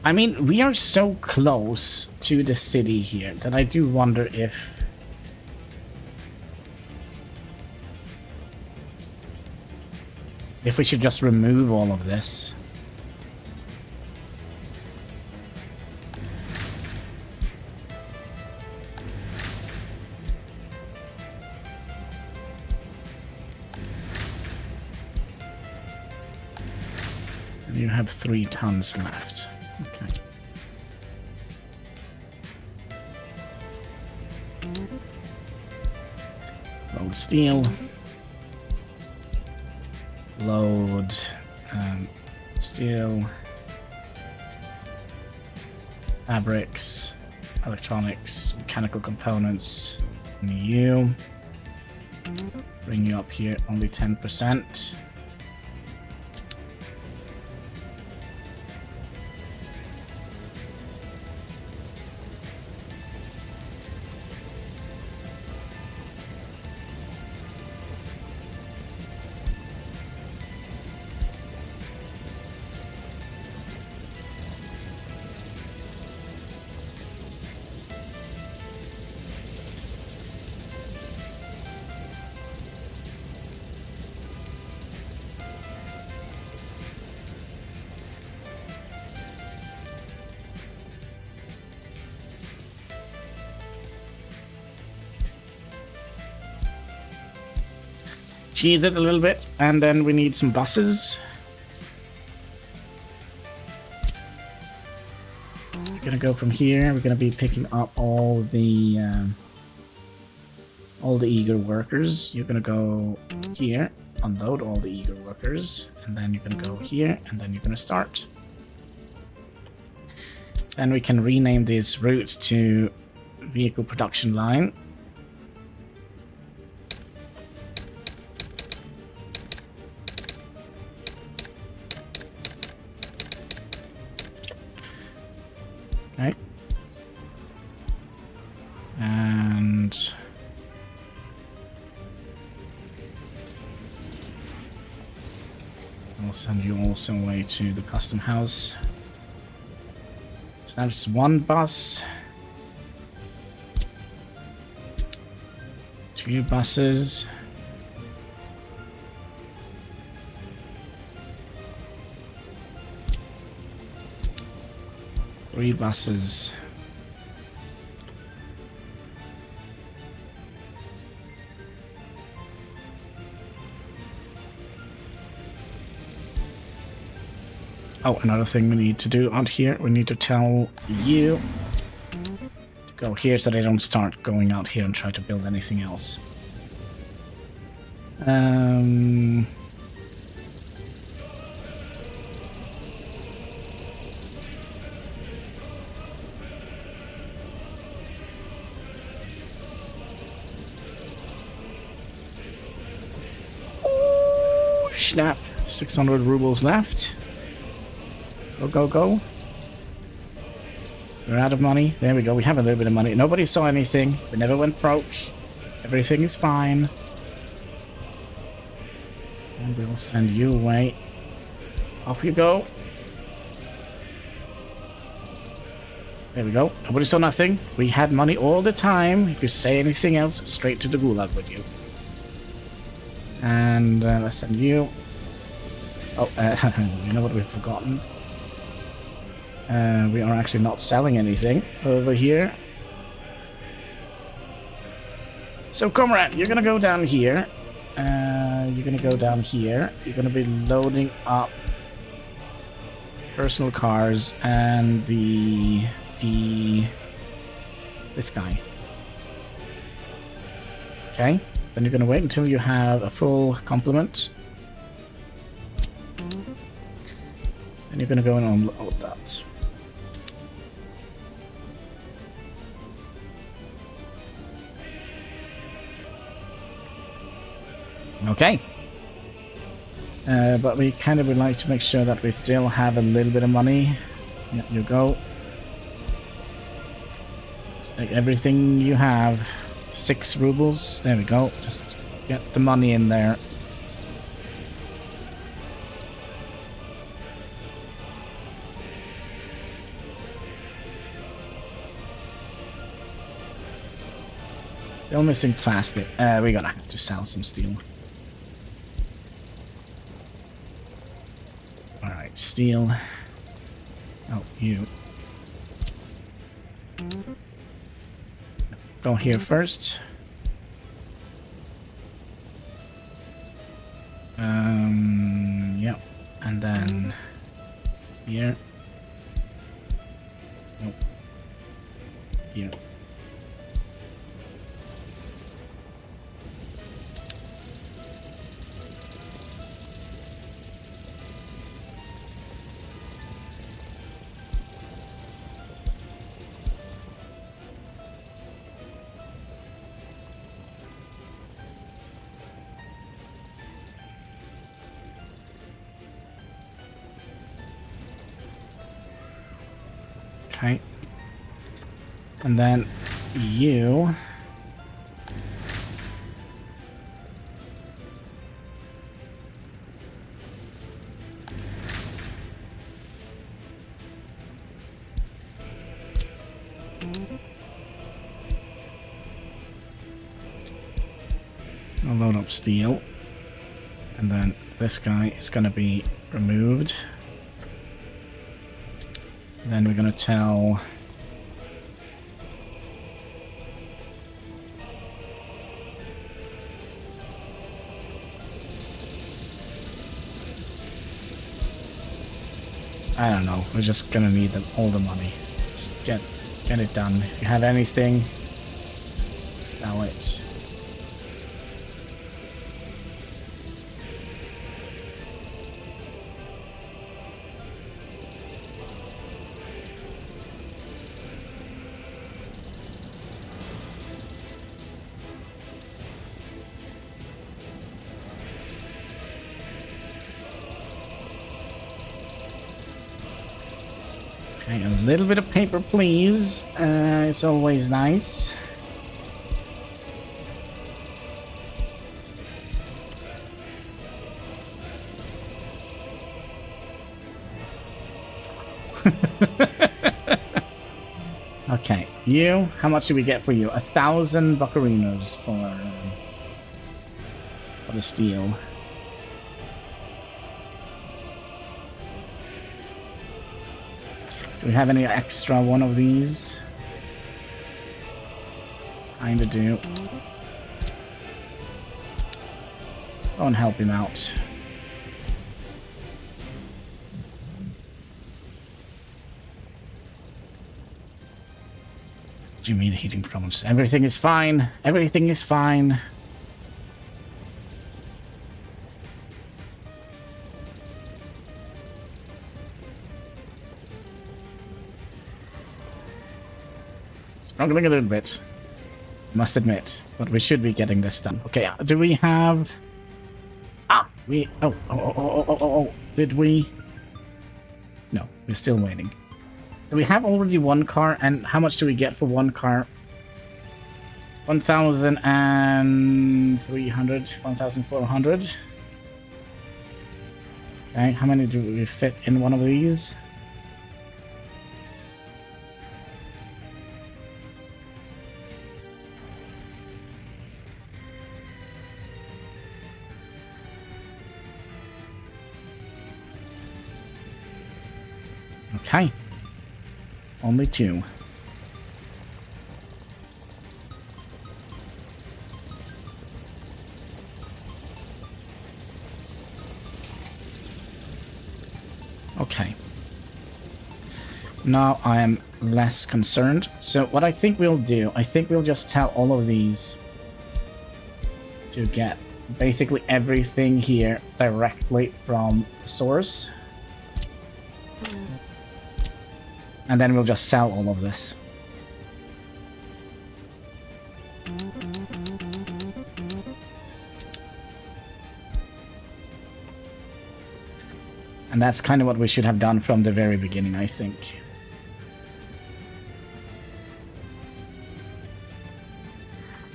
I mean, we are so close to the city here that I do wonder if we should just remove all of this. And you have 3 tons left. Okay. Load steel. Load steel, fabrics, electronics, mechanical components. You bring you up here, only 10%. Cheese it a little bit, and then we need some buses. We're gonna go from here. We're gonna be picking up all the eager workers. You're gonna go here, unload all the eager workers, and then you're gonna go here, and then you're gonna start. Then we can rename this route to vehicle production line. Okay. And I'll send you also away to the custom house. So that's one bus. 2 buses. 3 buses. Oh, another thing we need to do out here, we need to tell you to go here so they don't start going out here and try to build anything else. Ooh, snap, 600 rubles left. Go, go, go. We're out of money. There we go. We have a little bit of money. Nobody saw anything. We never went broke. Everything is fine. And we'll send you away. Off you go. There we go. Nobody saw nothing. We had money all the time. If you say anything else, straight to the gulag with you. And let's send you. Oh, you know what we've forgotten? We are actually not selling anything over here. So, comrade, you're gonna go down here. You're gonna go down here. You're gonna be loading up personal cars and this guy. Okay. Then you're gonna wait until you have a full complement. And you're gonna go and unload that. Okay. But we kind of would like to make sure that we still have a little bit of money. There you go. Just take everything you have. 6 rubles. There we go. Just get the money in there. Still missing plastic. We're gonna have to sell some steel. Alright, steel. Oh, you. Go here first. Yeah. And then here. Nope. Here. Okay. And then you... I'll load up steel. And then this guy is going to be removed. Then we're gonna tell I don't know, we're just gonna need all the money. Just get it done. If you have anything, now it. Okay, a little bit of paper, please. It's always nice. Okay, you. How much do we get for you? 1,000 buccarinos for for the steel. Do we have any extra one of these? Kinda do. Go and help him out. What do you mean heating problems? Everything is fine. Everything is fine. Struggling a little bit. Must admit. But we should be getting this done. Okay, do we have... Ah! We... Oh. Did we... No, we're still waiting. So we have already one car, and how much do we get for one car? 1,300, 1,400. Okay, how many do we fit in one of these? Okay. Only 2. Okay. Now I am less concerned. So what I think we'll do, I think we'll just tell all of these to get basically everything here directly from the source. And then we'll just sell all of this. And that's kind of what we should have done from the very beginning, I think.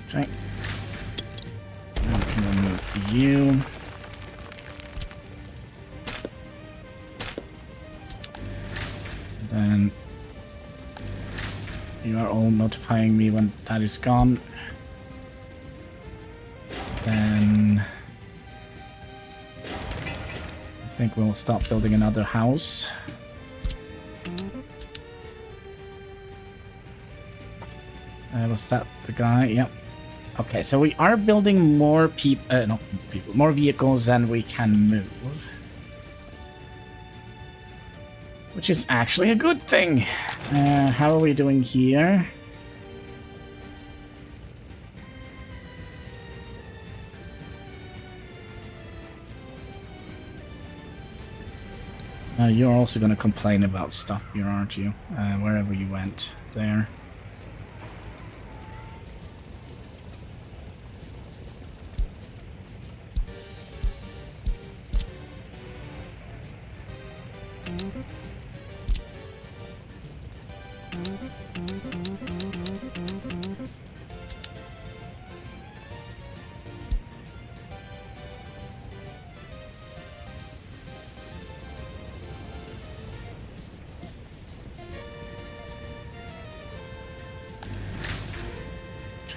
Okay. Now we can remove you. And you are all notifying me when that is gone. Then I think we'll stop building another house. Was that the guy? Yep. Okay, so we are building more more vehicles than we can move. Which is actually a good thing. How are we doing here? You're also going to complain about stuff here, aren't you? Wherever you went there.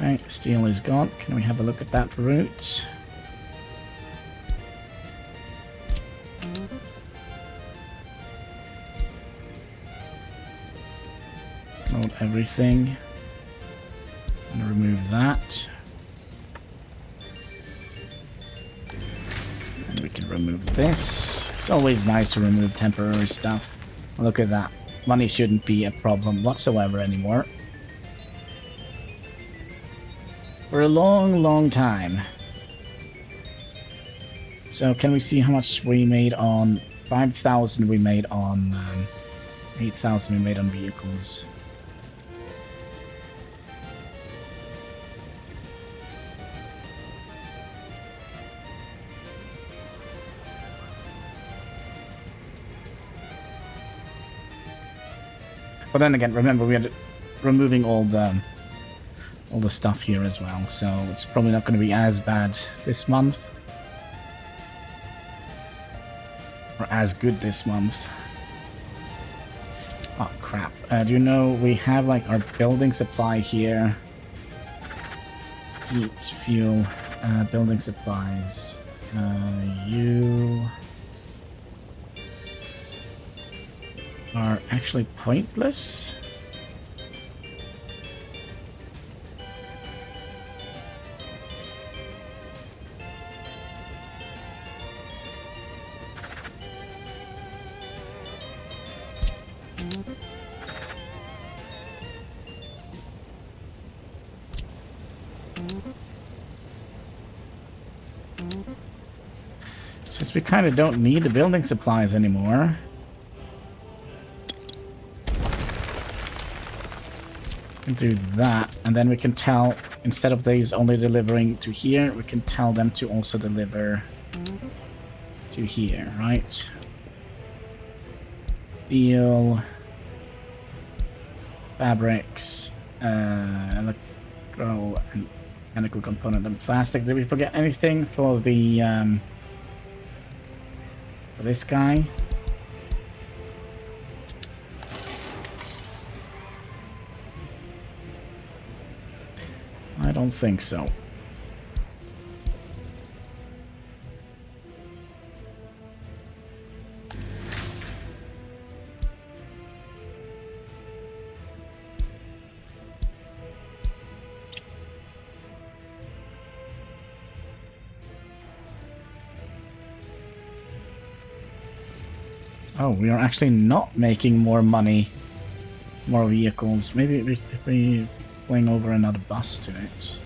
Okay, steel is gone. Can we have a look at that route? Load everything. And remove that. And we can remove this. It's always nice to remove temporary stuff. Look at that. Money shouldn't be a problem whatsoever anymore. For a long, long time. So can we see how much we made on 5,000 we made on 8,000 we made on vehicles. But then again, remember we are removing all the stuff here as well, so it's probably not going to be as bad this month. Or as good this month. Oh crap. Do you know we have like our building supply here? Heat, fuel. Building supplies. You are actually pointless. Since we kind of don't need the building supplies anymore. We can do that, and then we can tell, instead of these only delivering to here, we can tell them to also deliver to here, right? Steel, fabrics, electro and mechanical component, and plastic. Did we forget anything for the for this guy? I don't think so. Oh, we are actually not making more money, more vehicles. Maybe if we bring over another bus to it.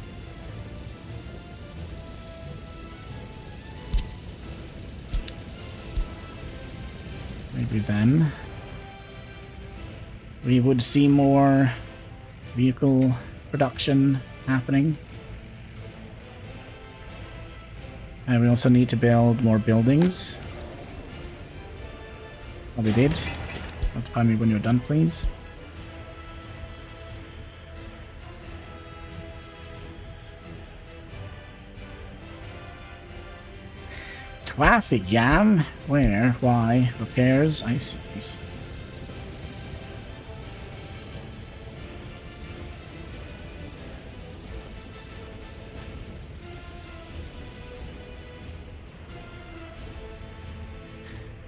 Maybe then we would see more vehicle production happening. And we also need to build more buildings. Oh, we did. Notify me when you're done, please. Traffic jam? Where? Why? Repairs? I see. I see.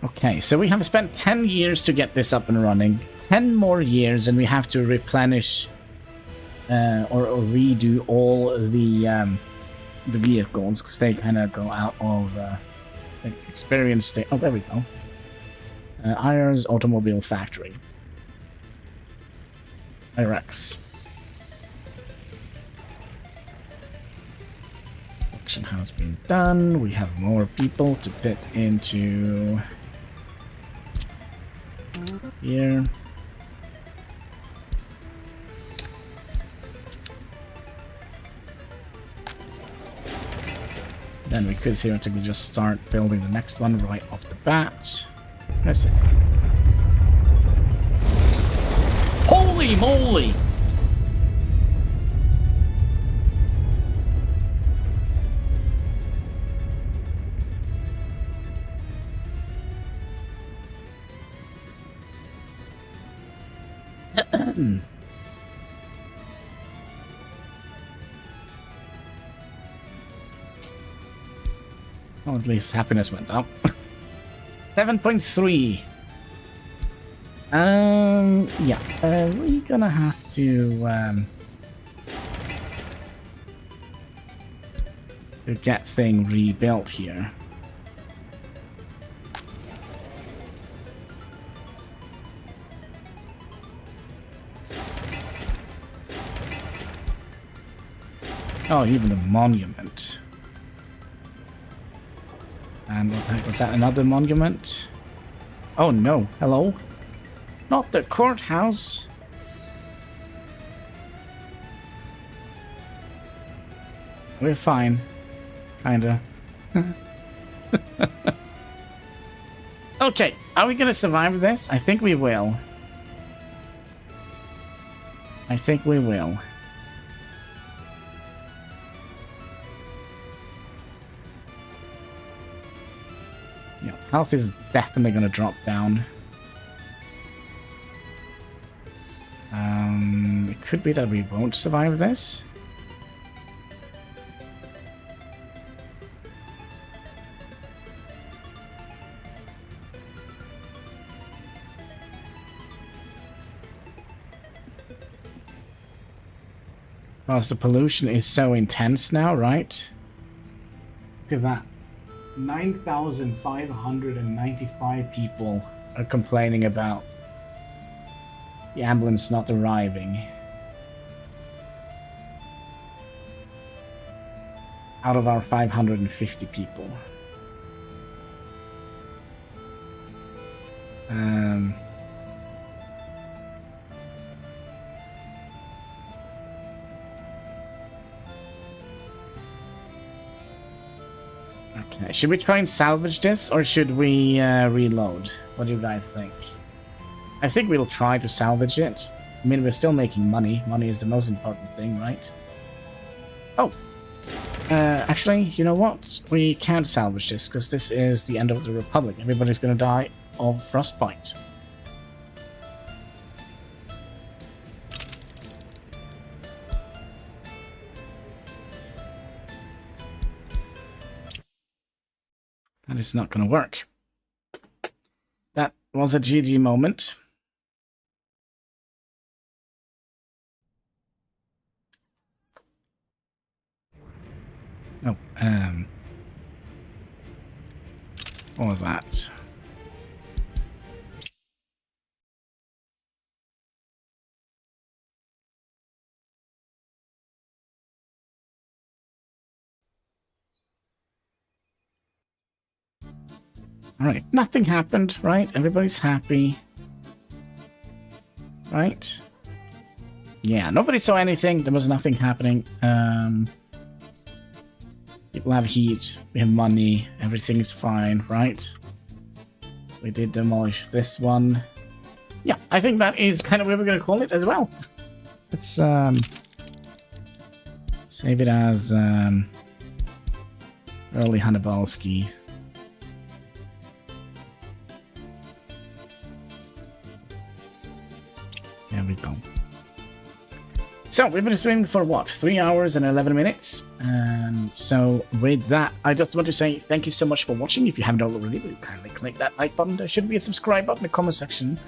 Okay, so we have spent 10 years to get this up and running. 10 more years and we have to replenish or redo all the vehicles because they kind of go out of experience state. Oh, there we go. Ayers Automobile Factory. IREX. Production has been done. We have more people to put into here. Then we could theoretically just start building the next one right off the bat. Let's see. Holy moly! Well, at least happiness went up. 7.3. Yeah, we're gonna have to get thing rebuilt here. Oh, even a monument. And what the heck was that? Another monument? Oh no, hello? Not the courthouse. We're fine. Kinda. Okay, are we gonna survive this? I think we will. I think we will. Yeah, health is definitely gonna drop down. It could be that we won't survive this. Because the pollution is so intense now, right? Look at that. 9,595 people are complaining about the ambulance not arriving. Out of our 550 people. Okay, should we try and salvage this, or should we reload? What do you guys think? I think we'll try to salvage it. I mean, we're still making money. Money is the most important thing, right? Oh! Actually, you know what? We can't salvage this, because this is the end of the Republic. Everybody's gonna die of frostbite. That is not gonna work. That was a GG moment. Oh, all of that. Alright, nothing happened, right? Everybody's happy. Right? Yeah, nobody saw anything. There was nothing happening. People have heat. We have money. Everything is fine, right? We did demolish this one. Yeah, I think that is kind of where we're going to call it as well. Let's save it as early Hannibalski. There we go. So, we've been streaming for what? 3 hours and 11 minutes? So, with that, I just want to say thank you so much for watching. If you haven't already, will you kindly click that like button. There should be a subscribe button in the comment section.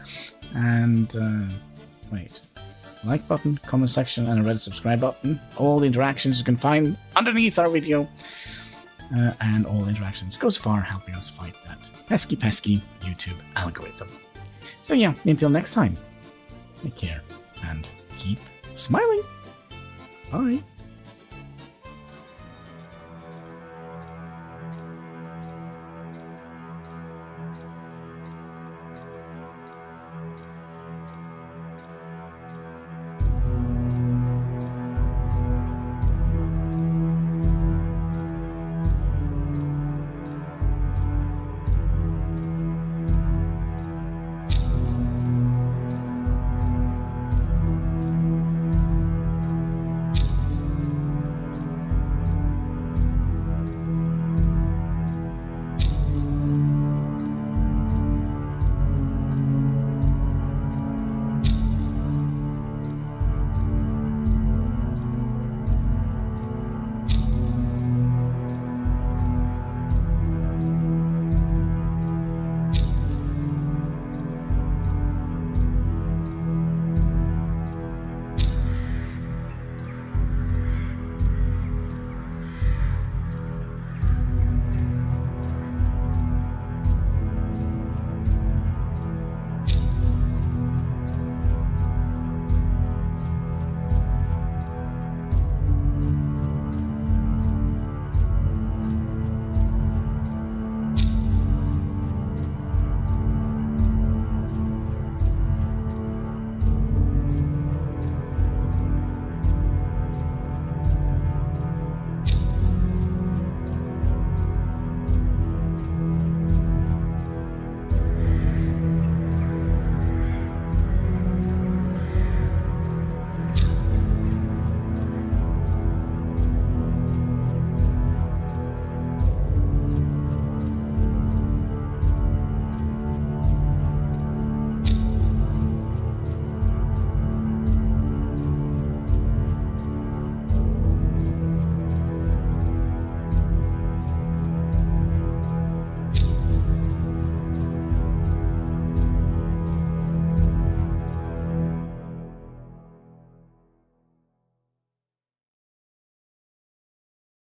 And, wait. Like button, comment section, and a red subscribe button. All the interactions you can find underneath our video. And all interactions goes far helping us fight that pesky YouTube algorithm. So yeah, until next time. Take care and keep smiling. Bye.